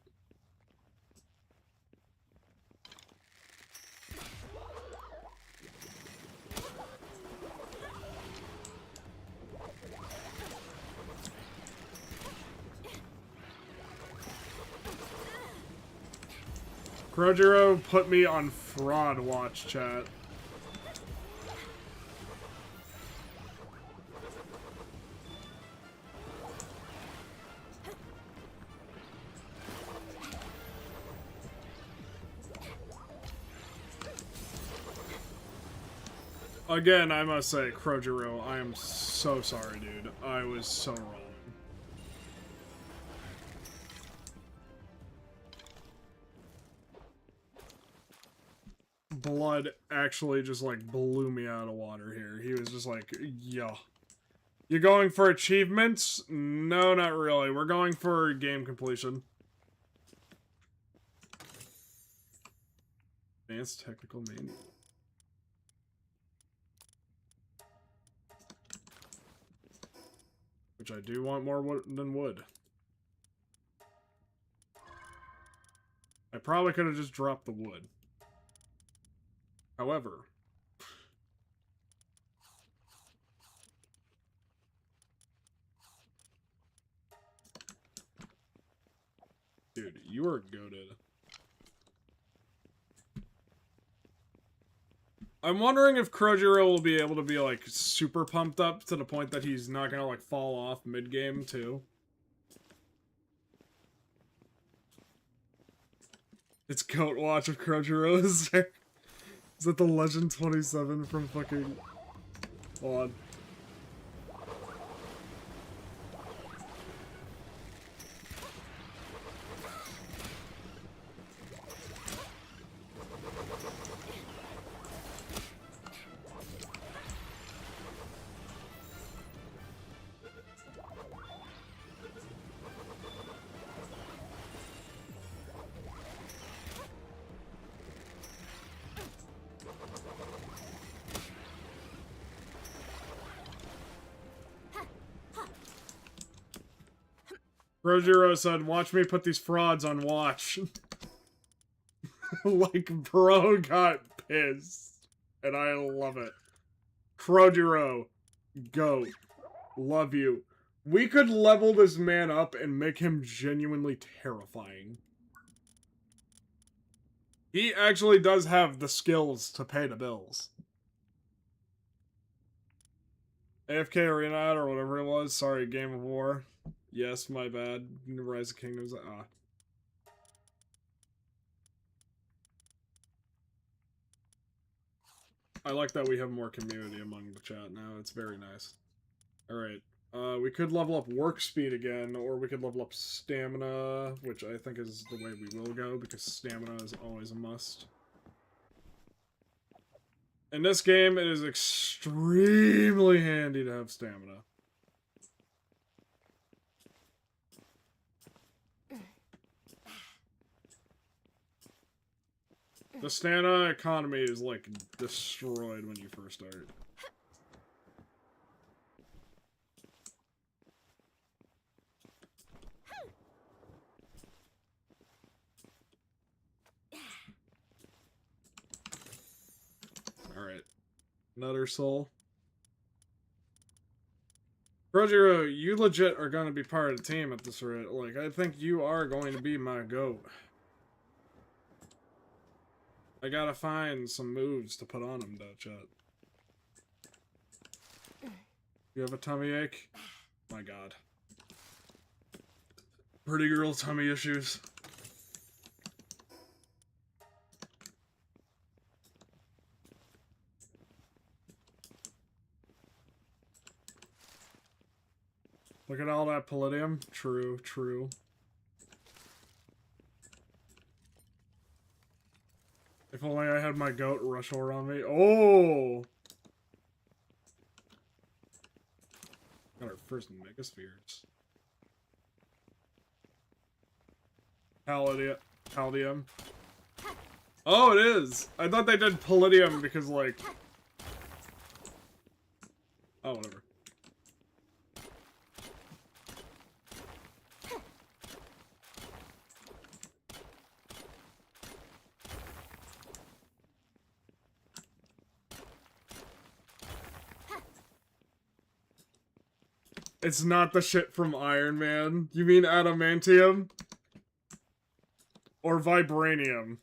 Krojiro put me on fraud watch, chat. Again, I must say, Krojiro, I am so sorry, dude. I was so wrong. Blood actually just, like, blew me out of water here. He was just like, yeah. You going for achievements? No, not really. We're going for game completion. Advanced technical manual. Which I do want more wood than wood. I probably could have just dropped the wood. However... Dude, you are goated. I'm wondering if Krojiro will be able to be, like, super pumped up to the point that he's not gonna, like, fall off mid-game, too. It's Goat Watch of Krojiro, is there? Is that the Legend 27 from fucking... Hold on. Rojiro said, watch me put these frauds on watch. Like, bro got pissed. And I love it. Krojiro, go. Love you. We could level this man up and make him genuinely terrifying. He actually does have the skills to pay the bills. AFK Arena or whatever it was. Sorry, Game of War. Yes, my bad. Rise of Kingdoms. I like that we have more community among the chat now. It's very nice. Alright. We could level up work speed again, or we could level up stamina, which I think is the way we will go, because stamina is always a must. In this game, it is extremely handy to have stamina. The stamina economy is, like, destroyed when you first start. Alright. Another soul. Projiro, you legit are going to be part of the team at this rate. Like, I think you are going to be my GOAT. I gotta find some moves to put on him, though, chat. You have a tummy ache? My god. Pretty girl tummy issues. Look at all that palladium. True, true. If only I had my goat rush over on me. Oh! Got our first megaspheres. Palladium. Oh, it is! I thought they did palladium because, like... Oh, whatever. It's not the shit from Iron Man. You mean adamantium? Or vibranium?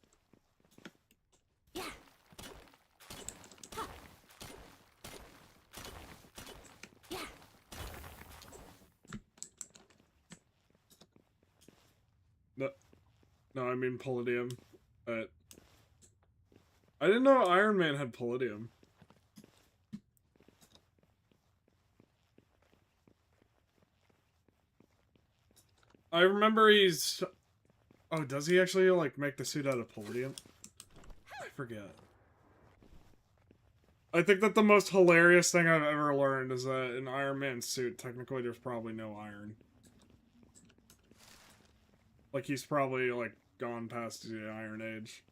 No, I mean palladium. But I didn't know Iron Man had palladium. I remember he's... Oh, does he actually, like, make the suit out of palladium? I forget. I think that the most hilarious thing I've ever learned is that in Iron Man's suit, technically there's probably no iron. Like, he's probably, like, gone past the Iron Age.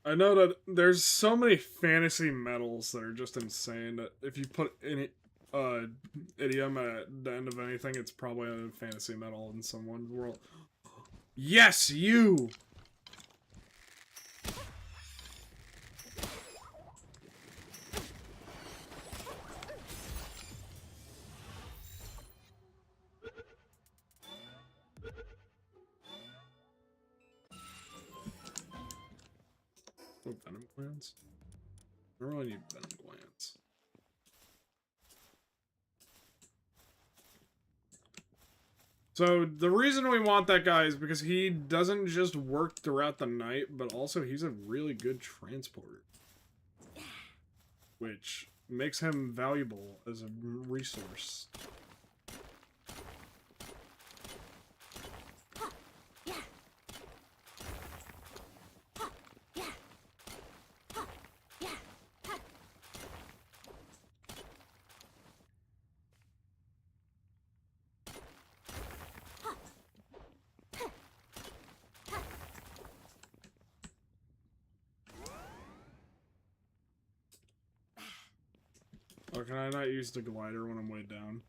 I know that there's so many fantasy metals that are just insane that if you put any idiom at the end of anything, it's probably a fantasy metal in someone's world. Yes, you! Oh, venom glands? I don't really need venom glands. So, the reason we want that guy is because he doesn't just work throughout the night, but also he's a really good transporter. Which makes him valuable as a resource. Or can I not use the glider when I'm way down?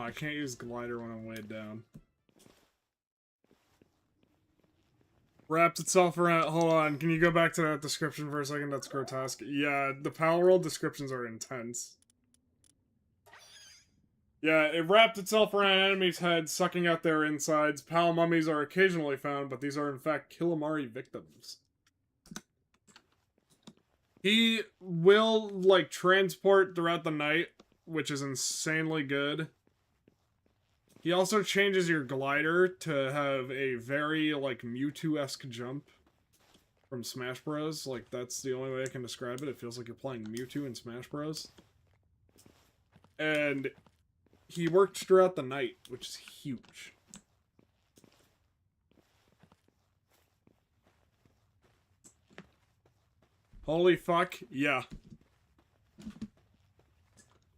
I can't use glider when I'm weighed down. Wraps itself around. Hold on, can you go back to that description for a second? That's grotesque. Yeah, the Palworld descriptions are intense. Yeah, it wrapped itself around enemies' heads, sucking out their insides. Pal mummies are occasionally found, but these are in fact Killamari victims. He will, like, transport throughout the night, which is insanely good. He also changes your glider to have a very, like, Mewtwo-esque jump from Smash Bros. Like, that's the only way I can describe it. It feels like you're playing Mewtwo in Smash Bros. And he worked throughout the night, which is huge. Holy fuck, yeah.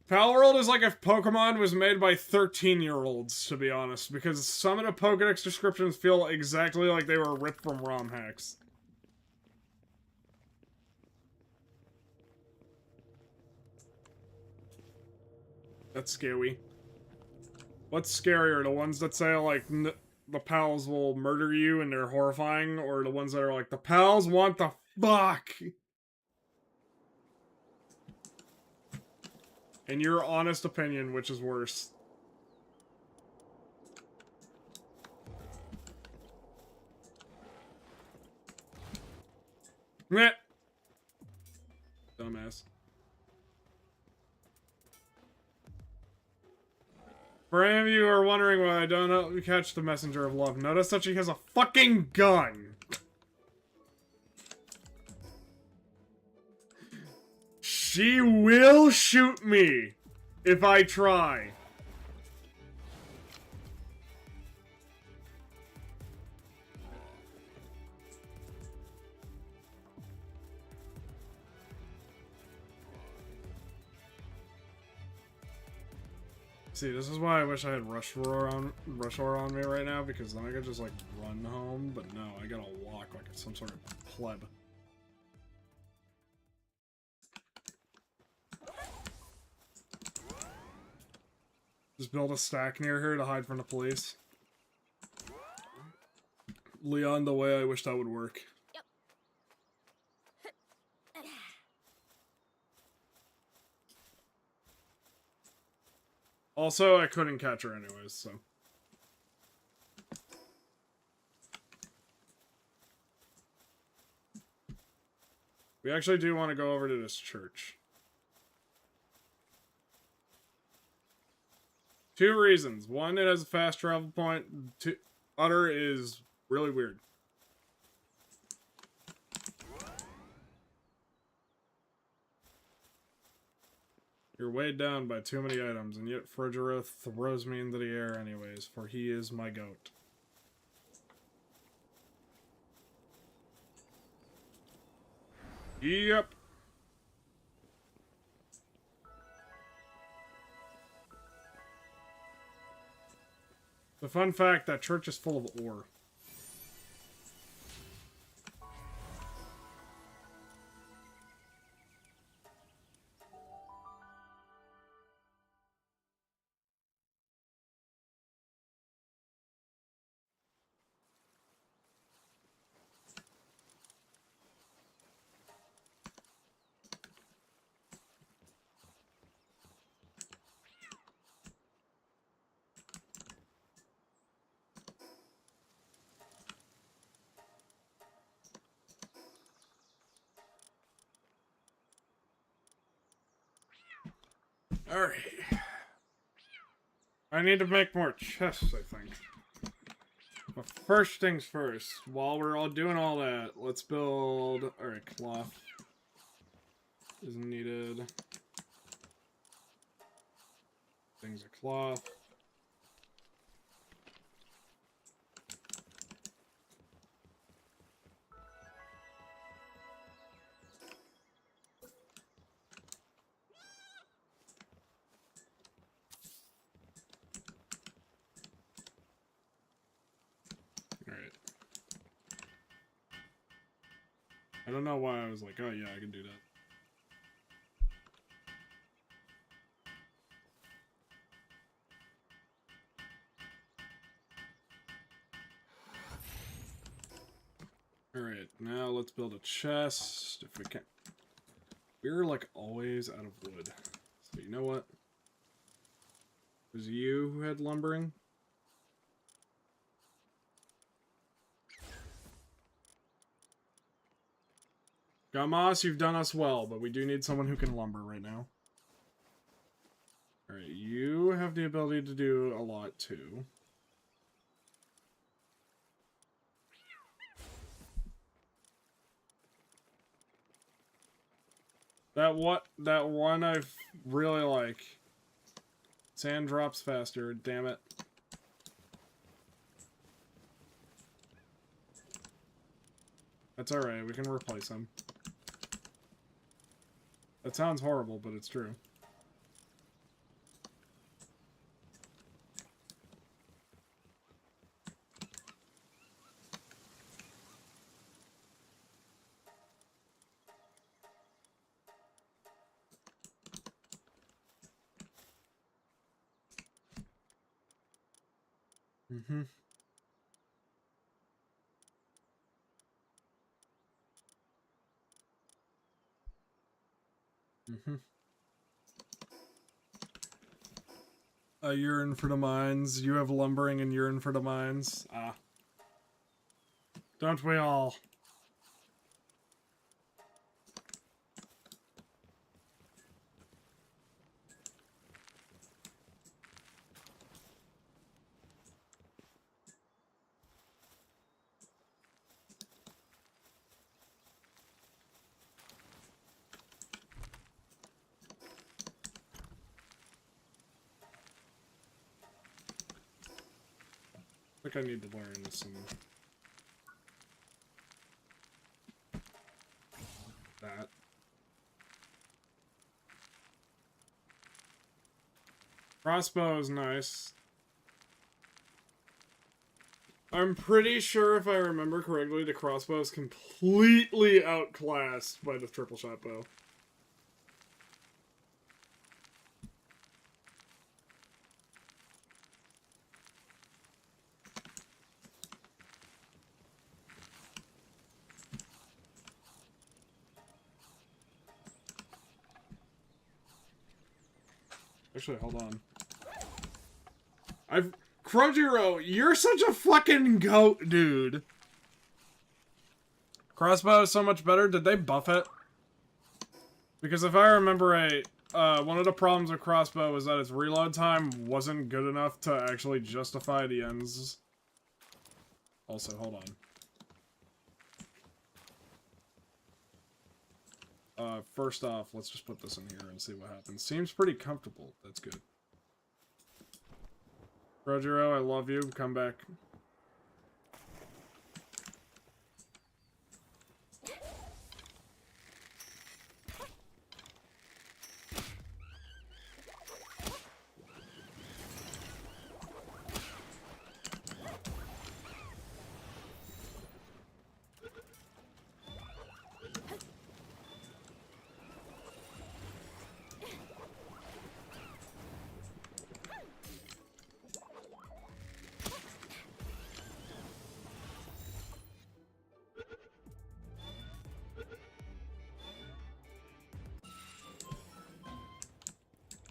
Palworld is like if Pokemon was made by 13-year-olds, to be honest, because some of the Pokedex descriptions feel exactly like they were ripped from ROM hacks. That's scary. What's scarier, the ones that say, like, the pals will murder you and they're horrifying, or the ones that are like, the pals want the fuck? In your honest opinion, which is worse? Meh. Dumbass. For any of you who are wondering why I don't catch the Messenger of Love, notice that she has a fucking gun! She will shoot me if I try. See, this is why I wish I had Rush Roar on me right now, because then I could just, like, run home, but no, I gotta walk like it's some sort of pleb. Just build a stack near her to hide from the police. Leon, the way I wish that would work. Also, I couldn't catch her anyways, so. We actually do want to go over to this church. 2 reasons. 1, it has a fast travel point. 2, Utter is really weird. You're weighed down by too many items, and yet Frigero throws me into the air anyways, for he is my goat. Yep. The fun fact, that church is full of ore. Alright. I need to make more chests, I think. But first things first, while we're all doing all that, let's build... Alright, cloth is needed. Things of cloth. I don't know why I was like, oh yeah, I can do that. Alright, now let's build a chest, if we can. We're, like, always out of wood. So, you know what? It was you who had lumbering? Gamas, you've done us well, but we do need someone who can lumber right now. Alright, you have the ability to do a lot, too. That one I really like. Sand drops faster, damn it. That's alright, we can replace him. That sounds horrible, but it's true. Mm-hmm. Mm-hmm. Urine for the mines. You have lumbering and urine for the mines. Ah. Don't we all? I think I need to learn some... that. Crossbow is nice. I'm pretty sure, if I remember correctly, the crossbow is completely outclassed by the triple shot bow. Actually, hold on. Crunchyroll, you're such a fucking goat, dude. Crossbow is so much better. Did they buff it? Because if I remember right, one of the problems with crossbow was that its reload time wasn't good enough to actually justify the ends. Also, hold on. First off, let's just put this in here and see what happens. Seems pretty comfortable. That's good. Rojiro, I love you. Come back.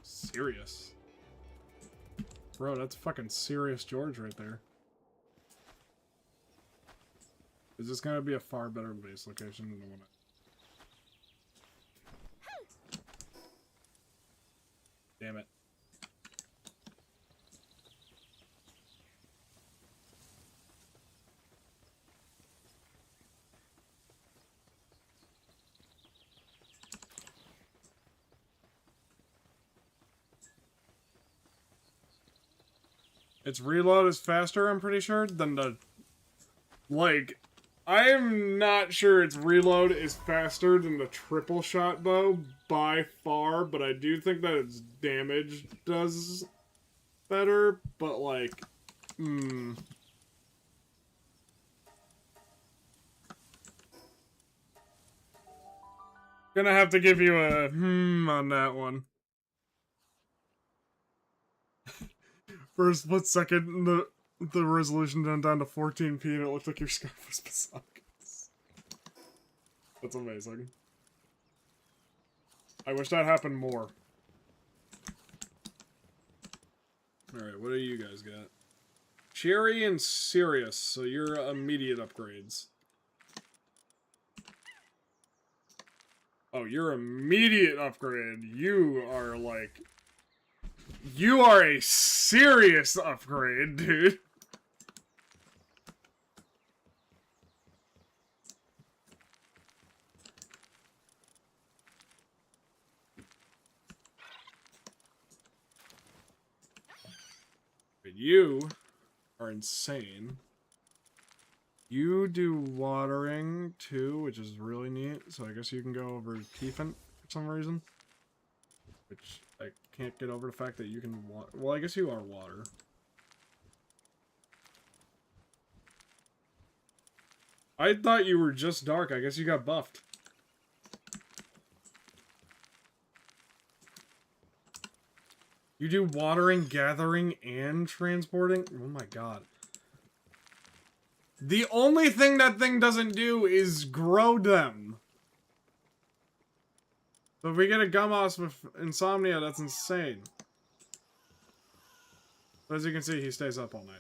Serious. Bro, that's fucking serious George right there. Is this gonna be a far better base location than the one Damn it. Its reload is faster, I'm pretty sure, than the... Like, I am not sure its reload is faster than the triple shot bow by far, but I do think that its damage does better, but like, Gonna have to give you a on that one. For a split second, the resolution went down to 14p and it looked like your scarf was beside us. That's amazing. I wish that happened more. Alright, what do you guys got? Cherry and Sirius, so you're immediate upgrades. Oh, you're immediate upgrade. You are like... You are a serious upgrade, dude. But you are insane. You do watering too, which is really neat. So I guess you can go over Tiefent for some reason. Which I can't get over the fact that you can water. Well, I guess you are water. I thought you were just dark. I guess you got buffed. You do watering, gathering, and transporting? Oh my god. The only thing that thing doesn't do is grow them. So if we get a Gummoss with insomnia, that's insane. But as you can see, he stays up all night.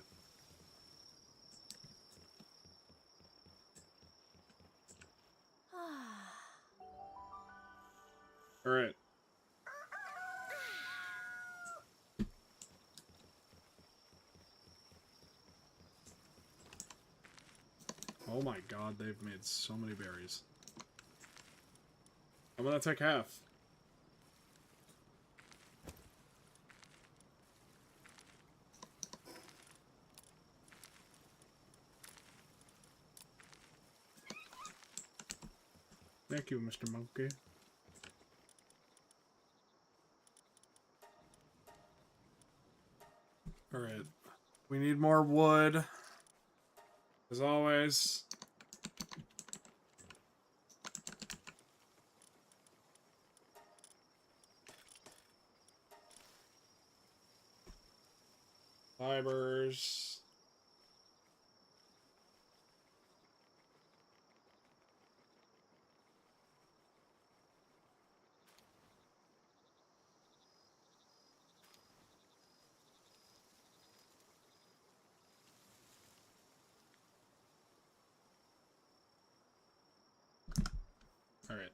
Alright. Oh my god, they've made so many berries. I'm gonna take half. Thank you, Mr. Monkey. Alright. We need more wood. As always. Fibers. Alright.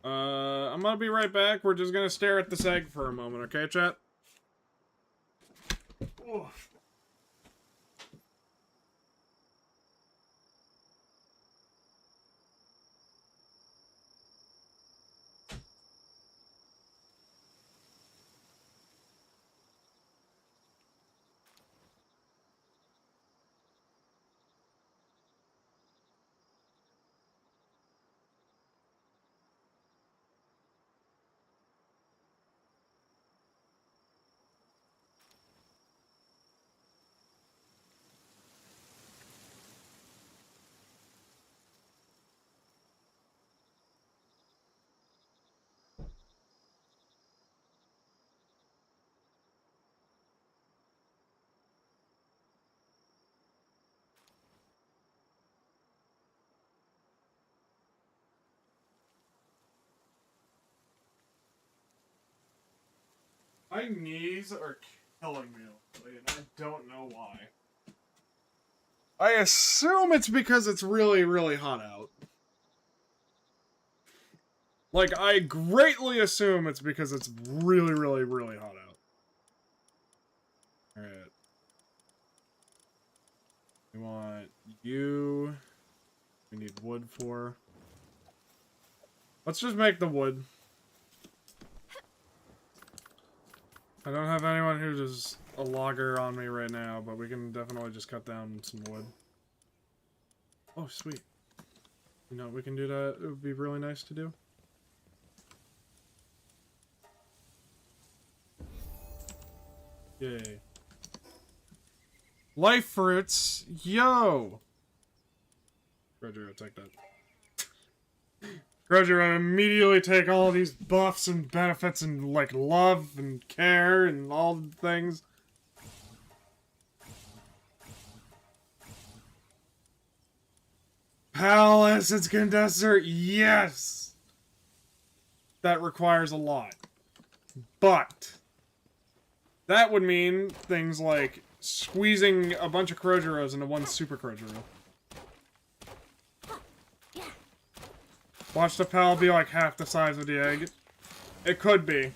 I'm gonna be right back. We're just gonna stare at this egg for a moment, okay, chat? Oh. My knees are killing me lately, and I don't know why. I assume it's because it's really, really hot out. Like, I greatly assume it's because it's really, really, really hot out. Alright. We want you. We need wood for. Let's just make the wood. I don't have anyone who's just a logger on me right now, but we can definitely just cut down some wood. Oh, sweet. You know, we can do that. It would be really nice to do. Yay. Life fruits! Yo! Roger, take that. Roger, I immediately take all these buffs and benefits and, like, love and care and all the things. Pal essence condenser, yes! That requires a lot. But that would mean things like squeezing a bunch of Krogeros into one super Krogero. Watch the Pal be like half the size of the egg. It could be.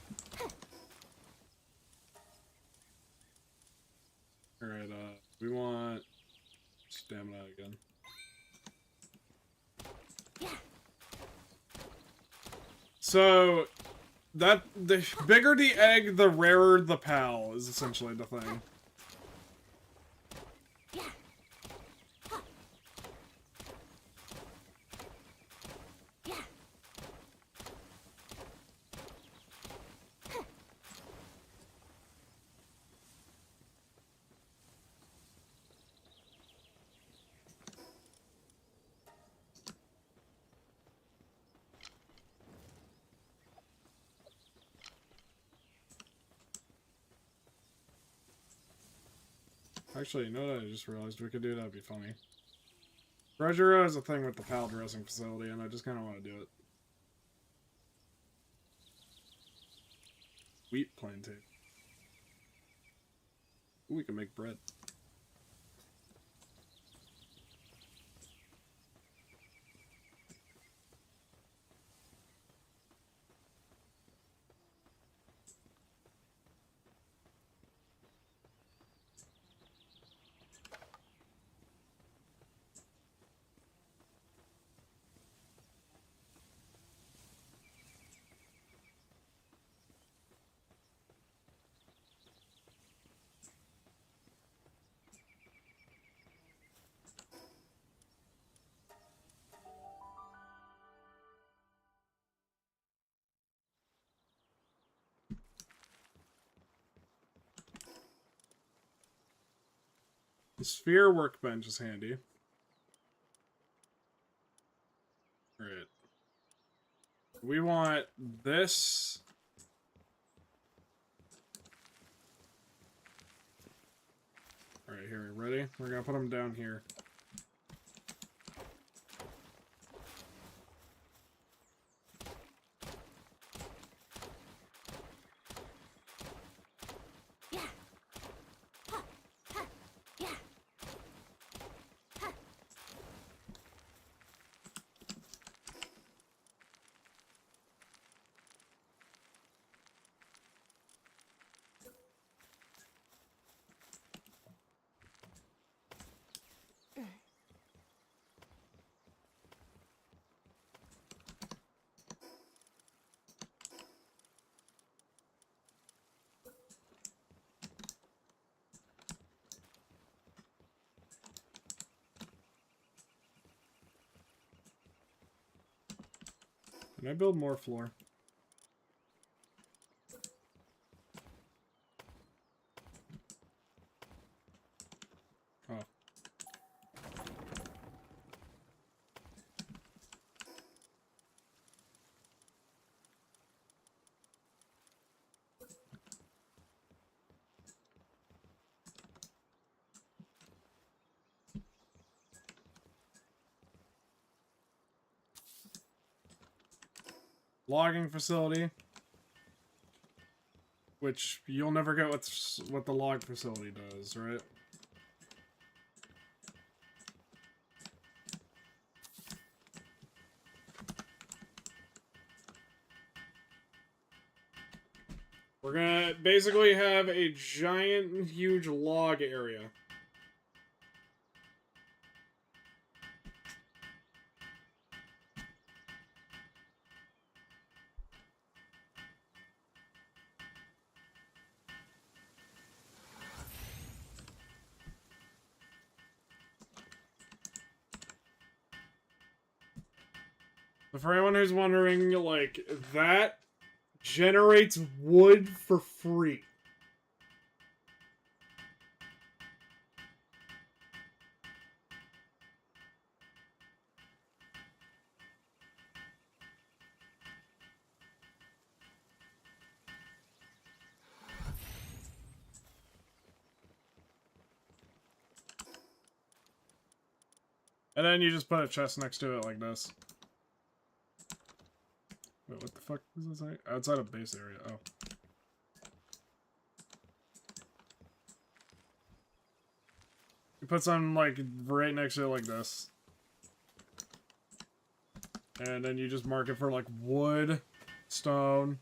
Alright, we want stamina again. So, the bigger the egg, the rarer the Pal, is essentially the thing. Actually, you know what I just realized we could do? That'd be funny. Krogero is a thing with the Pal dressing facility, and I just kind of want to do it. Wheat plantain. Ooh, we can make bread. The sphere workbench is handy. Alright. We want this. Alright, here, ready? We're gonna put them down here. Can I build more floor? Oh. Logging facility. Which you'll never get what the log facility does, right? We're gonna basically have a giant, huge log area. But for anyone who's wondering, like, that generates wood for free. And then you just put a chest next to it like this. Wait, what the fuck is this like? Outside of base area. Oh. You put something like right next to it like this. And then you just mark it for like wood, stone.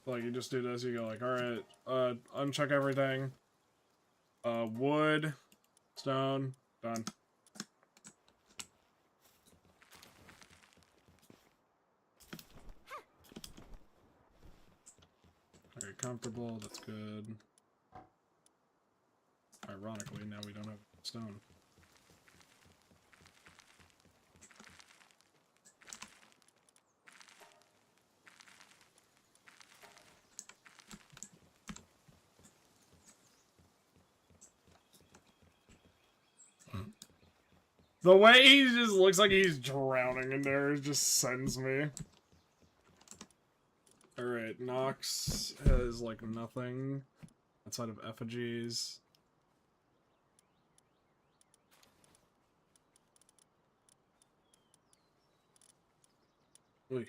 Like you just do this, you go like, alright, uncheck everything. Wood, stone, done. Very comfortable, that's good. Ironically, now we don't have stone. The way he just looks like he's drowning in there just sends me. Alright, Nox has like nothing outside of effigies. Oy.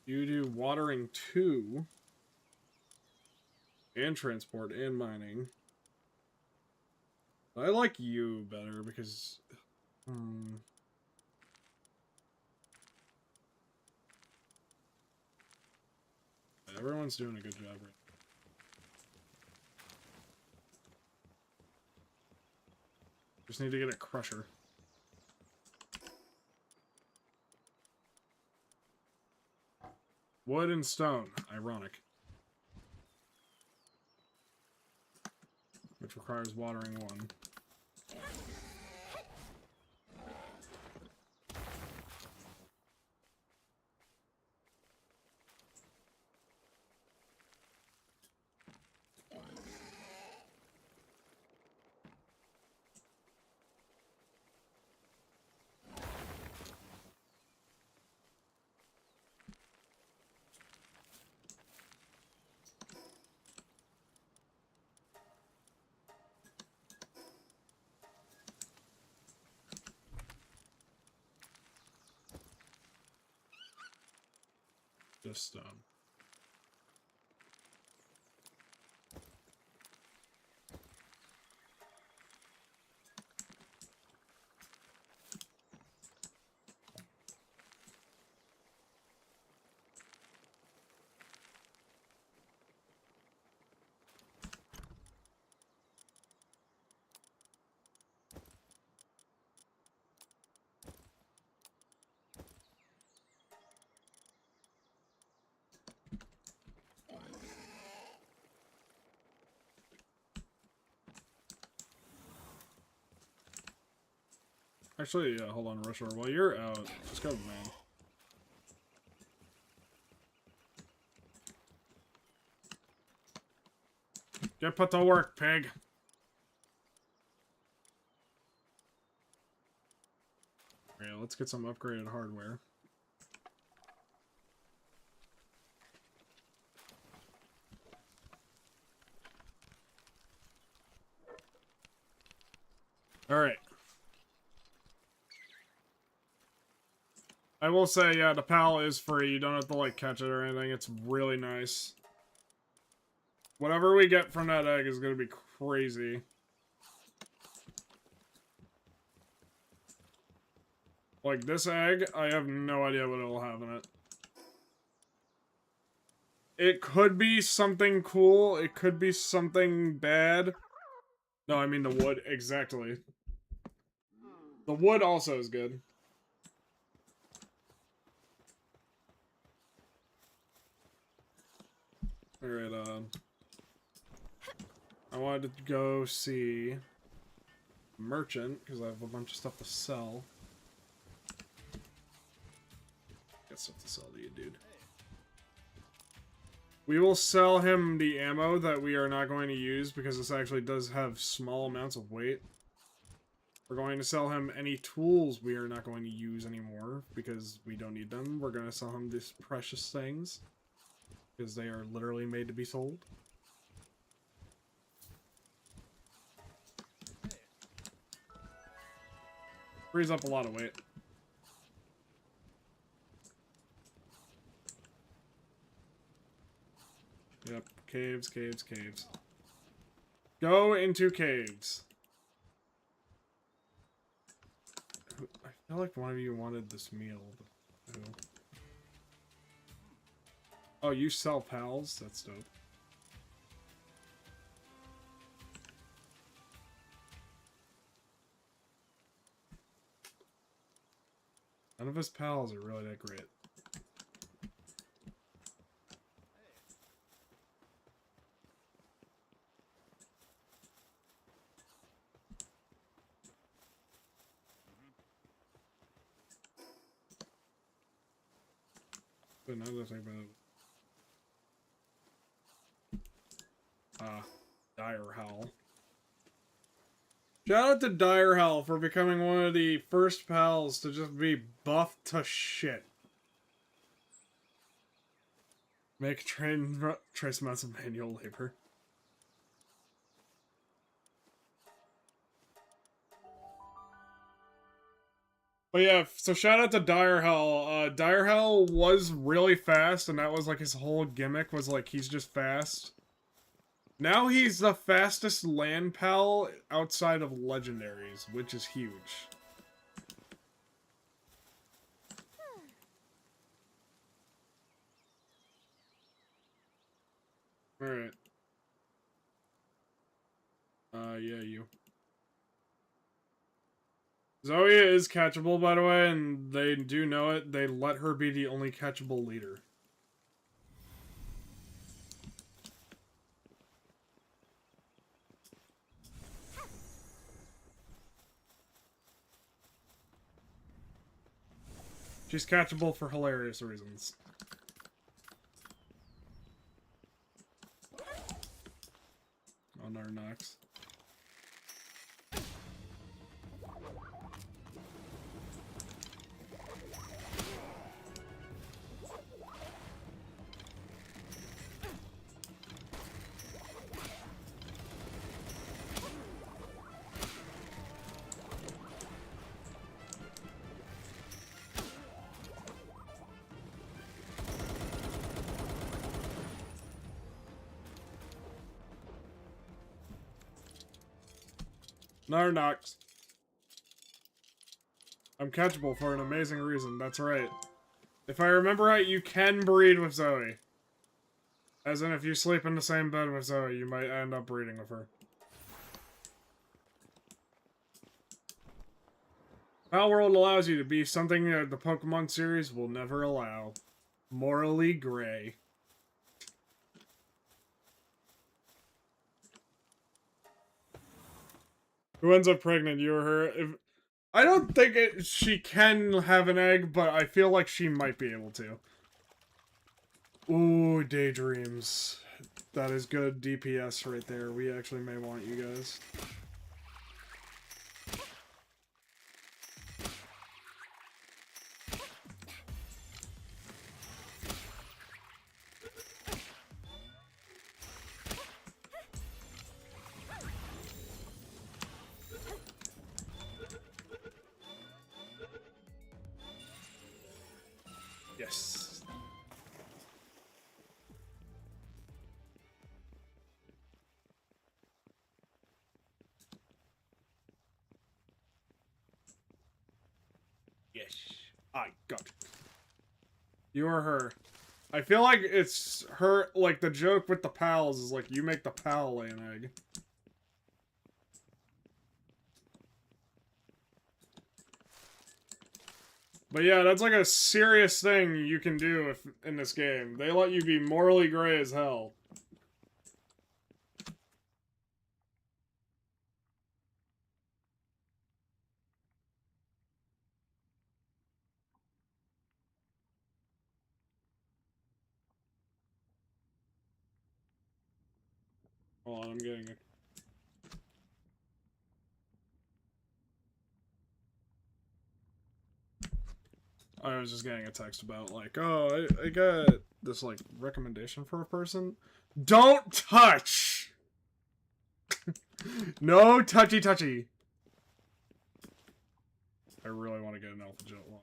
You do watering 2. And transport and mining. I like you better because... Everyone's doing a good job right now. Just need to get a crusher. Wood and stone. Ironic. Which requires watering 1. Just stone. Actually, yeah, hold on, Rusher. While you're out, just go, man. Get put to work, pig. Yeah, let's get some upgraded hardware. Alright. I will say, yeah, the PAL is free. You don't have to, like, catch it or anything. It's really nice. Whatever we get from that egg is gonna be crazy. Like, this egg, I have no idea what it'll have in it. It could be something cool. It could be something bad. No, I mean the wood. Exactly. The wood also is good. Alright, I wanted to go see Merchant, because I have a bunch of stuff to sell. Got stuff to sell to you, dude. We will sell him the ammo that we are not going to use, because this actually does have small amounts of weight. We're going to sell him any tools we are not going to use anymore, because we don't need them. We're going to sell him these precious things. Because they are literally made to be sold. Frees up a lot of weight. Yep, caves, caves, caves. Go into caves. I feel like one of you wanted this meal. But... oh, you sell pals? That's dope. None of his pals are really that great. But another thing about Dire Howl. Shout out to Dire Howl for becoming one of the first pals to just be buffed to shit. Make trace amounts of manual labor. But yeah, so shout out to Dire Howl. Dire Howl was really fast, and that was like his whole gimmick, was like he's just fast. Now he's the fastest land pal outside of legendaries, which is huge. Alright. Yeah, you. Zoe is catchable, by the way, and they do know it. They let her be the only catchable leader. She's catchable for hilarious reasons. On our knocks. Narnox. I'm catchable for an amazing reason, that's right. If I remember right, you can breed with Zoe. As in, if you sleep in the same bed with Zoe, you might end up breeding with her. Palworld allows you to be something that the Pokemon series will never allow. Morally gray. Who ends up pregnant, you or her? I don't think she can have an egg, but I feel like she might be able to. Ooh, daydreams. That is good DPS right there. We actually may want you guys. Yes. Yes. I got it. You or her. I feel like it's her, like, the joke with the pals is, like, you make the pal lay an egg. But yeah, that's like a serious thing you can do in this game. They let you be morally gray as hell. Hold on, I'm getting it. I was just getting a text about, like, oh, I got this like recommendation for a person. Don't touch. No touchy. I really want to get an alpha jet one.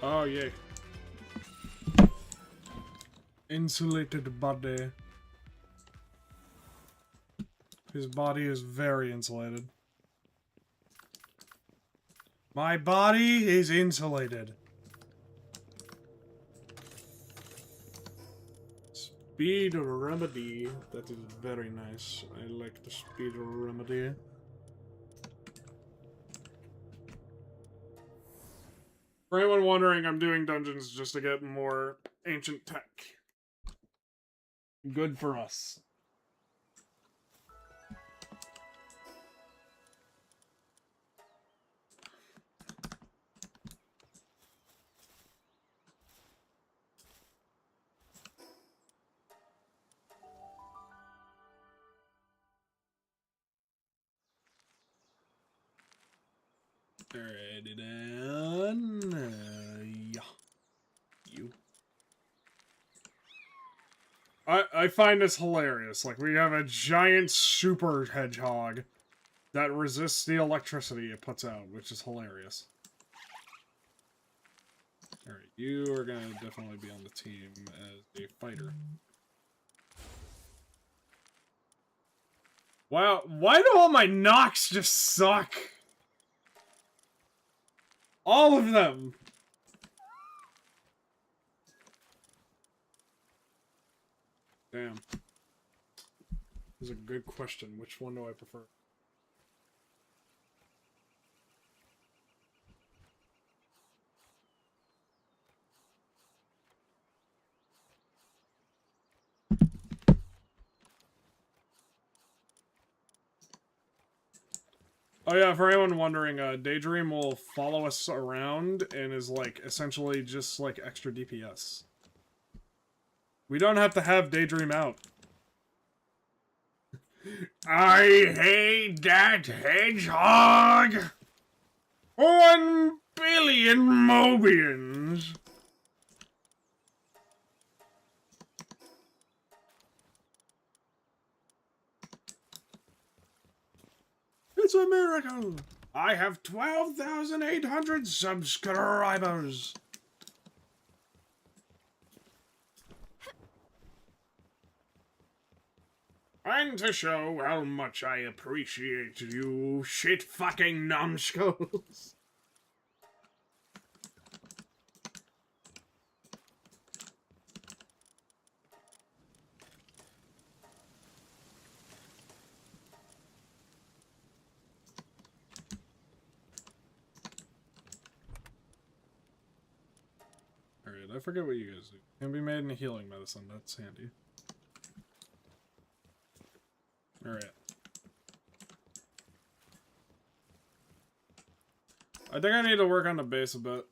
Oh, yay. Insulated body. His body is very insulated. My body is insulated. Speed remedy. That is very nice. I like the speed remedy. For anyone wondering, I'm doing dungeons just to get more ancient tech. Good for us. Alrighty then. Yeah. You. I find this hilarious. Like, we have a giant super hedgehog that resists the electricity it puts out, which is hilarious. Alright, you are gonna definitely be on the team as a fighter. Wow, why do all my knocks just suck? All of them! Damn. This is a good question. Which one do I prefer? Oh yeah, for anyone wondering, Daydream will follow us around and is like essentially just like extra DPS. We don't have to have Daydream out. I hate that hedgehog! 1 billion Mobians! It's a miracle! I have 12,800 subscribers! And to show how much I appreciate you shit-fucking numbskulls. Alright, I forget what you guys do. Can be made in healing medicine, that's handy. Alright. I think I need to work on the base a bit.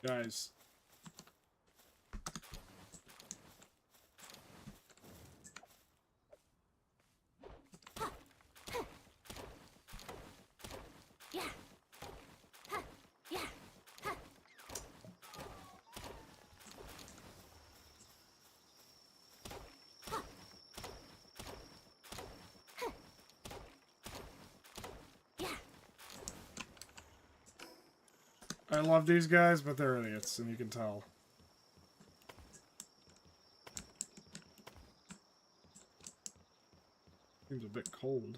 Guys. I love these guys, but they're idiots, and you can tell. Seems a bit cold.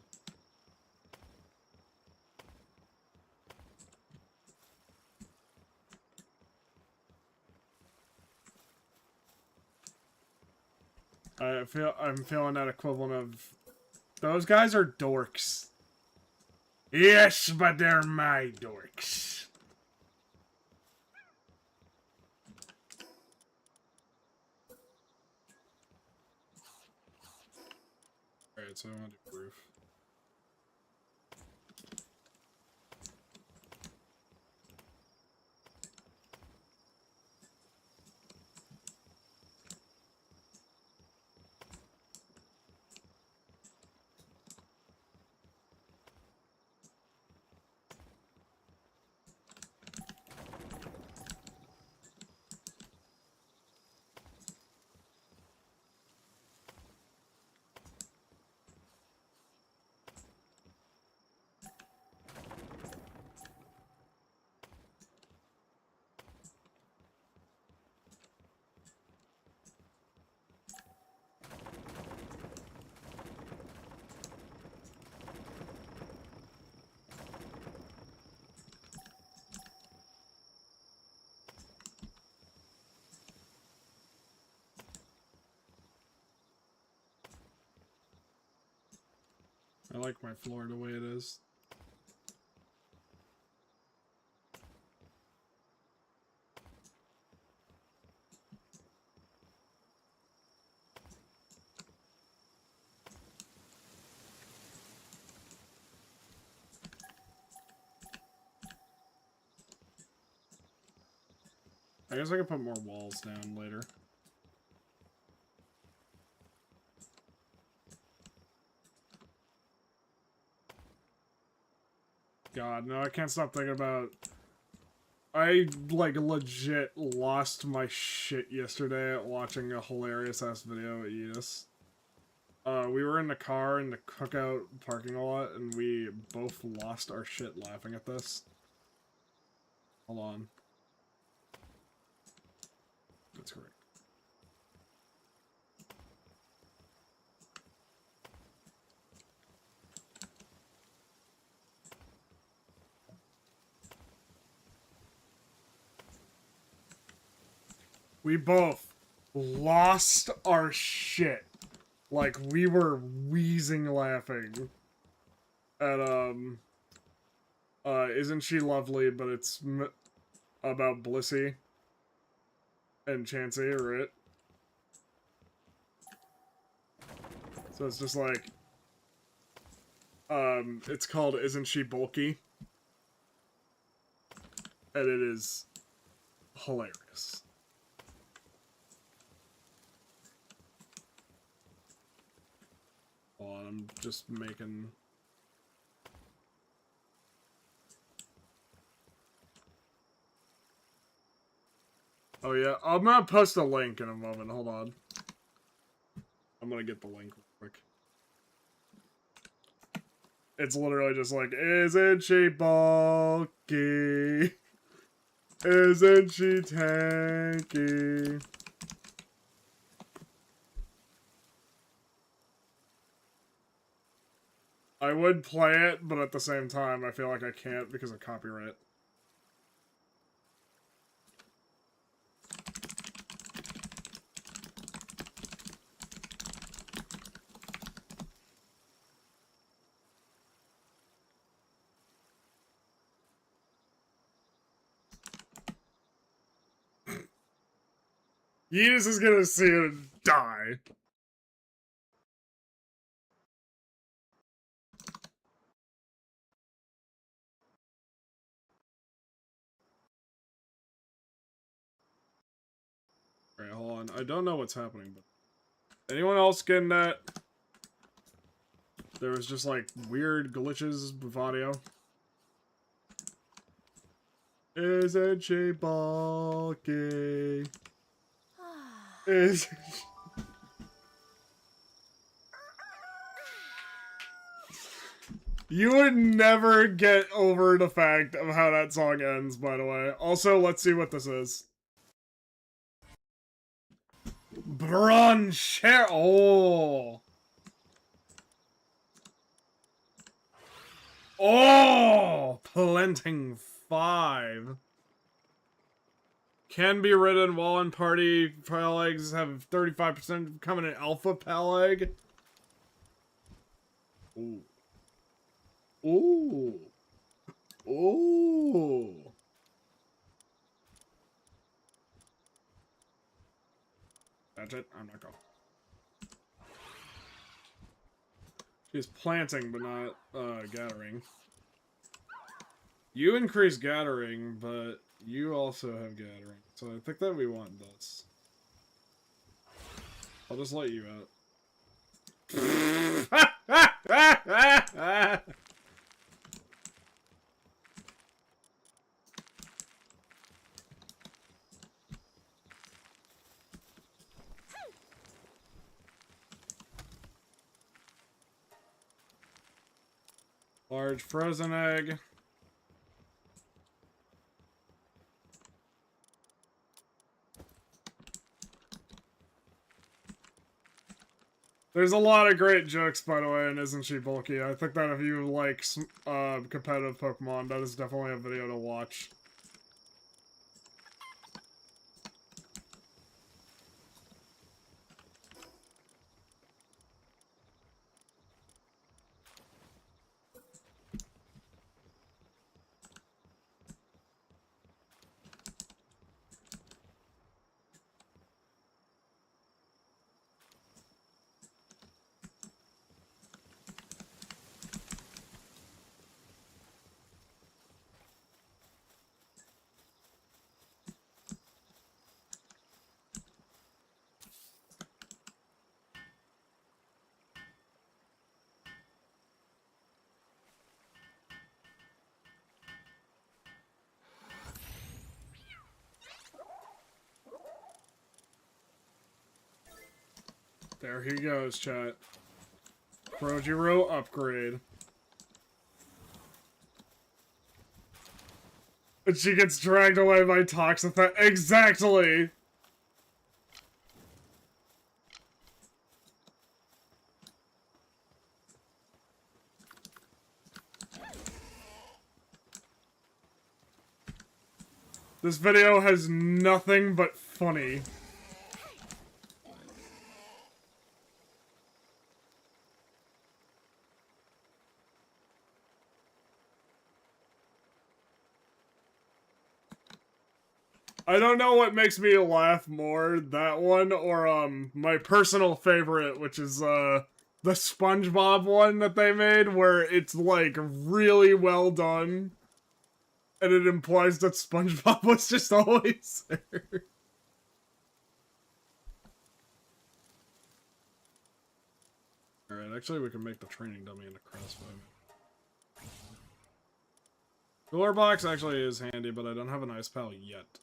I'm feeling that equivalent of those guys are dorks. Yes, but they're my dorks. Alright, so I want to do roof. I like my floor the way it is. I guess I could put more walls down later. God, no, I can't stop thinking about... I, like, legit lost my shit yesterday at watching a hilarious-ass video at Edis. We were in the car in the cookout parking lot, and we both lost our shit laughing at this. Hold on. That's correct. We both lost our shit. Like, we were wheezing laughing at, Isn't She Lovely, but it's about Blissey and Chansey, right? So it's just like, it's called Isn't She Bulky? And it is hilarious. Hold on, I'm just making... Oh yeah, I'm gonna post a link in a moment, hold on. I'm gonna get the link real quick. It's literally just like, isn't she bulky? Isn't she tanky? I would play it, but at the same time, I feel like I can't because of copyright. Yeezus is gonna see it die. on. I don't know what's happening, but anyone else getting that? There was just like weird glitches with audio. Isn't she bulky? Is You would never get over the fact of how that song ends, by the way. Also, let's see what this is. Broncher. Oh. Oh. Planting 5. Can be ridden while in party. Pal eggs have 35% becoming an alpha pal egg. Ooh. Ooh. Ooh. That's it. I'm not going. She's planting, but not gathering. You increase gathering, but you also have gathering. So I think that we want this. I'll just let you out. Large frozen egg. There's a lot of great jokes, by the way, and Isn't She Bulky? I think that if you like competitive Pokemon, that is definitely a video to watch. There he goes, chat. Projiro upgrade. And she gets dragged away by Toxapex. Exactly! This video has nothing but funny. I don't know what makes me laugh more, that one or my personal favorite, which is the SpongeBob one that they made, where it's like really well done. And it implies that SpongeBob was just always there. Alright, actually we can make the training dummy into crossbow. Cooler box actually is handy, but I don't have an ice pal yet.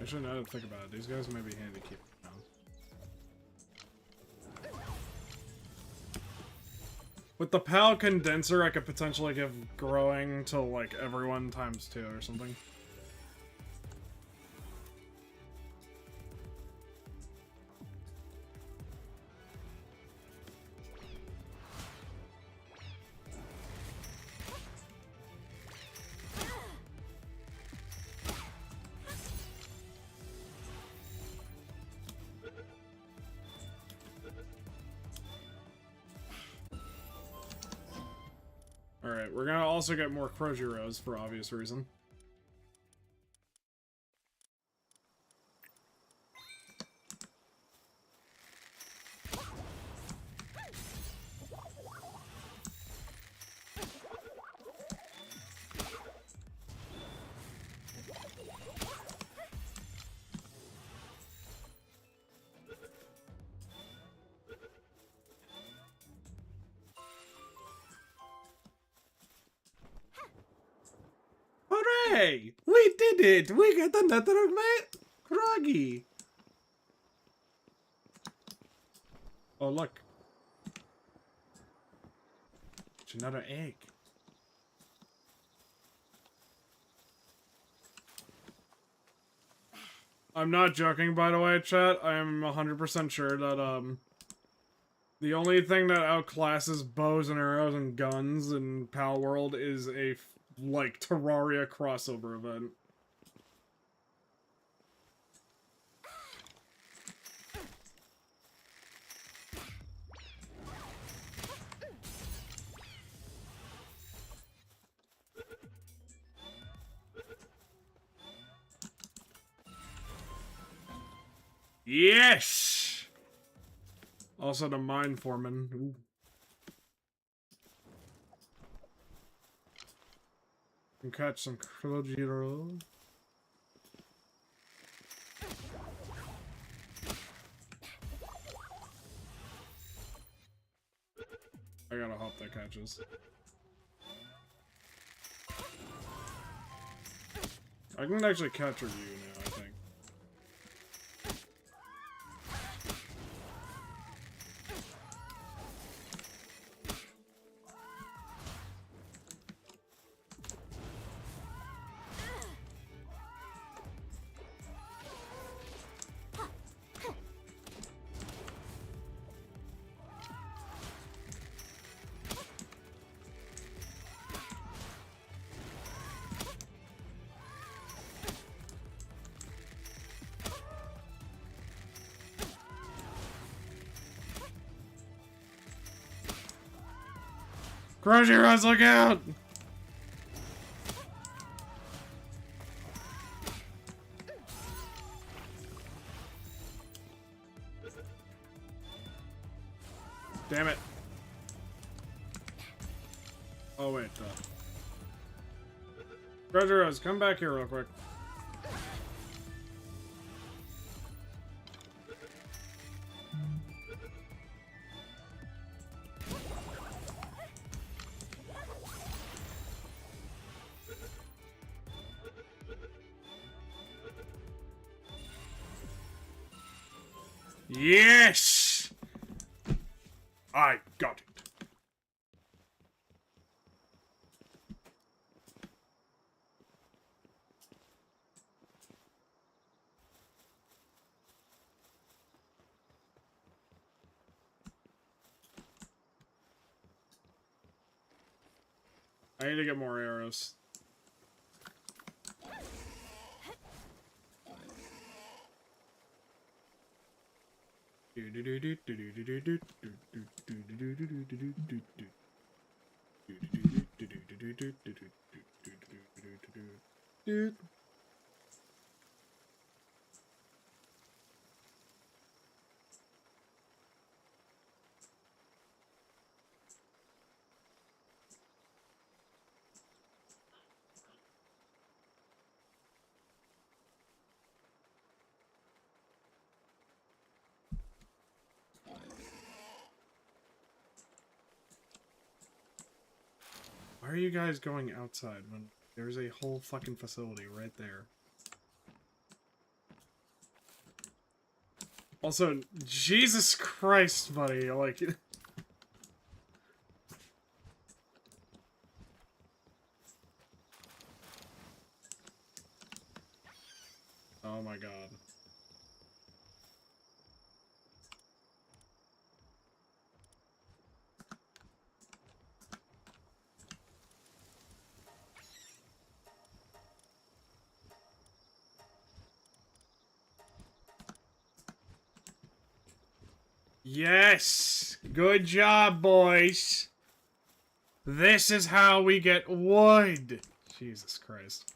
Actually, now that I think about it, these guys may be handy to keep around. With the PAL condenser, I could potentially give growing to, like, everyone times 2 or something. Alright, we're gonna also get more Crojuros for obvious reason. Hooray! We did it! We got another Kroggy! Oh, look. It's another egg. I'm not joking, by the way, chat. I am 100% sure that, the only thing that outclasses bows and arrows and guns in Palworld is a, like, Terraria crossover event. Yes! Also the Mine Foreman. Ooh. Can catch some Krojiro. I gotta hope that catches. I can actually capture you now, I think. Crojuros, look out! Damn it. Oh, wait. Crojuros, come back here real quick. Yes! I got it. I need to get more arrows. Why are you guys going outside when there's a whole fucking facility right there? Also, Jesus Christ, buddy, like... Oh my god. Yes! Good job, boys! This is how we get wood! Jesus Christ.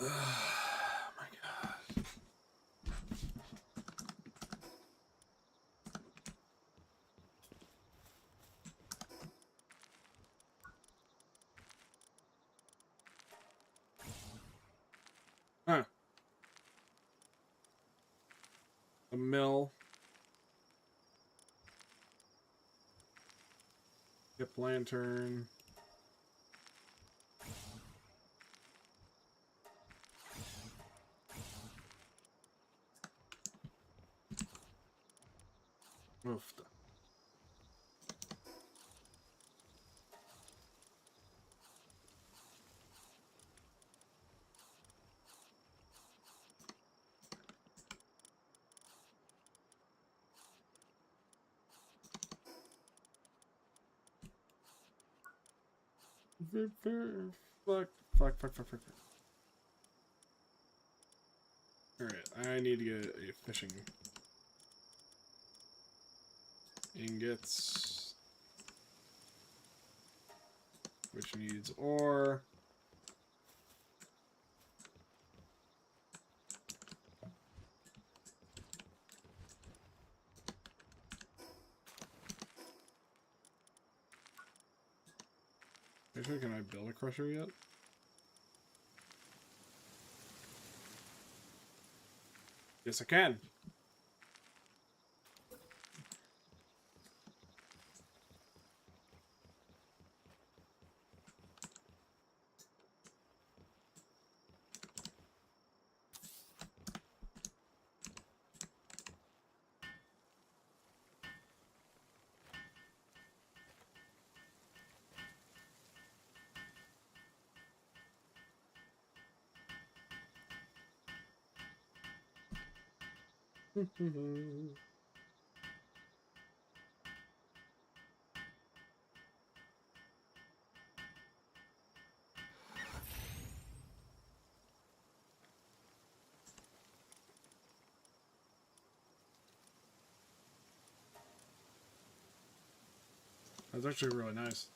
Oh my god. Huh. A mill. Hip lantern. Oof. Fuck. Alright, I need to get a fishing. Ingots. Which needs ore. Actually, can I build a crusher yet? Yes, I can. That's actually really nice.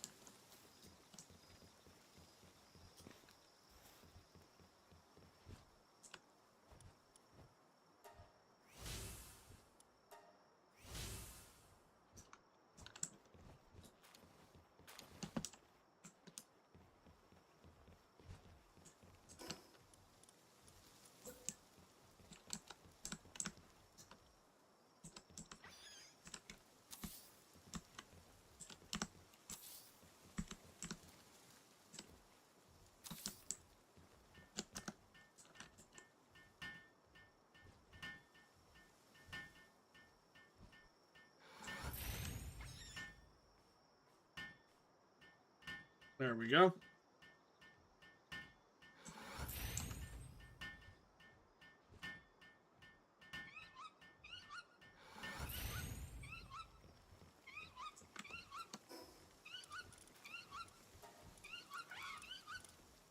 There we go.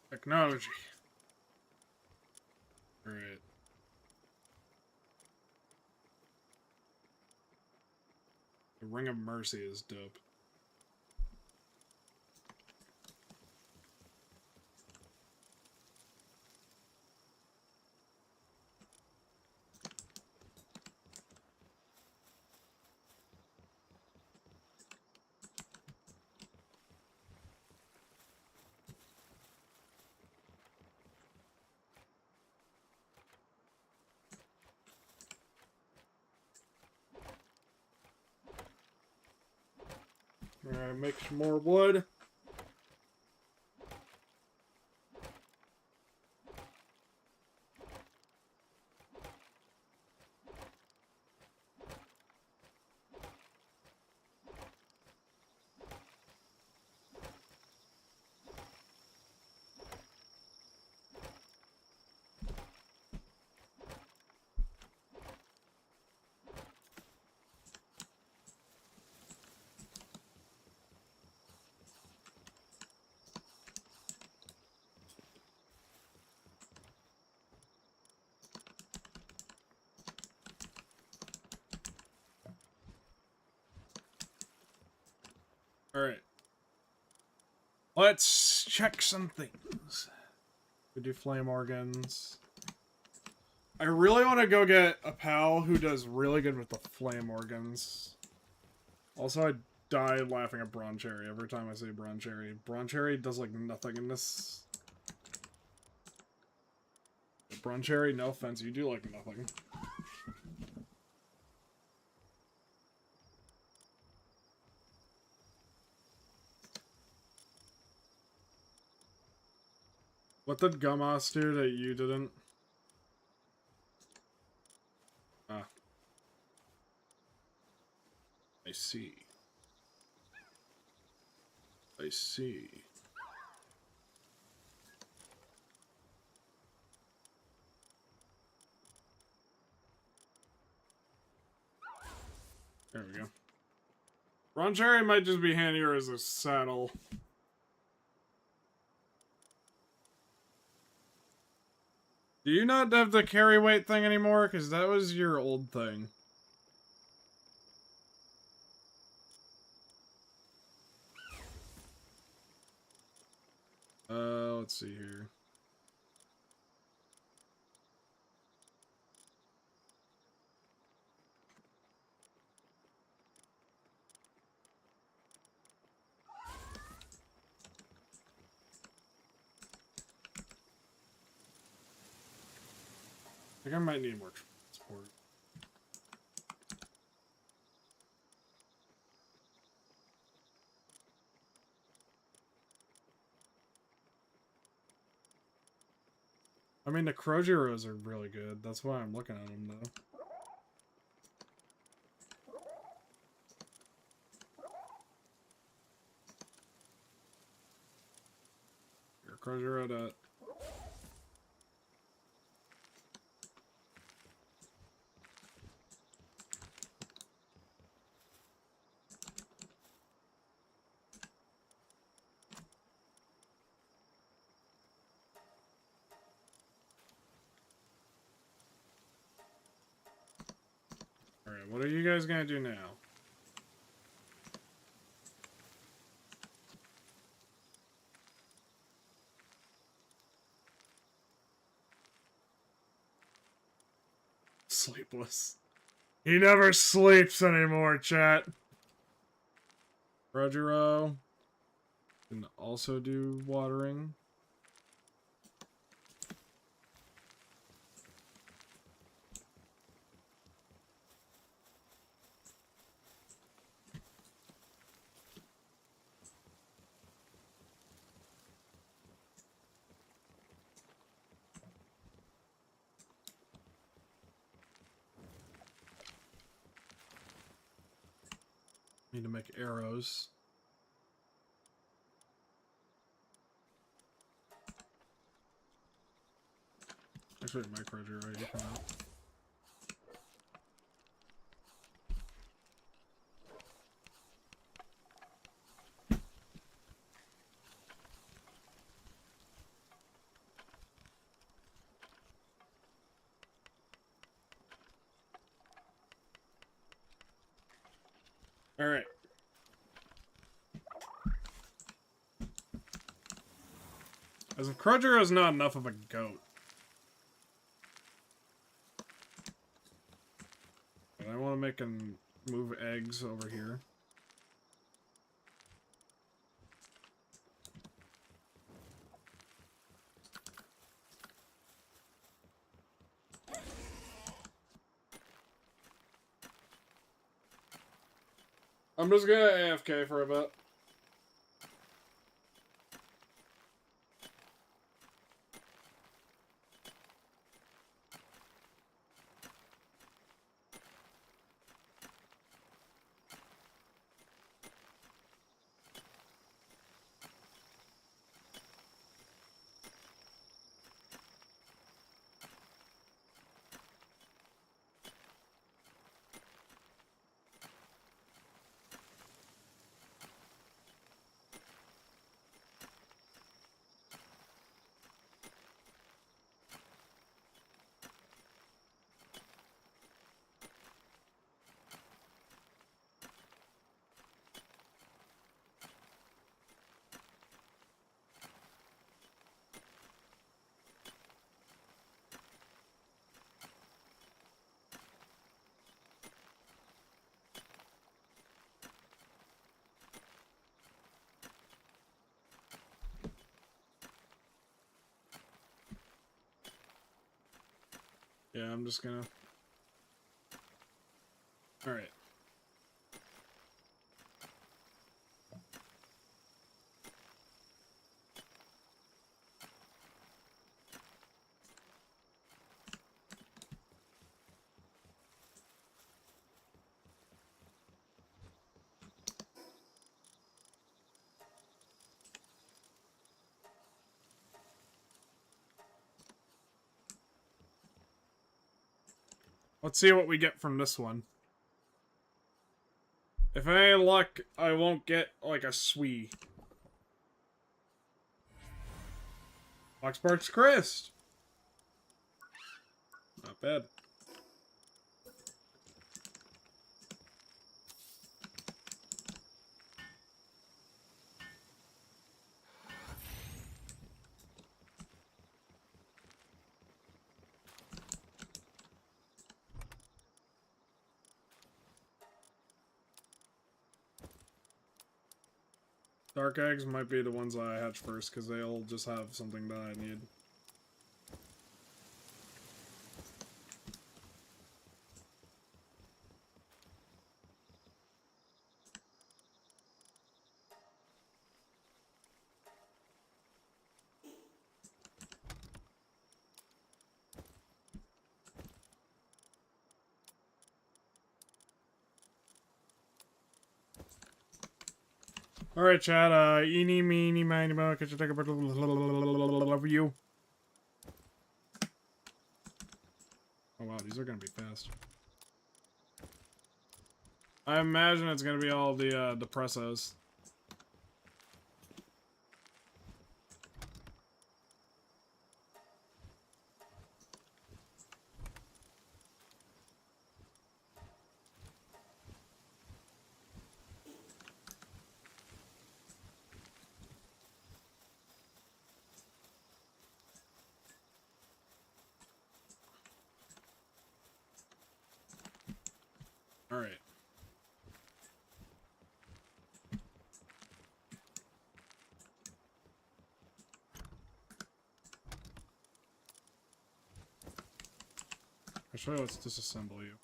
Technology. Alright. The Ring of Mercy is dope. Alright, make some more wood. Alright. Let's check some things. We do flame organs. I really want to go get a pal who does really good with the flame organs. Also, I die laughing at Bron Cherry every time I say Bron Cherry. Bron Cherry does like nothing in this. Bron Cherry, no offense, you do like nothing. What did Gummas do that you didn't? Ah. I see. I see. There we go. Ron Cherry might just be handier as a saddle. Do you not have the carry weight thing anymore? Because that was your old thing. Let's see here. I think I might need more transport. I mean, the Krojiros are really good. That's why I'm looking at them, though. Your Krojiro that. Alright, what are you guys gonna do now? Sleepless. He never sleeps anymore, chat. Krojiro can also do watering. Need to make arrows. Actually, my Krojiro right, you come out. Alright. As if Krojiro is not enough of a goat. But I want to make him move eggs over here. I'm just gonna AFK for a bit. Yeah, I'm just gonna... Alright. Let's see what we get from this one. If I ain't luck, I won't get, like, a Swee. Foxparks Crest! Not bad. Dark eggs might be the ones I hatch first, because they'll just have something that I need. Alright, chat, eeny, meeny, miny, mo, could you take a bit of you? Oh wow, these are gonna be fast. I imagine it's gonna be all the depressos. Alright. Actually, let's disassemble you.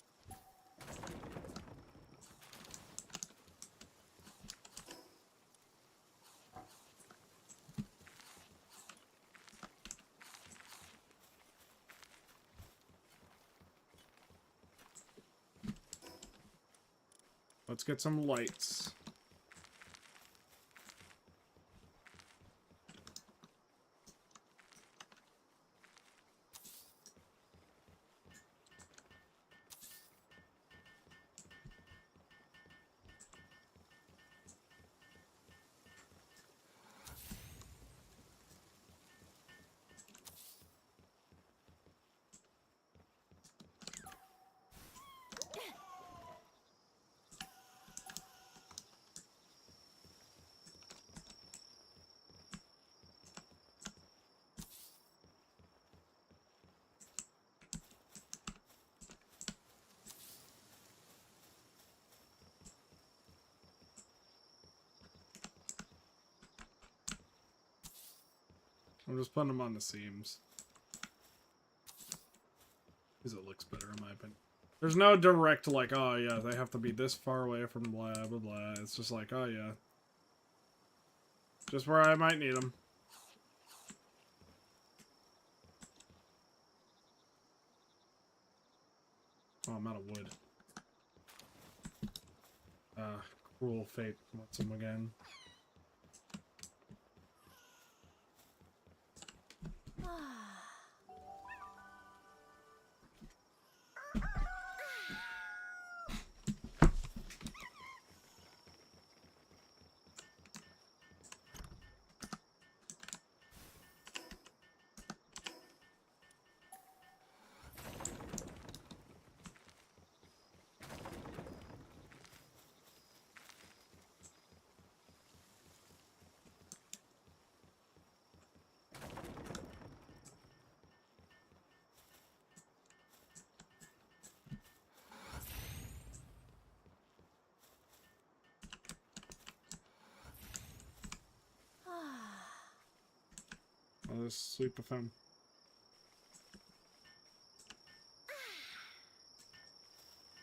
Let's get some lights. I'm just putting them on the seams. Because it looks better in my opinion. There's no direct, like, oh yeah, they have to be this far away from blah, blah, blah. It's just like, oh yeah. Just where I might need them. Oh, I'm out of wood. Cruel fate wants them again. I'll just sweep of him.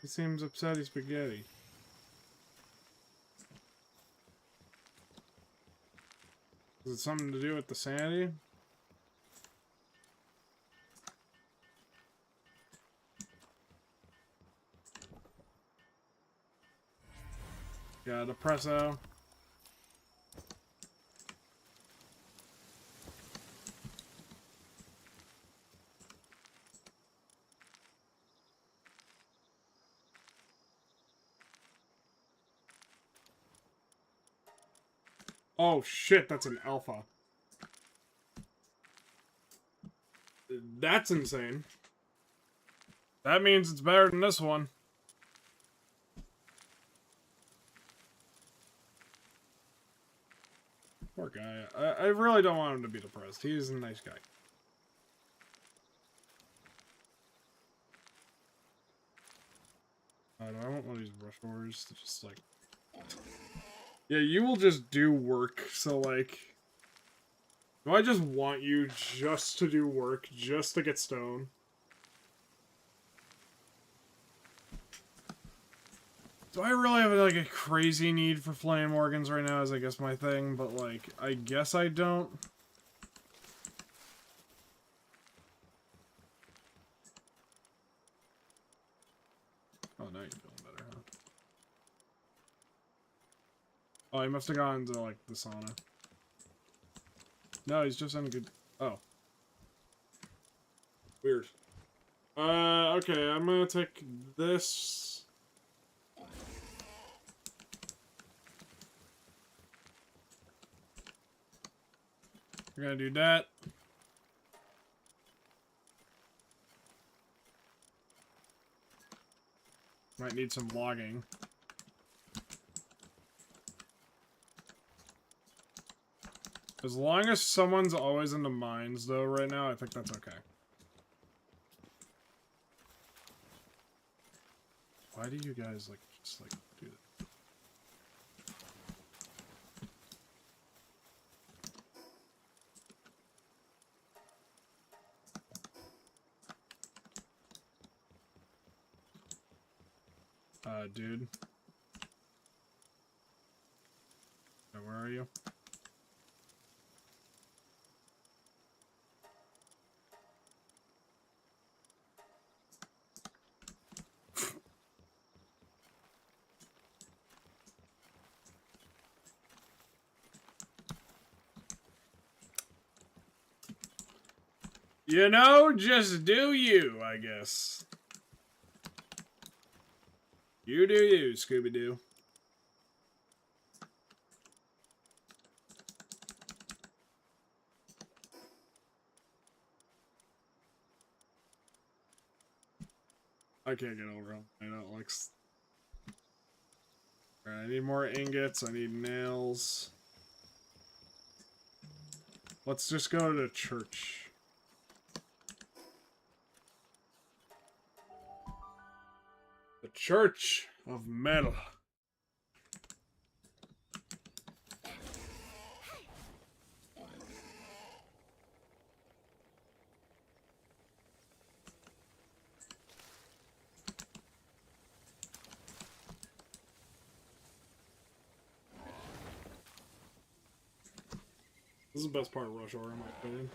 He seems upset he's spaghetti. Is it something to do with the sanity? Yeah, depresso. Oh shit, that's an alpha. That's insane. That means it's better than this one. Poor guy. I really don't want him to be depressed. He's a nice guy. I want one of these rush orders to just like... Yeah, you will just do work, so like... Do I just want you just to do work, just to get stone? Do I really have like a crazy need for flame organs right now is I guess my thing, but like, I guess I don't. Oh, now you're feeling better, huh? Oh, he must have gone to like the sauna. No, he's just in a good... Oh. Weird. Okay, I'm gonna take this... We're gonna do that. Might need some logging. As long as someone's always in the mines, though, right now, I think that's okay. Why do you guys, like, just, like, do that? Dude. Where are you? You know, just do you, I guess. You do you, Scooby-Doo. I can't get over him. I don't like... Alright, I need more ingots. I need nails. Let's just go to church. The Church of Metal. This is the best part of Rush Hour, in my opinion.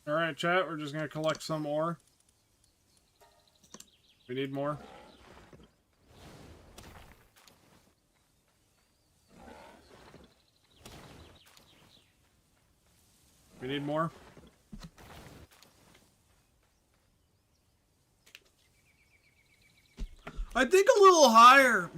Alright, chat, we're just gonna collect some ore. We need more. We need more. I think a little higher.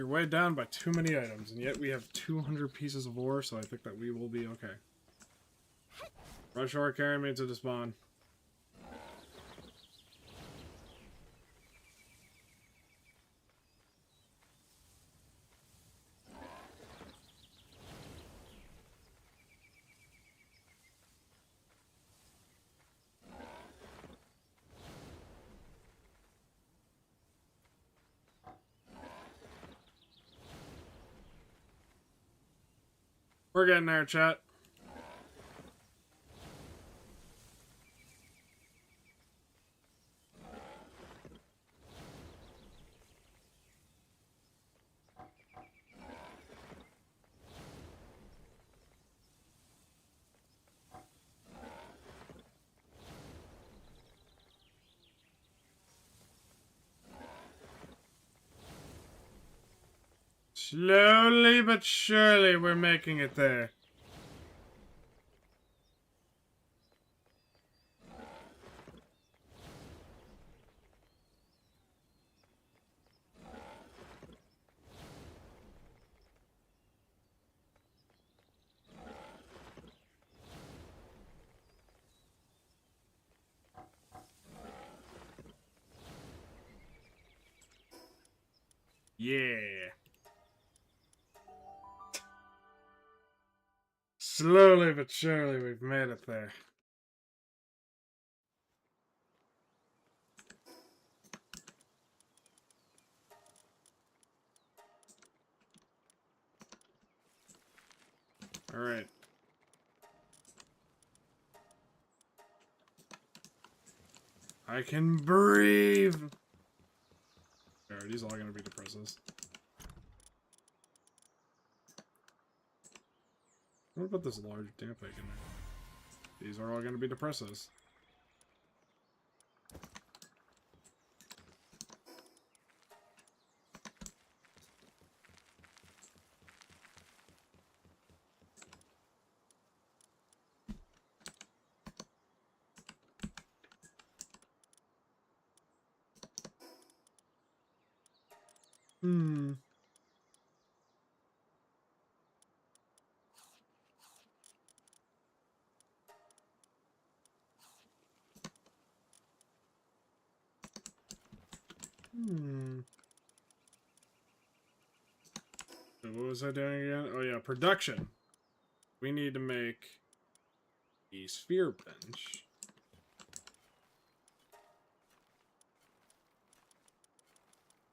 You're weighed down by too many items, and yet we have 200 pieces of ore, so I think that we will be okay. Rush ore, carry me to the spawn. We're getting there, chat. Slowly but surely, we're making it there. Yeah. Slowly but surely, we've made it there. Alright. I can breathe! Are these all gonna be depressors? What about this large damp egg in there? These are all gonna be depressors. Hmm. So what was I doing again? Oh yeah, production. We need to make a sphere bench.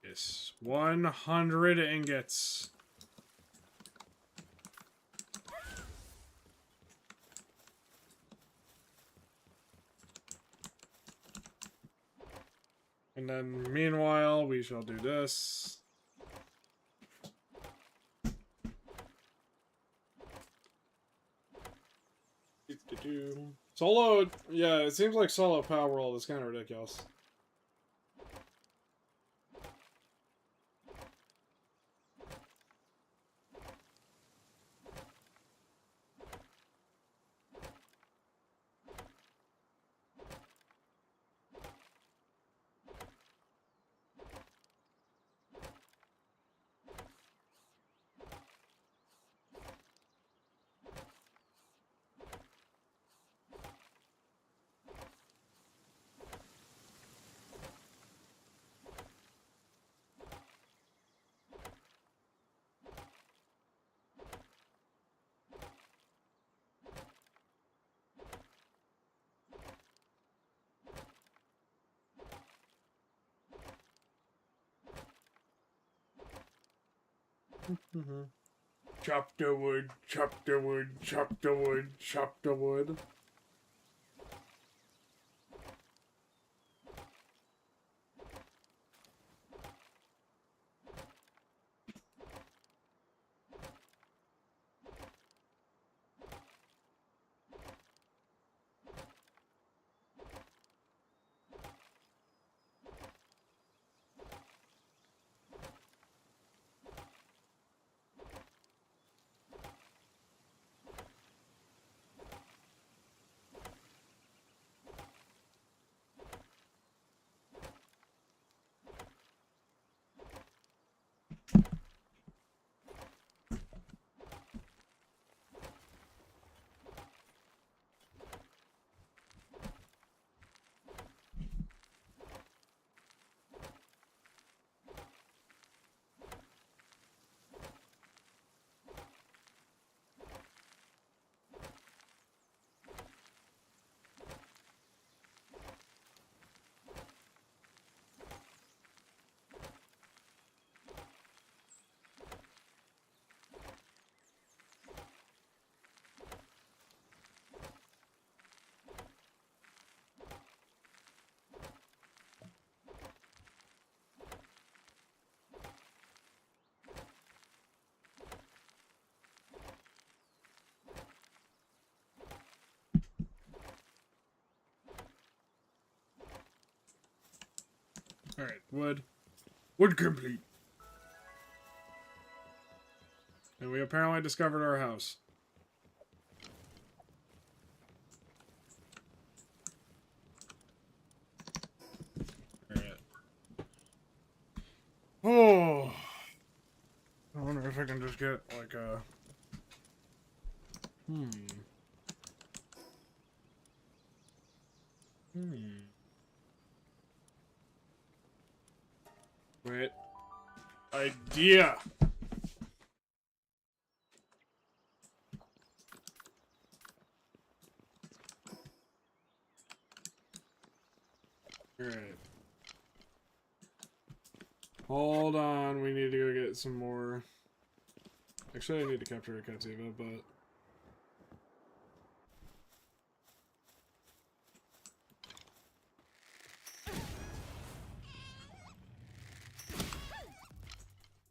Yes, 100 ingots. And then, meanwhile, we shall do this. Solo, yeah, it seems like solo Palworld is kind of ridiculous. Chop the wood, chop the wood, chop the wood, chop the wood. Alright, wood. Wood complete. And we apparently discovered our house. Alright. Oh. I wonder if I can just get, like, a... Wait. Idea! Alright. Hold on, we need to go get some more... Actually, I need to capture a Kativa, but...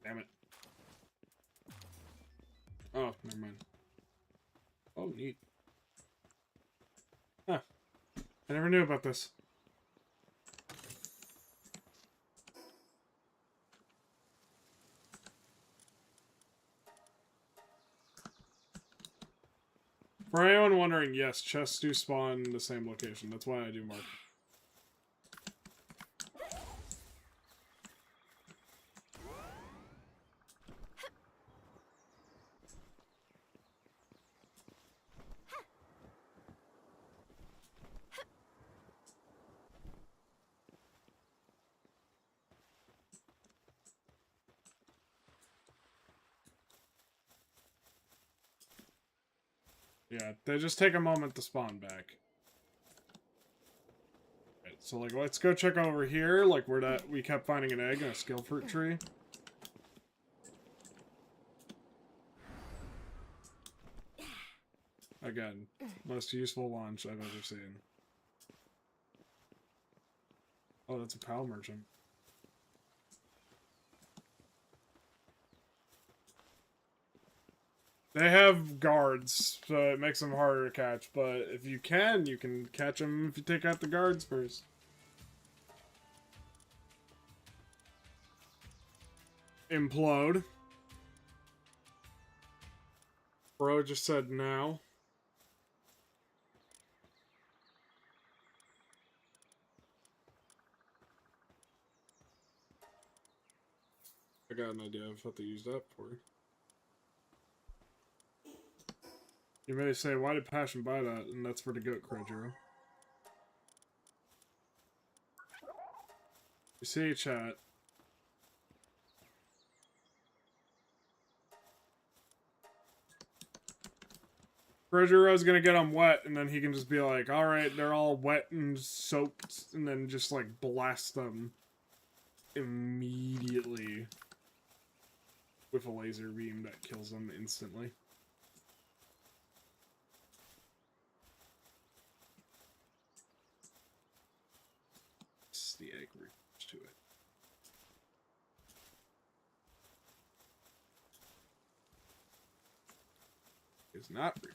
Damn it. Oh, never mind. Oh, neat. Huh. I never knew about this. For anyone wondering, yes, chests do spawn in the same location. That's why I do mark. Yeah, they just take a moment to spawn back. Right, so, like, let's go check over here, like, where that we kept finding an egg and a skill fruit tree. Again, most useful launch I've ever seen. Oh, that's a PAL merchant. They have guards, so it makes them harder to catch, but if you can catch them if you take out the guards first. Implode. Bro just said now. I got an idea of what to use that for. You may say, why did Passion buy that? And that's for the goat Krojiro. You see, chat. Krojiro's gonna get them wet, and then he can just be like, alright, they're all wet and soaked, and then just, like, blast them immediately with a laser beam that kills them instantly. It's the egg refers to it. It's not refresh.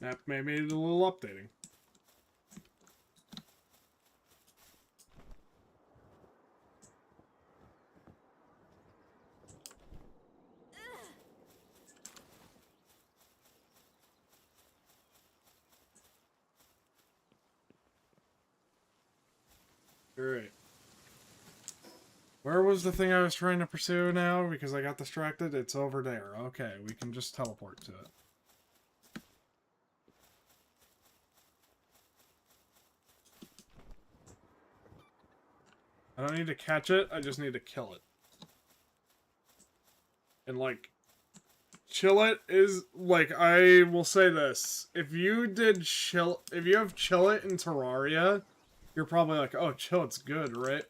That may have needed a little updating. Alright. Where was the thing I was trying to pursue now? Because I got distracted? It's over there. Okay, we can just teleport to it. I don't need to catch it, I just need to kill it. And, like, chill it is, like, I will say this. If you have chill it in Terraria, you're probably like, oh, chill it's good, right?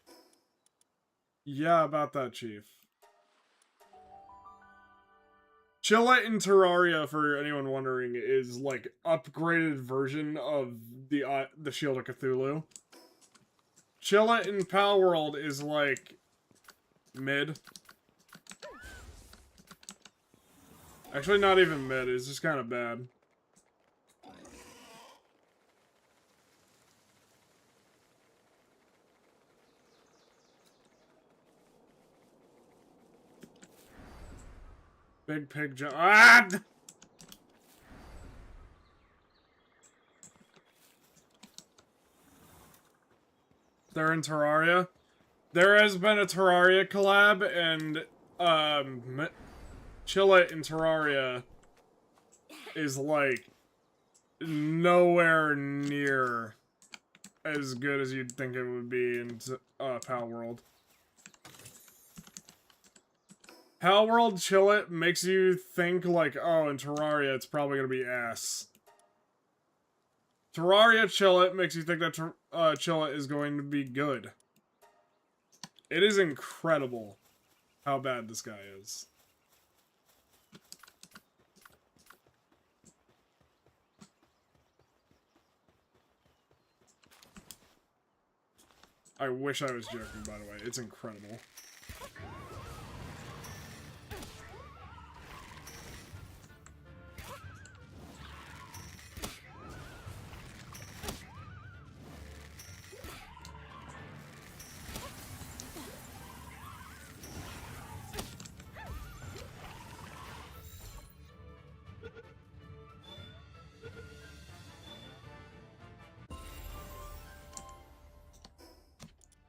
Yeah, about that, Chief. Chillet in Terraria, for anyone wondering, is like upgraded version of the Shield of Cthulhu. Chillet in Palworld is like mid. Actually, not even mid. It's just kind of bad. Big pig jump. Ah! They're in Terraria. There has been a Terraria collab, and Chillet in Terraria is like nowhere near as good as you'd think it would be in Palworld. Palworld Chillet makes you think like, oh, in Terraria it's probably gonna be ass. Terraria Chillet makes you think that Chillet is going to be good. It is incredible how bad this guy is. I wish I was joking, by the way. It's incredible.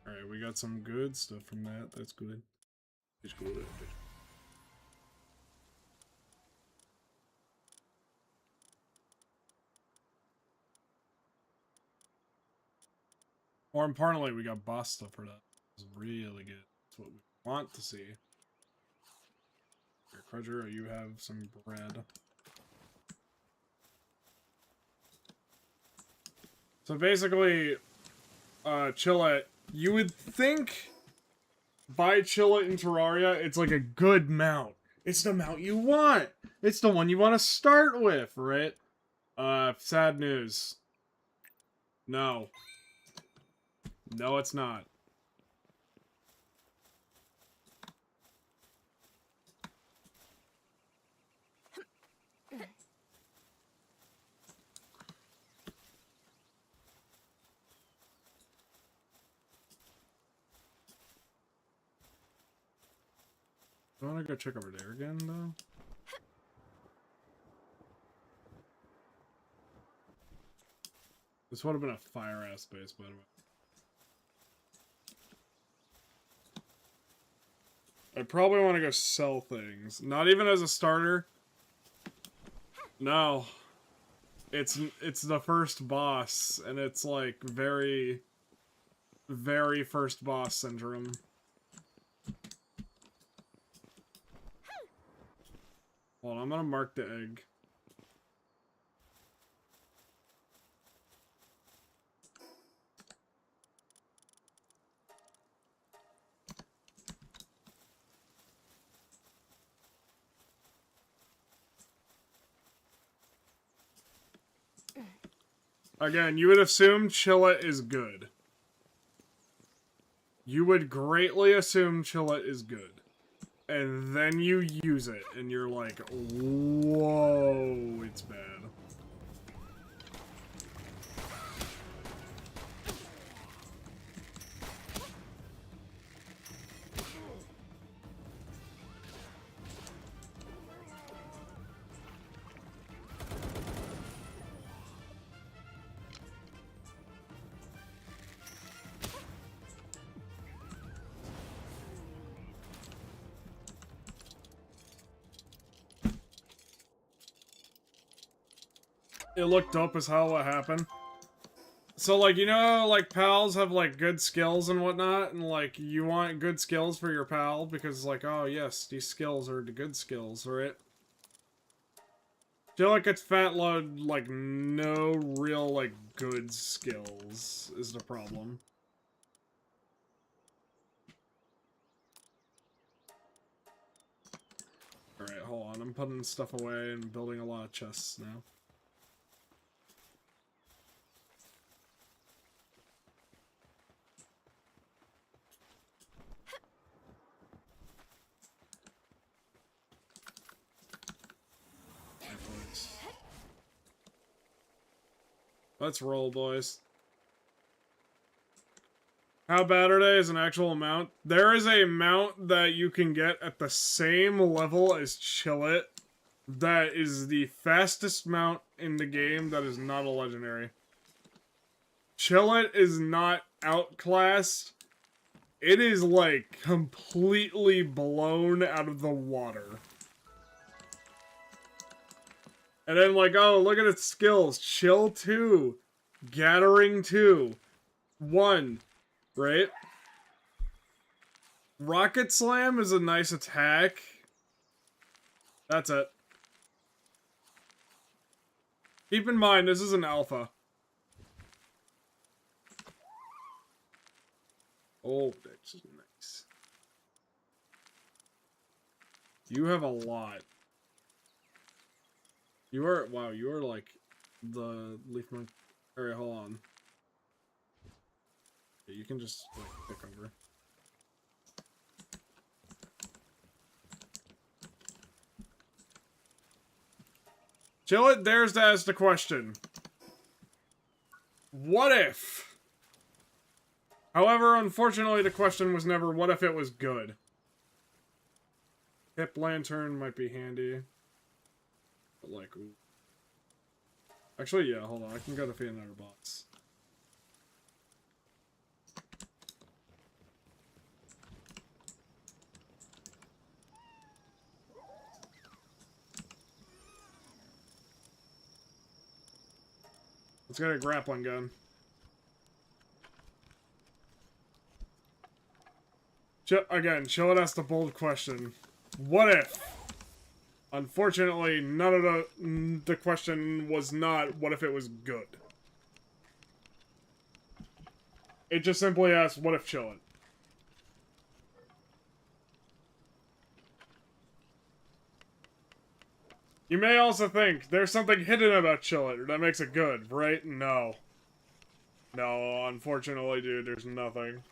Alright, we got some good stuff from that. That's good. It's good. More importantly, we got boss stuff for that. It's really good. That's what we want to see. Here, Crudger, you have some bread. So basically, Chillet, you would think by Chillet in Terraria, it's like a good mount. It's the mount you want. It's the one you want to start with, right? Sad news. No. No, it's not. Do I want to go check over there again, though? This would have been a fire-ass base, by the way. I probably want to go sell things. Not even as a starter. No. It's the first boss, and it's like very, very first boss syndrome. Hold on, I'm gonna mark the egg. Again, you would assume Chillet is good. You would greatly assume Chillet is good. And then you use it, and you're like, whoa, it's bad. It looked dope as hell what happened. So, like, you know, like, pals have, like, good skills and whatnot, and, like, you want good skills for your pal, because, like, oh, yes, these skills are the good skills, right? I feel like it's fat load, like, no real, like, good skills is the problem. Alright, hold on. I'm putting stuff away and building a lot of chests now. Let's roll, boys. How bad are they as an actual mount? There is a mount that you can get at the same level as Chillet. That is the fastest mount in the game that is not a legendary. Chillet is not outclassed. It is, like, completely blown out of the water. And then, like, oh, look at its skills. Chill 2. Gathering 2. 1. Right? Rocket Slam is a nice attack. That's it. Keep in mind, this is an alpha. Oh, that's nice. You have a lot. You are, wow, you are like the leaf monk. Alright, hold on. You can just, like, pick over. Chillet dares to ask the question. What if? However, unfortunately, the question was never, what if it was good? Hip lantern might be handy. But, like, ooh. Actually, yeah, hold on. I can go defeat another boss. Let's get a grappling gun. Again, Chillet asked the bold question. What if? Unfortunately, none of the question was not, what if it was good? It just simply asked, what if Chillet? You may also think, there's something hidden about Chillet that makes it good, right? No. No, unfortunately, dude, there's nothing.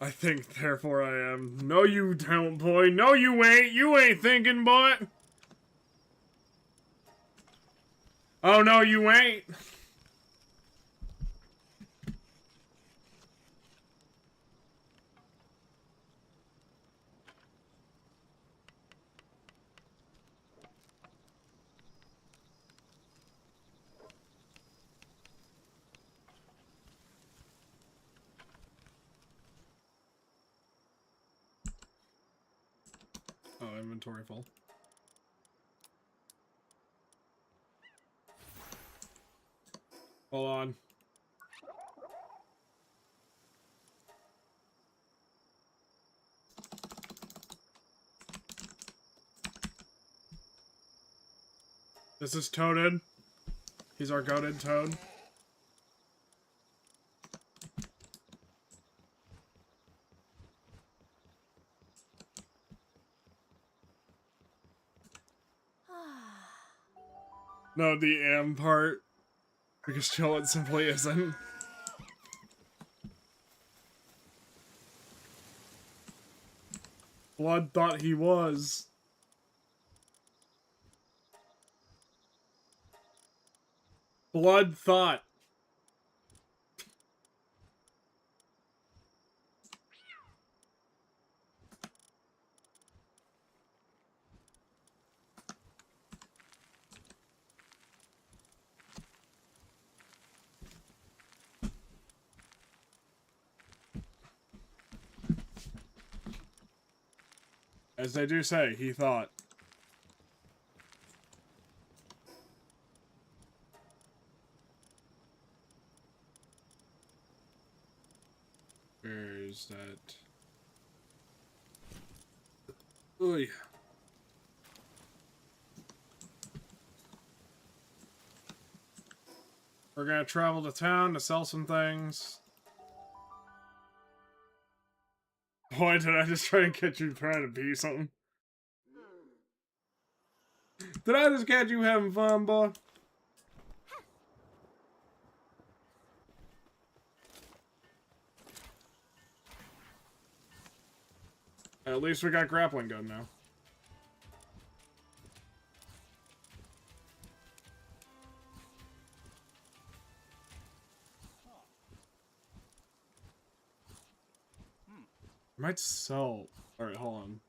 I think, therefore I am. No, you don't, boy. No, you ain't. You ain't thinking, boy. Oh, no, you ain't. Oh, inventory full. Hold on. This is Toaded. He's our goated Toad. No, the am part. Because Chillet simply isn't. Blood thought he was. Blood thought. As they do say, he thought. Where is that? Oy. We're gonna travel to town to sell some things. Boy, did I just try and catch you trying to be something? Did I just catch you having fun, boy? At least we got grappling gun now. I might sell. Alright, hold on.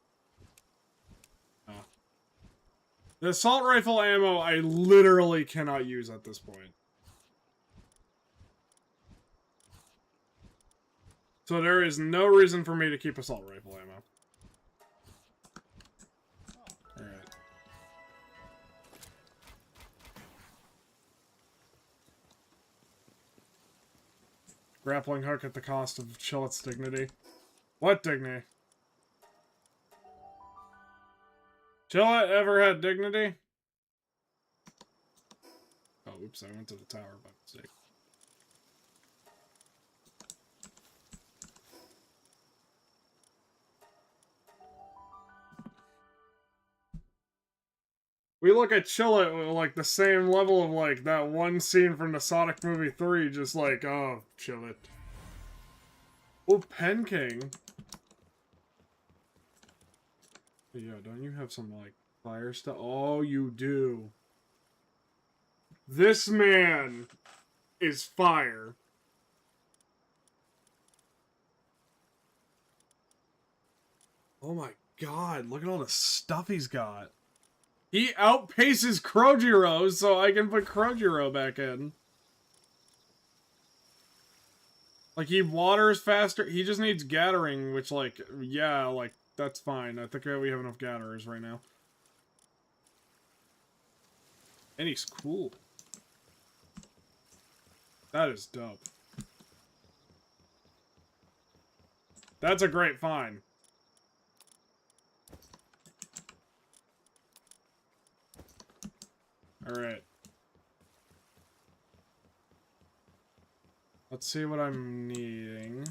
The assault rifle ammo I literally cannot use at this point. So there is no reason for me to keep assault rifle ammo. Alright. Grappling hook at the cost of Chillet's dignity. What dignity? Chillet ever had dignity? Oh, oops, I went to the tower by mistake. We look at Chillet with, like, the same level of, like, that one scene from the Sonic movie 3, just like, oh, Chillet. Oh, Pen King. Yeah, don't you have some, like, fire stuff? Oh, you do. This man is fire. Oh my god, look at all the stuff he's got. He outpaces Krojiro, so I can put Krojiro back in. Like, he waters faster. He just needs gathering, which, like, yeah, like, that's fine. I think we have enough gatherers right now. And he's cool. That is dope. That's a great find. Alright. Let's see what I'm needing.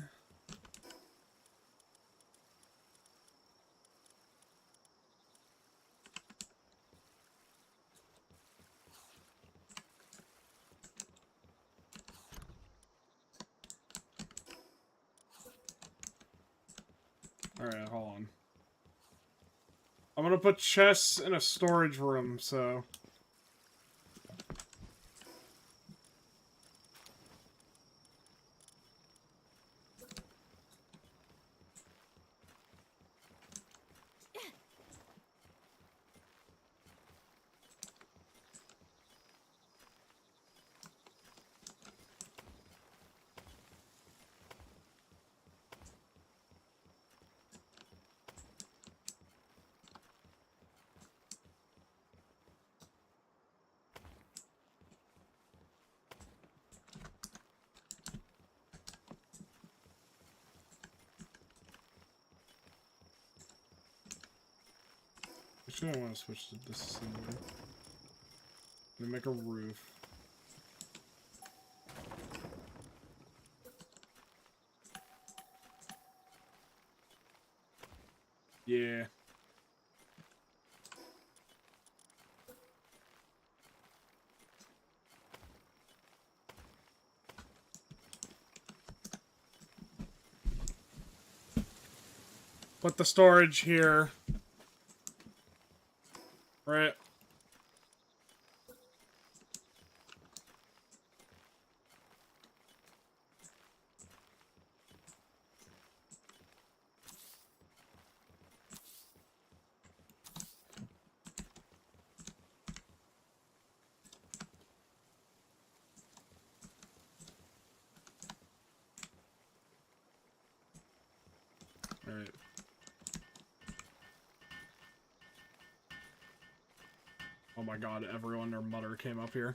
Alright, hold on. I'm gonna put chests in a storage room, so... Actually, I want to switch to this assembly. I'm gonna make a roof. Yeah. Put the storage here. Right. Alright. Oh my god, everyone or Mutter came up here.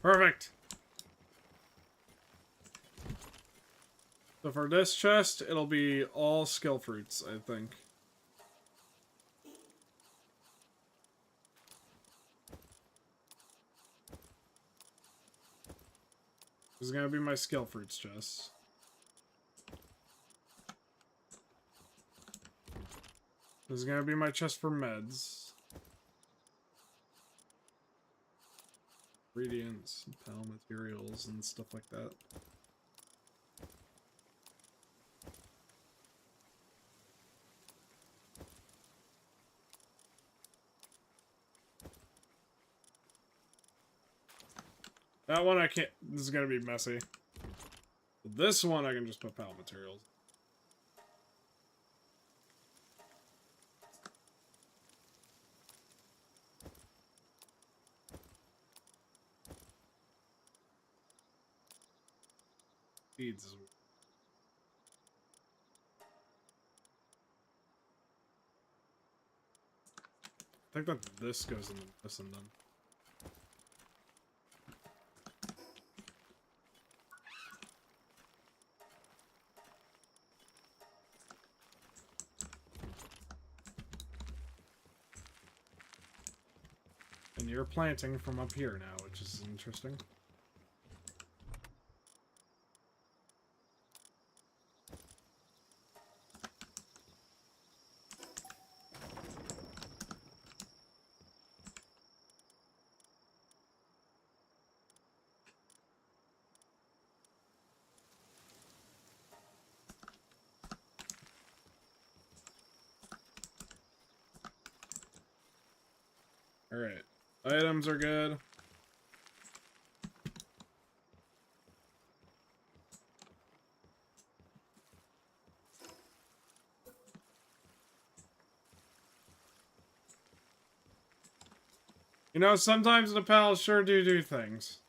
Perfect. So for this chest, it'll be all skill fruits, I think. This is gonna be my skill fruits chest. This is gonna be my chest for meds. Ingredients, pal materials, and stuff like that. That one I can't. This is gonna be messy. This one I can just put pal materials. Seeds is weird. I think that this goes into this and then. And you're planting from up here now, which is interesting. Alright. Items are good. You know, sometimes the pals sure do things.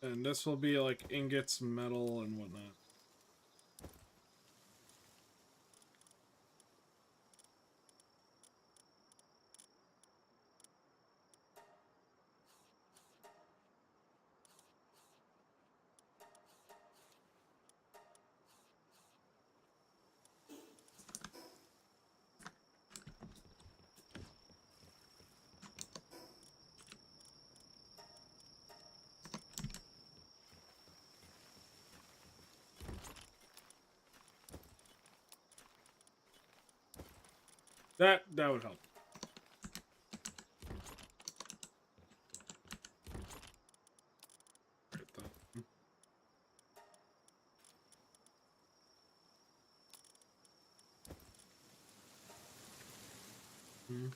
And this will be like ingots, metal, and whatnot. That would help. Hmm.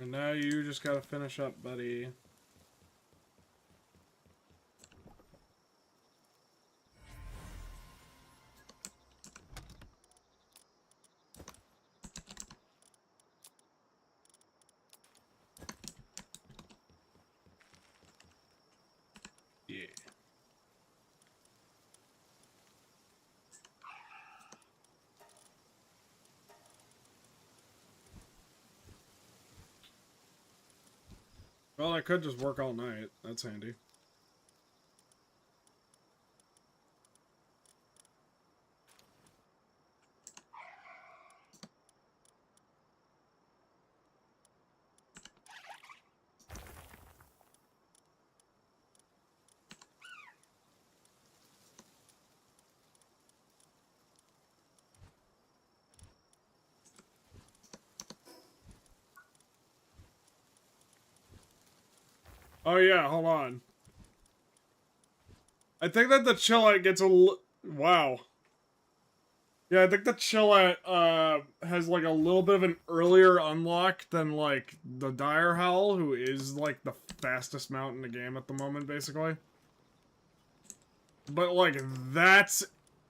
And now you just gotta finish up, buddy. Yeah. Well, I could just work all night. That's handy. Oh yeah, hold on. I think that the Chillette gets wow. Yeah, I think the Chillette has like a little bit of an earlier unlock than like the Dire Howl, who is like the fastest mount in the game at the moment, basically. But like that's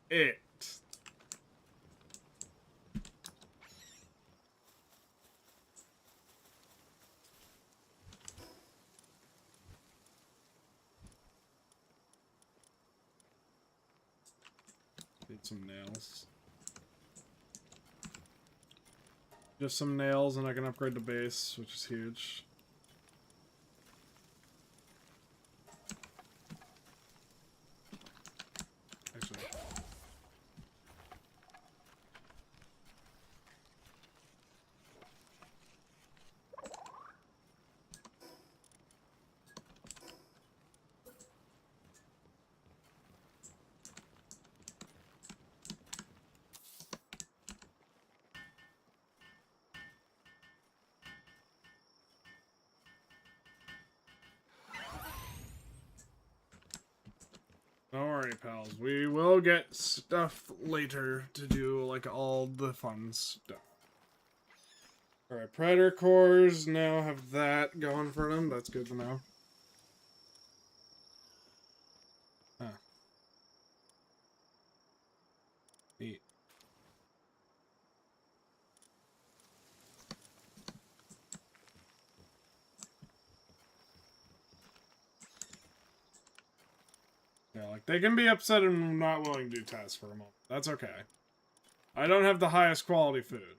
it. Need some nails. Just some nails and I can upgrade the base, which is huge. Actually. Don't worry, pals. We will get stuff later to do, like, all the fun stuff. Alright, Predator cores now have that going for them. That's good to know. Huh. Neat. Yeah, like, they can be upset and not willing to do tasks for a moment. That's okay. I don't have the highest quality food.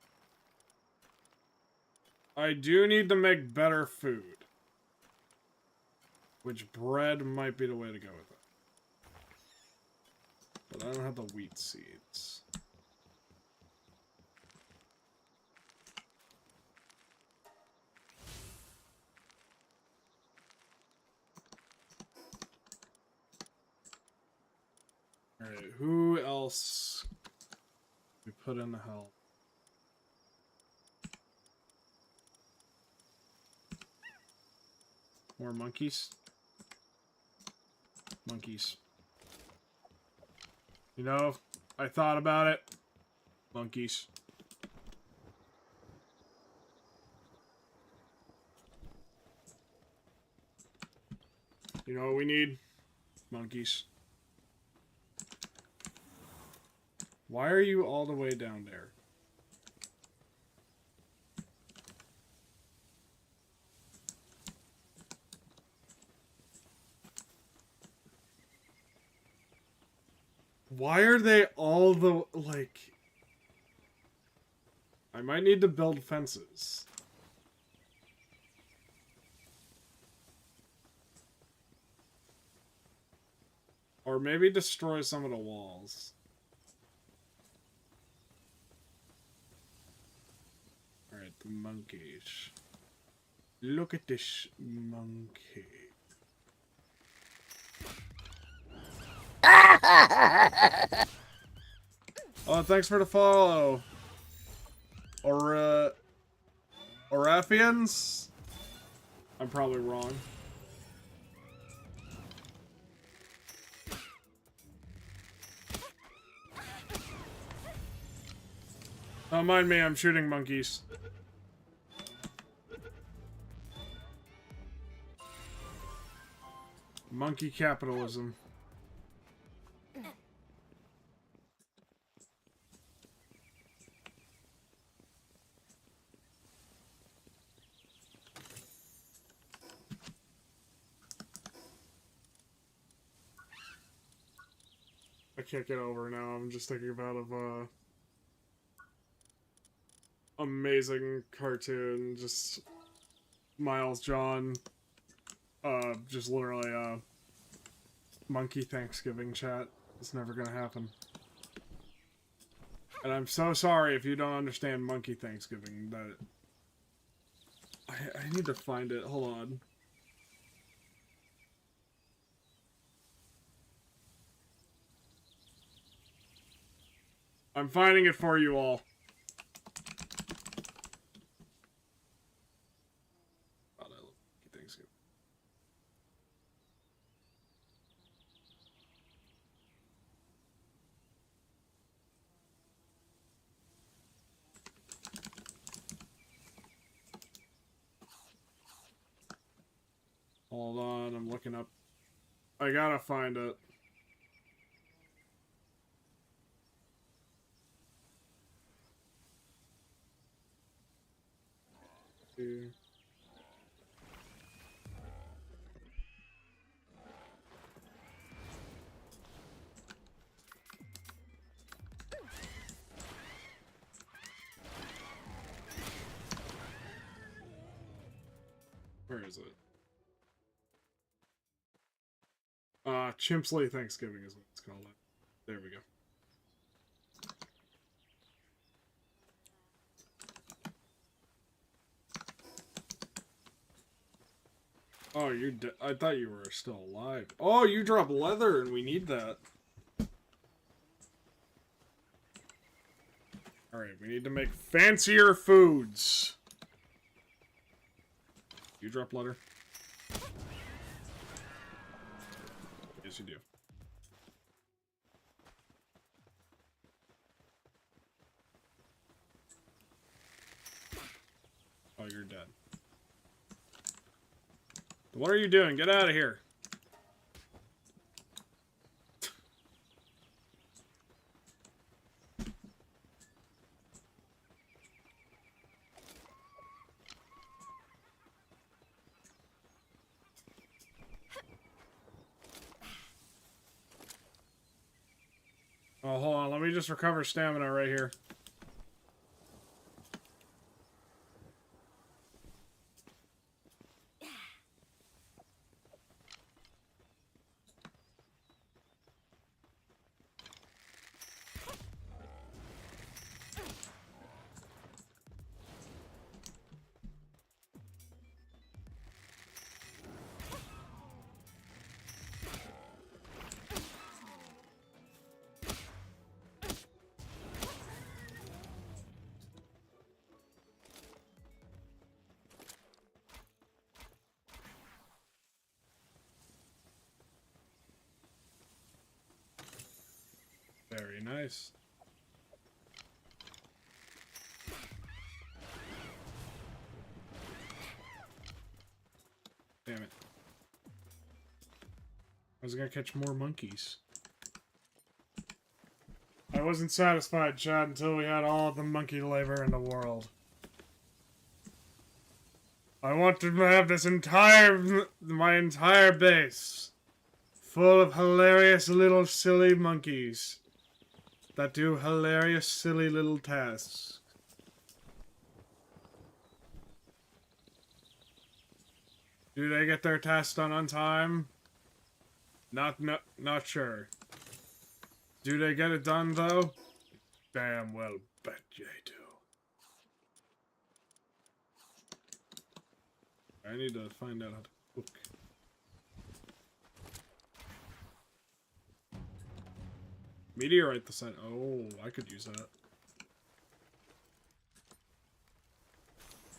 I do need to make better food. Which bread might be the way to go with it. But I don't have the wheat seeds. Alright, who else we put in the help? More monkeys? Monkeys. You know, I thought about it. Monkeys. You know what we need? Monkeys. Why are you all the way down there? Why are they all the, like... I might need to build fences. Or maybe destroy some of the walls. Alright, the monkeys. Look at this monkey. Oh, thanks for the follow. Orafians? I'm probably wrong. Don't mind me, I'm shooting monkeys. Monkey capitalism. I can't get over it now. I'm just thinking about amazing cartoon, just Miles John, just literally monkey Thanksgiving chat. It's never gonna happen. And I'm so sorry if you don't understand monkey Thanksgiving. That I need to find it. Hold on. I'm finding it for you all. God, I love Thanksgiving. Hold on, I'm looking up. I gotta find it. Here. Where is it? Chimpsley Thanksgiving is what it's called. There we go. Oh, you're dead. I thought you were still alive. Oh, you drop leather and we need that. Alright, we need to make fancier foods. You drop leather? Yes, you do. Oh, you're dead. What are you doing? Get out of here. Oh, hold on. Let me just recover stamina right here. Very nice. Damn it. I was gonna catch more monkeys. I wasn't satisfied, Chad, until we had all the monkey labor in the world. I want to have this my entire base full of hilarious little silly monkeys that do hilarious silly little tasks. Do they get their tasks done on time? Not sure. Do they get it done though? Damn well bet they do. I need to find out how to cook. Meteorite the sun. Oh, I could use that.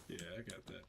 Yeah, I got that.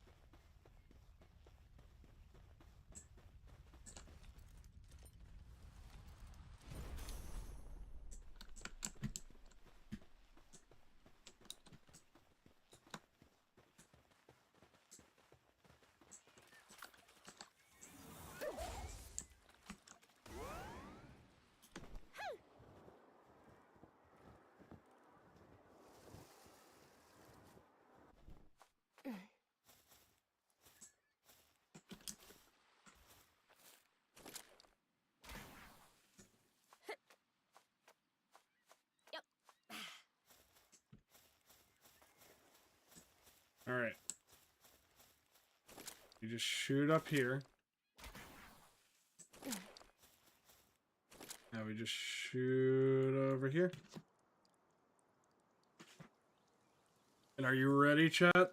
Alright. You just shoot up here. Now we just shoot over here. And are you ready, chat?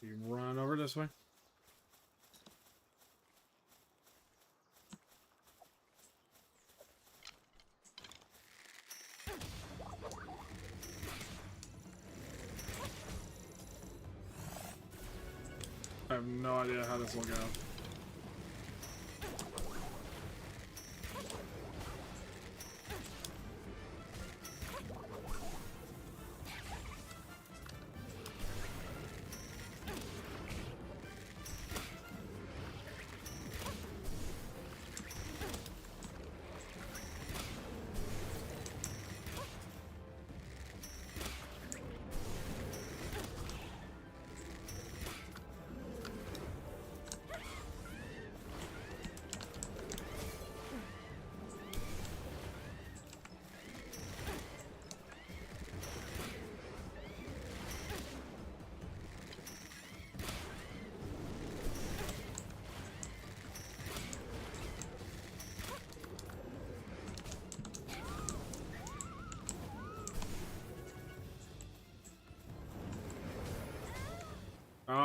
You run over this way. I have no idea how this will go.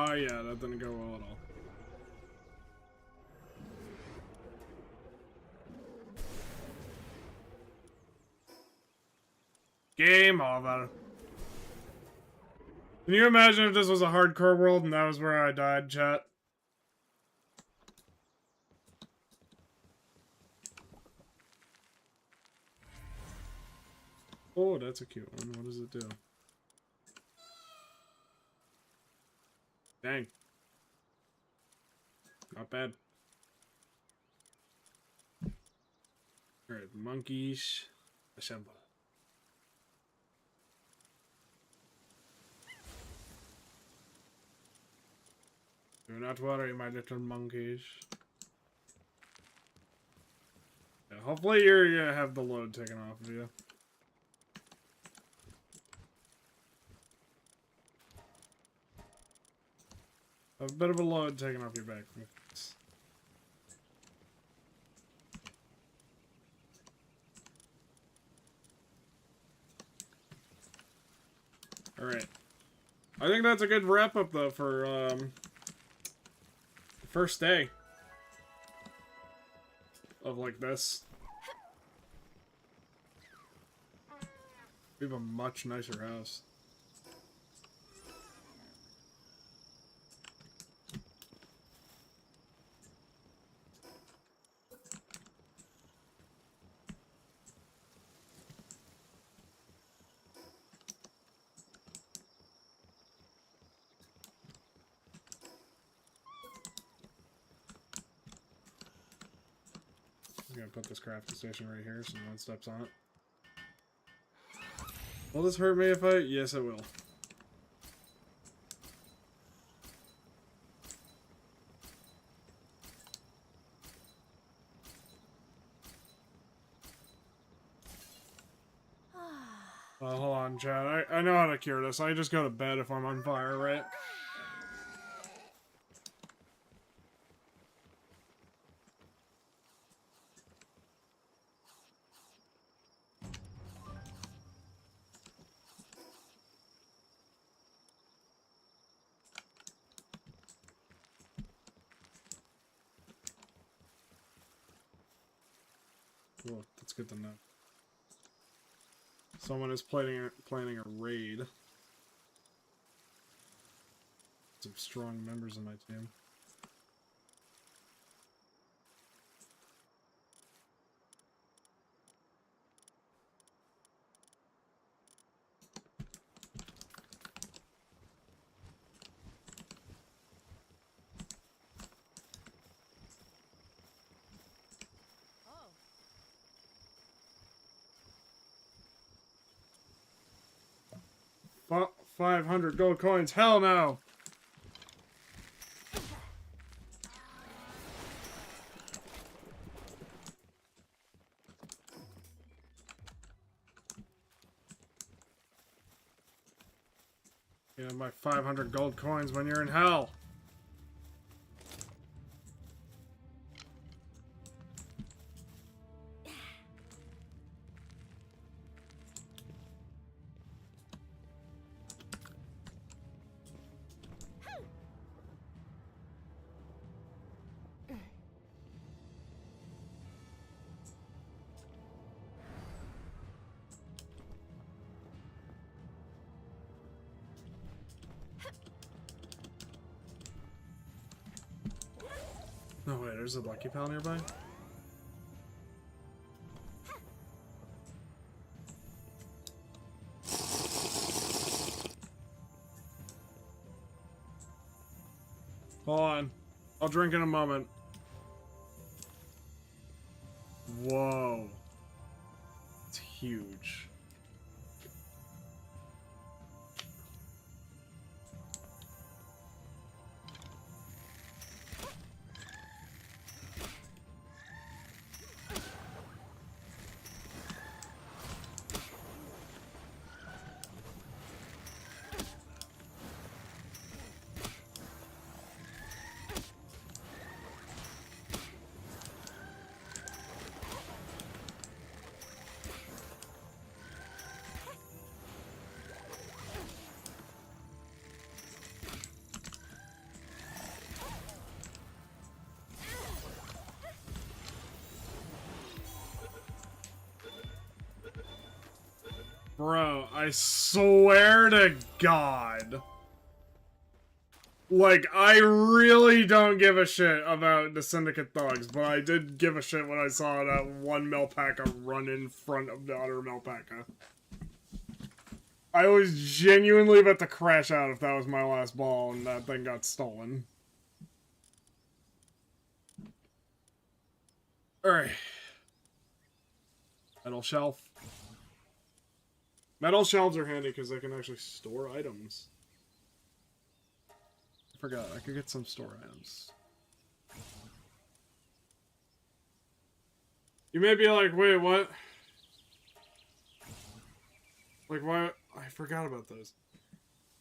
Oh yeah, that didn't go well at all. Game over. Can you imagine if this was a hardcore world and that was where I died, chat? Oh, that's a cute one. What does it do? Dang. Not bad. Alright, monkeys. Assemble. Do not worry, my little monkeys. Yeah, hopefully you're gonna have the load taken off of you. A bit of a load taken off your back. Alright. I think that's a good wrap up though for first day of like this. We have a much nicer house. I'm gonna put this crafting station right here so no one steps on it. Will this hurt me if I... Yes, it will. Hold on, Chad. I know how to cure this. I just go to bed if I'm on fire, right? Cool. That's good to know. Someone is planning a raid. Some strong members of my team. Oh. 500 gold coins. Hell no! Yeah, my 500 gold coins when you're in hell. No way, there's a Lucky Pal nearby? Hold on. I'll drink in a moment. Whoa. It's huge. Bro, I swear to God. Like, I really don't give a shit about the Syndicate thugs, but I did give a shit when I saw that one Melpaka run in front of the other Melpaka. I was genuinely about to crash out if that was my last ball and that thing got stolen. Alright. Metal shelf. Metal shelves are handy because they can actually store items. I forgot, I could get some store items. You may be like, wait, what? Like, what? I forgot about those.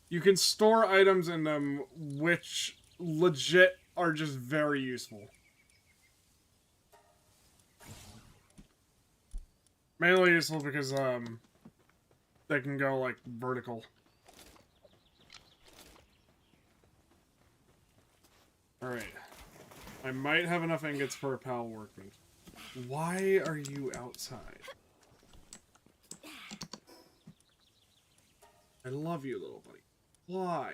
You can store items in them, which legit are just very useful. Mainly useful because, they can go, like, vertical. Alright. I might have enough ingots for a pal workbench. Why are you outside? I love you, little buddy. Why?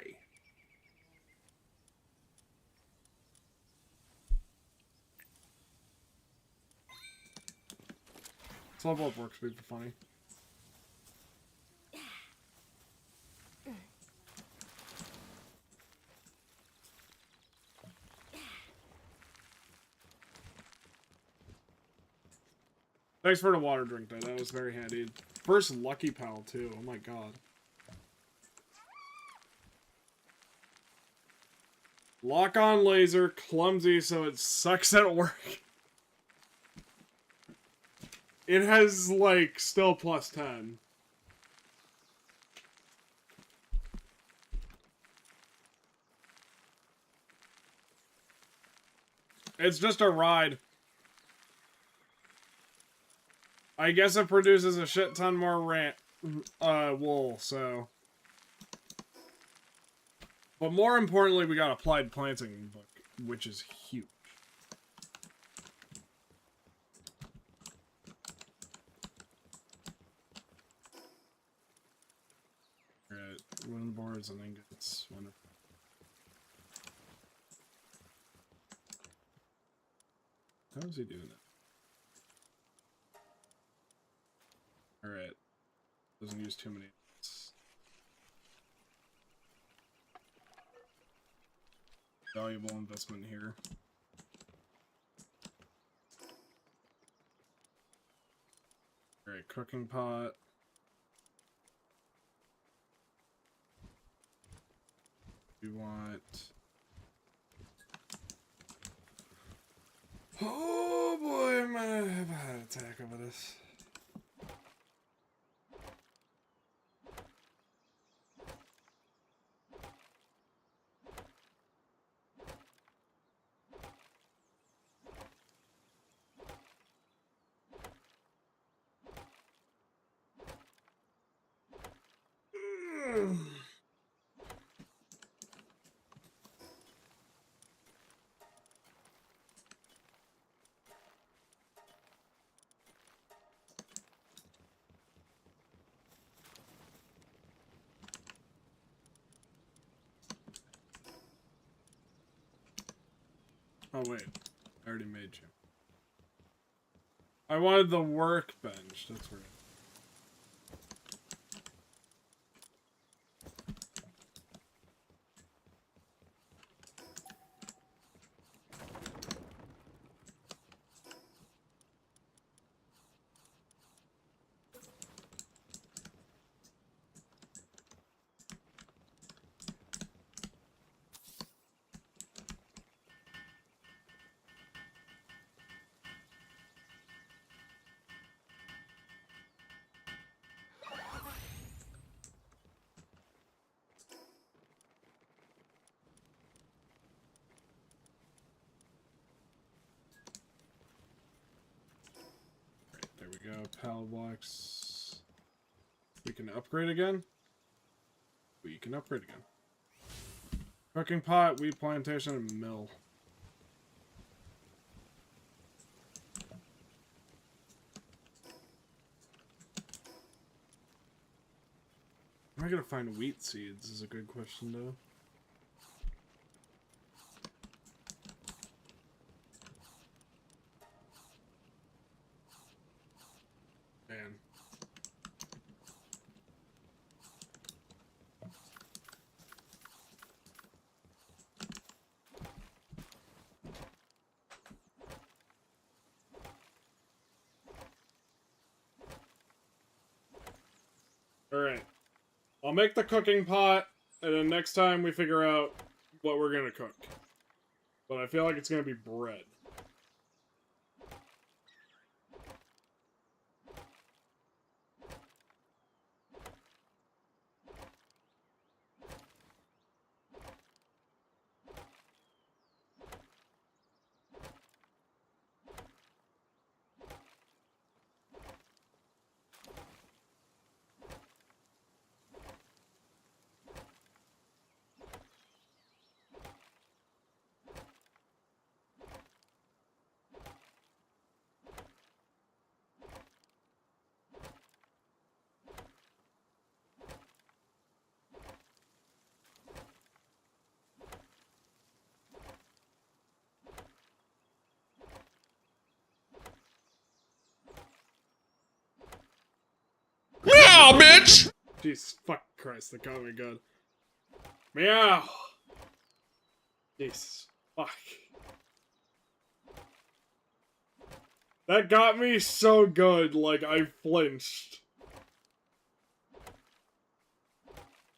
Let's level up work speed for funny. Thanks for the water drink, though. That was very handy. First lucky pal, too. Oh my god. Lock on laser, clumsy, so it sucks at work. It has, like, still plus 10. It's just a ride. I guess it produces a shit ton more wool, so... But more importantly, we got Applied Planting book, which is huge. Alright, wooden boards and ingots. Wonderful. How is he doing that? Alright. Doesn't use too many. Valuable investment here. Alright, cooking pot. We want... Oh boy, I'm gonna have a heart attack over this. Oh wait, I already made you. I wanted the workbench, that's weird. There we go, pallet blocks. We can upgrade again? We can upgrade again. Cooking pot, wheat plantation, and mill. Where am I gonna find wheat seeds is a good question, though. Man. Alright. I'll make the cooking pot, and then next time we figure out what we're gonna cook. But I feel like it's gonna be bread. Yeah, bitch! Jesus fuck Christ, that got me good. Meow! Jesus fuck. That got me so good, like, I flinched.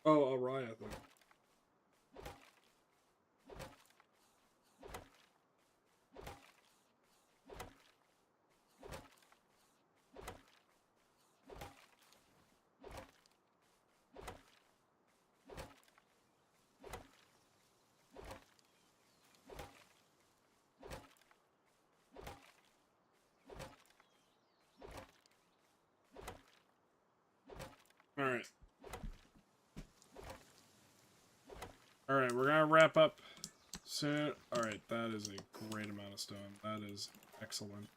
Oh, Araya, I think. Alright. Alright, we're gonna wrap up soon. Alright, that is a great amount of stone. That is excellent.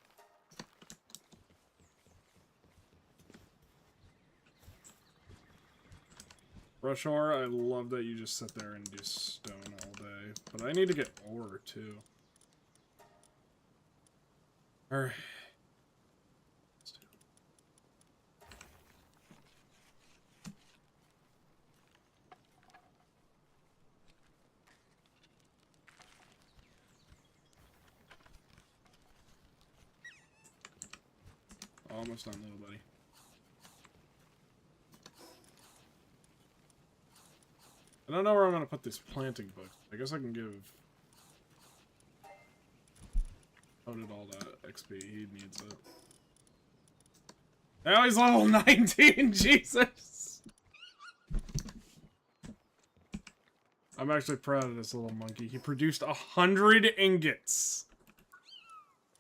Rush ore, I love that you just sit there and do stone all day. But I need to get ore, too. Alright. Almost done, little buddy. I don't know where I'm gonna put this planting book. I guess I can give Odin all that XP. He needs it. Now he's level 19, Jesus! I'm actually proud of this little monkey. He produced 100 ingots.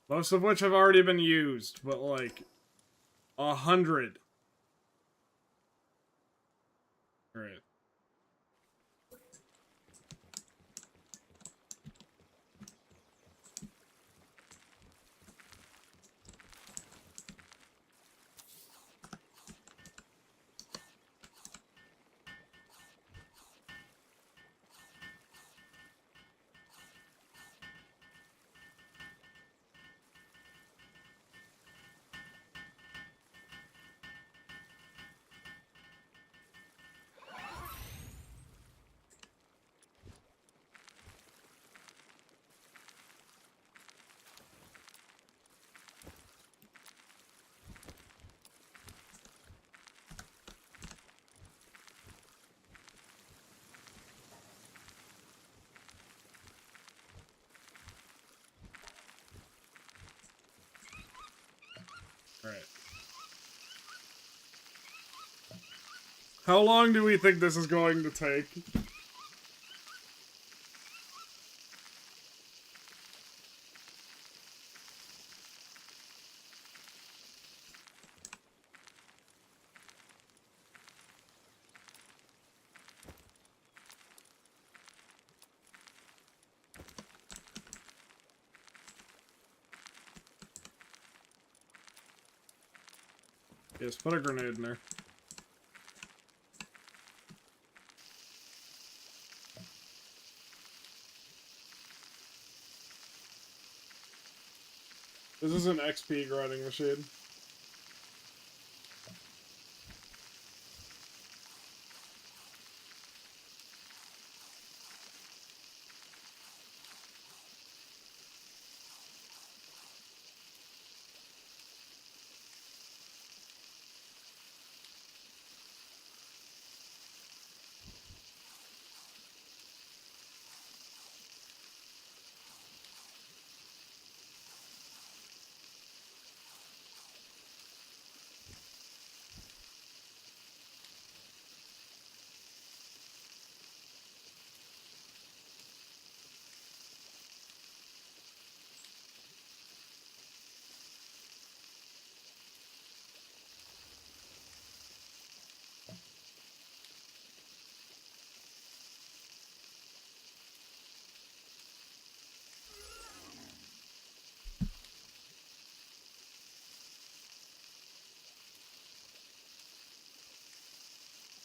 Most of which have already been used, but like 100. Alright. Alright. How long do we think this is going to take? Yes, put a grenade in there. This is an XP grinding machine.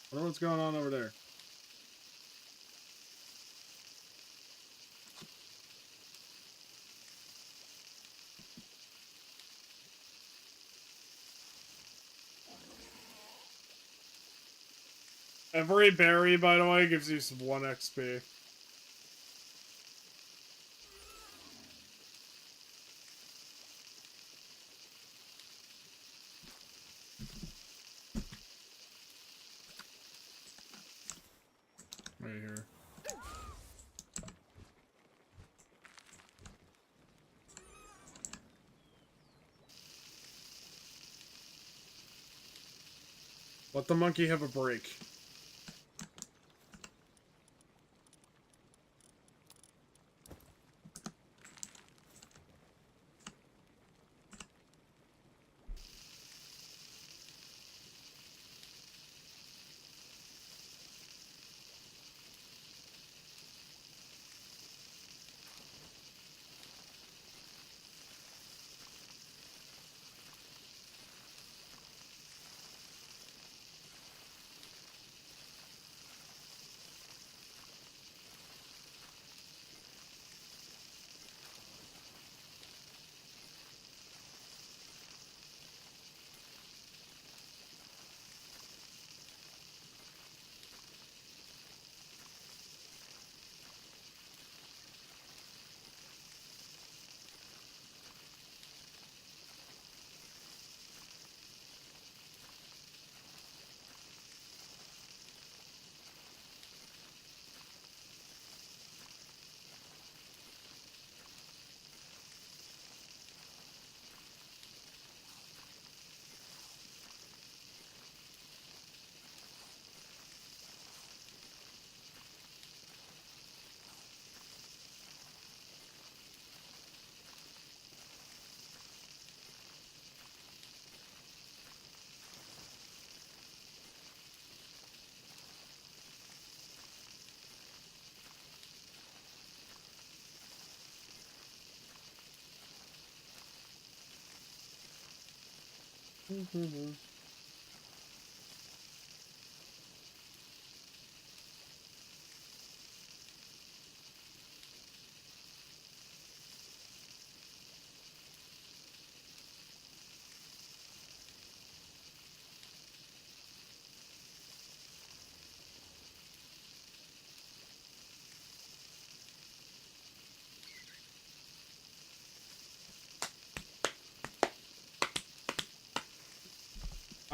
I wonder what's going on over there. Every berry, by the way, gives you some 1 XP. Right here. Let the monkey have a break.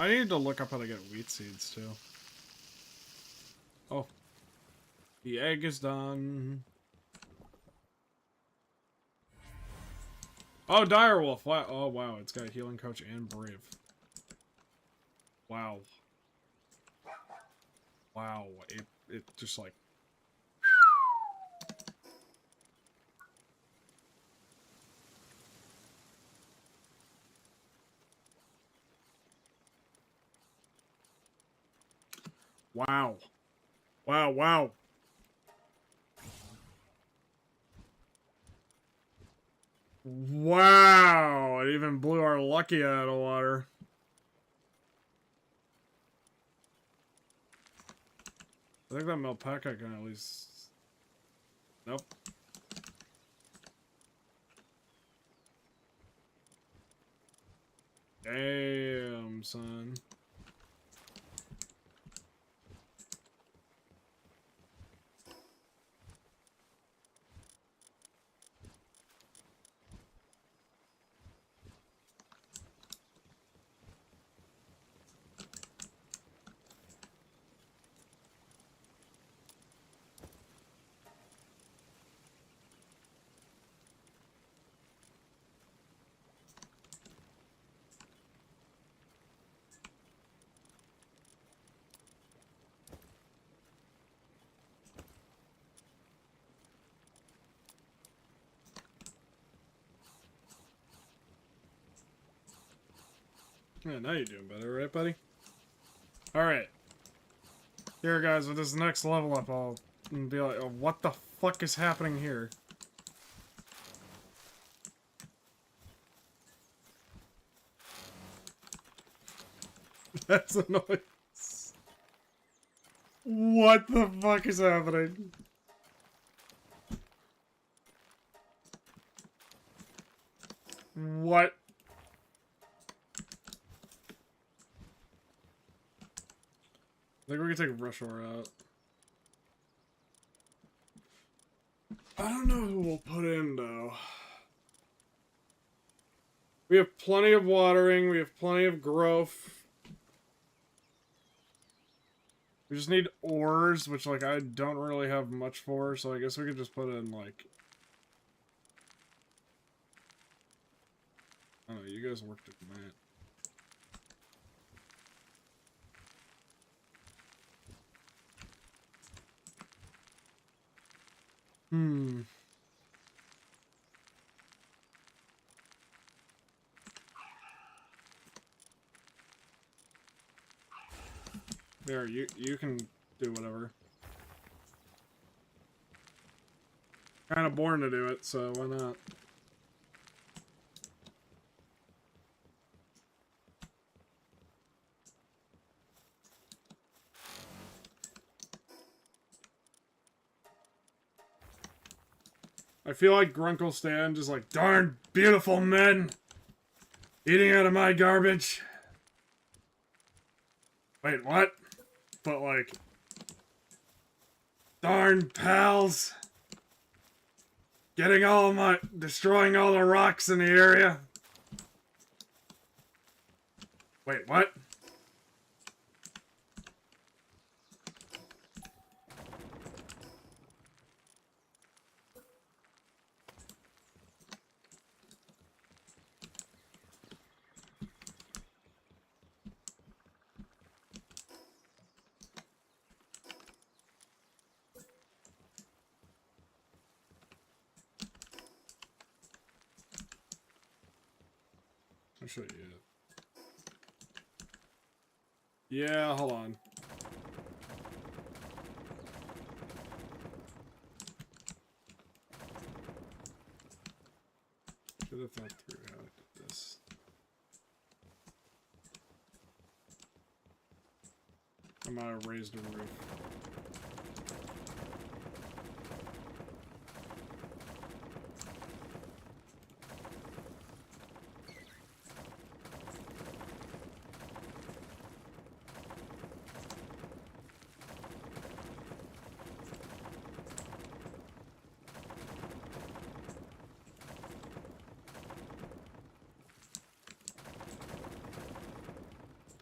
I need to look up how to get wheat seeds, too. Oh. The egg is done. Oh, Direwolf. Wow. Oh, wow. It's got Healing Coach and Brave. Wow. Wow. It just like... Wow. Wow, wow. Wow. It even blew our Lucky out of the water. I think that Melpeka can at least... Nope. Damn, son. Yeah, now you're doing better, right, buddy? Alright. Here, guys, with this next level up, I'll be like, oh, what the fuck is happening here? That's a noise. What the fuck is happening? What? I think we can take Rush Hour out. I don't know who we'll put in, though. We have plenty of watering, we have plenty of growth. We just need ores, which, like, I don't really have much for, so I guess we could just put in, like... I don't know, you guys worked at that. There, you can do whatever. Kind of born to do it, so why not? I feel like Grunkle Stan just like, darn beautiful men eating out of my garbage. Wait, what? But like, darn pals destroying all the rocks in the area. Wait, what? I'll show you. Yeah, hold on. Should have thought through how I did this. I might have raised a roof.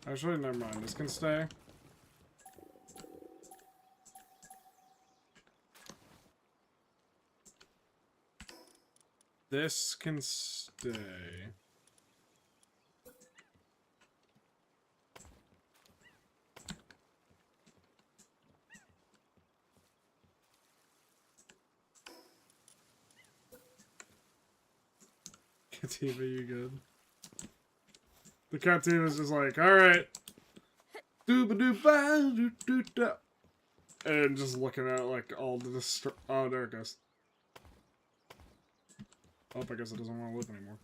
Actually, never mind. This can stay. This can stay. Kativa, you good? The Captiva's just like, alright. Dooba-doo-ba-doo-doo-da. And just looking at like all the oh, there it goes. Oh, I guess it doesn't want to live anymore.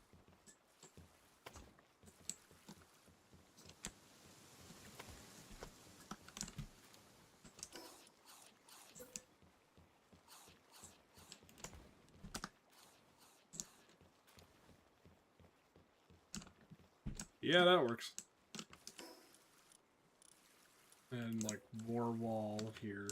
Yeah, that works. And like more wall here.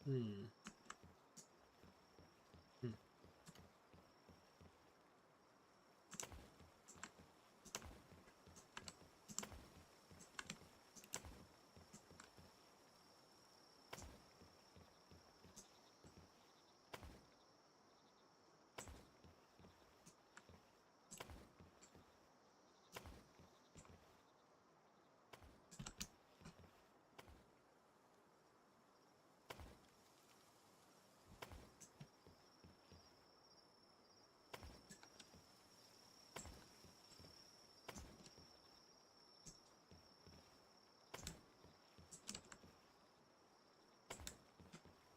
Hmm.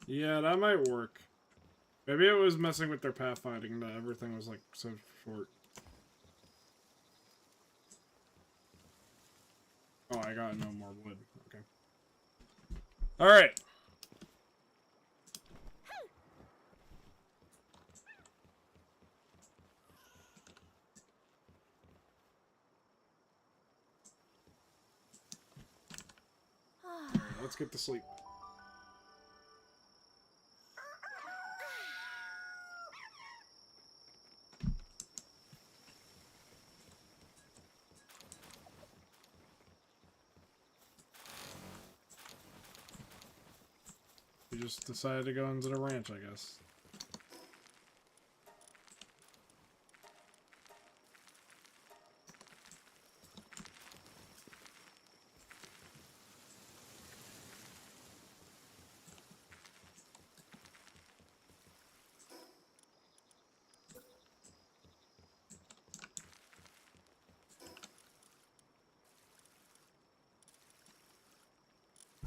Yeah, that might work. Maybe it was messing with their pathfinding that everything was like so short. Oh, I got no more wood. Okay. Alright. Let's get to sleep. We just decided to go into the ranch, I guess.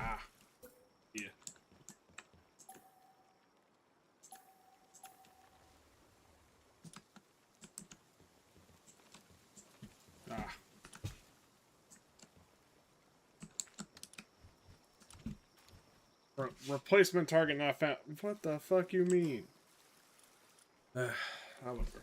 Ah. Yeah. Ah. Replacement target not found. What the fuck you mean? However.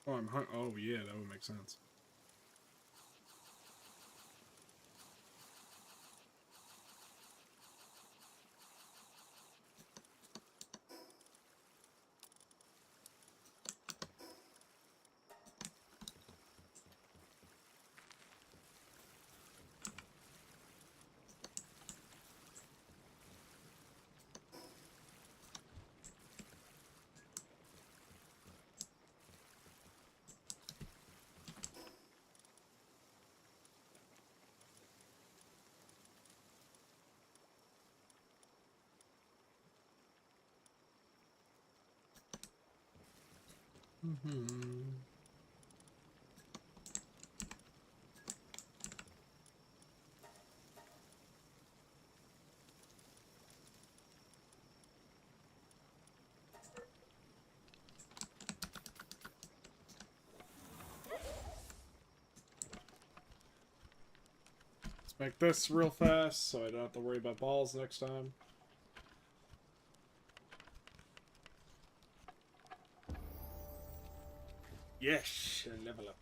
Oh, oh, yeah, that would make sense. Let's make this real fast so I don't have to worry about balls next time. Yes, level up.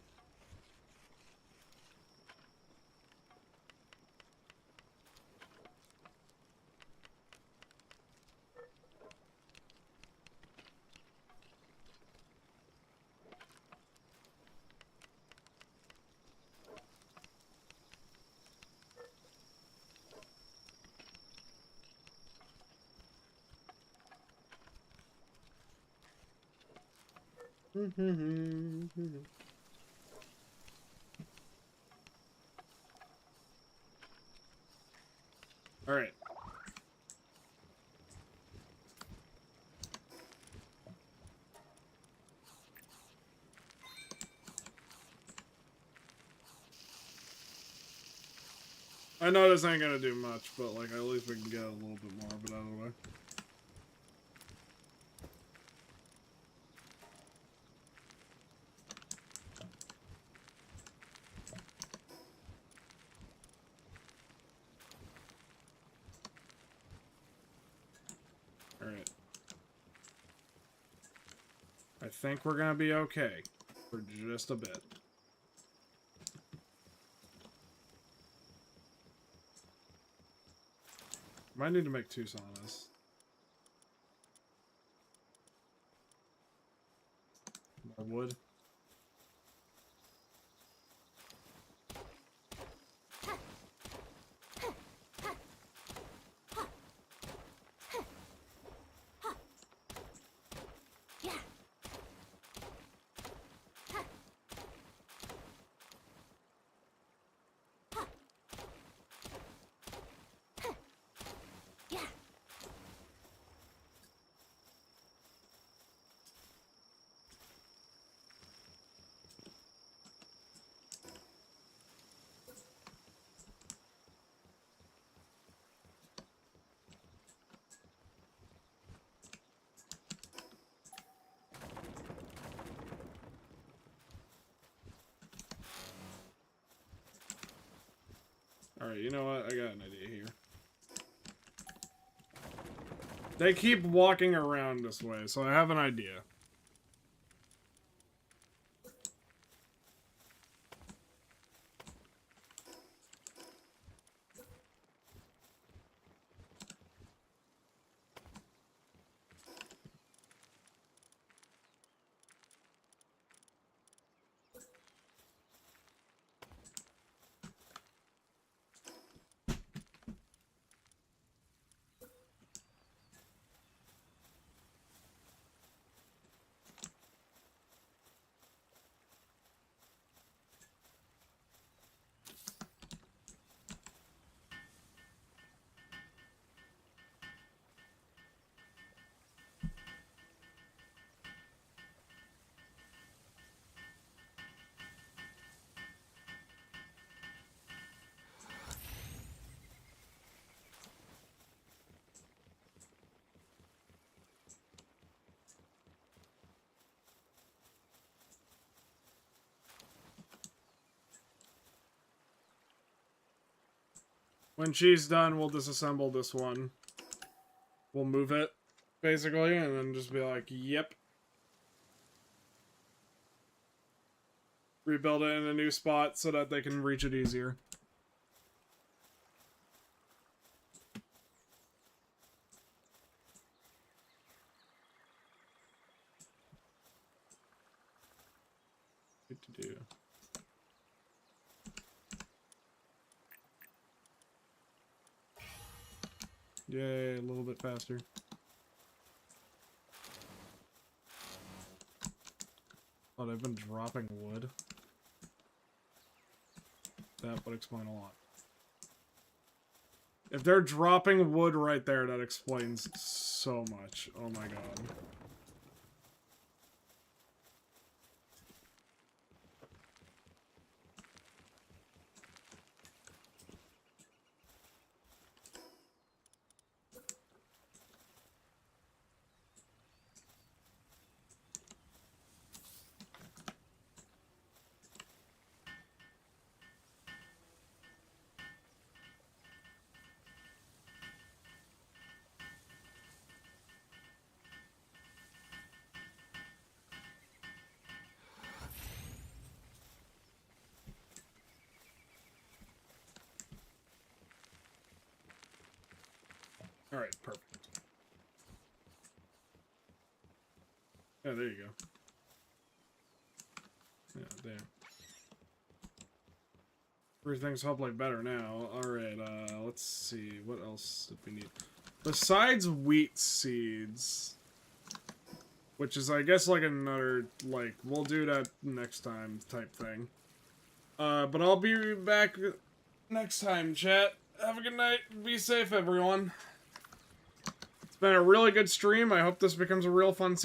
All right. I know this ain't gonna do much, but like at least we can get a little bit more of it out of the way. Alright. I think we're gonna be okay. For just a bit. Might need to make 2 saunas. More wood. Alright, you know what? I got an idea here. They keep walking around this way, so I have an idea. When she's done, we'll disassemble this one. We'll move it, basically, and then just be like, yep. Rebuild it in a new spot so that they can reach it easier. Good to do. Yay, a little bit faster. Oh, they've been dropping wood. That would explain a lot. If they're dropping wood right there, that explains so much. Oh my god. Alright, perfect. Yeah, there you go. Yeah, damn. Everything's hopefully better now. Alright, let's see. What else did we need? Besides wheat seeds, which is, I guess, like another, like, we'll do that next time type thing. But I'll be back next time, chat. Have a good night. Be safe, everyone. It's been a really good stream. I hope this becomes a real fun series.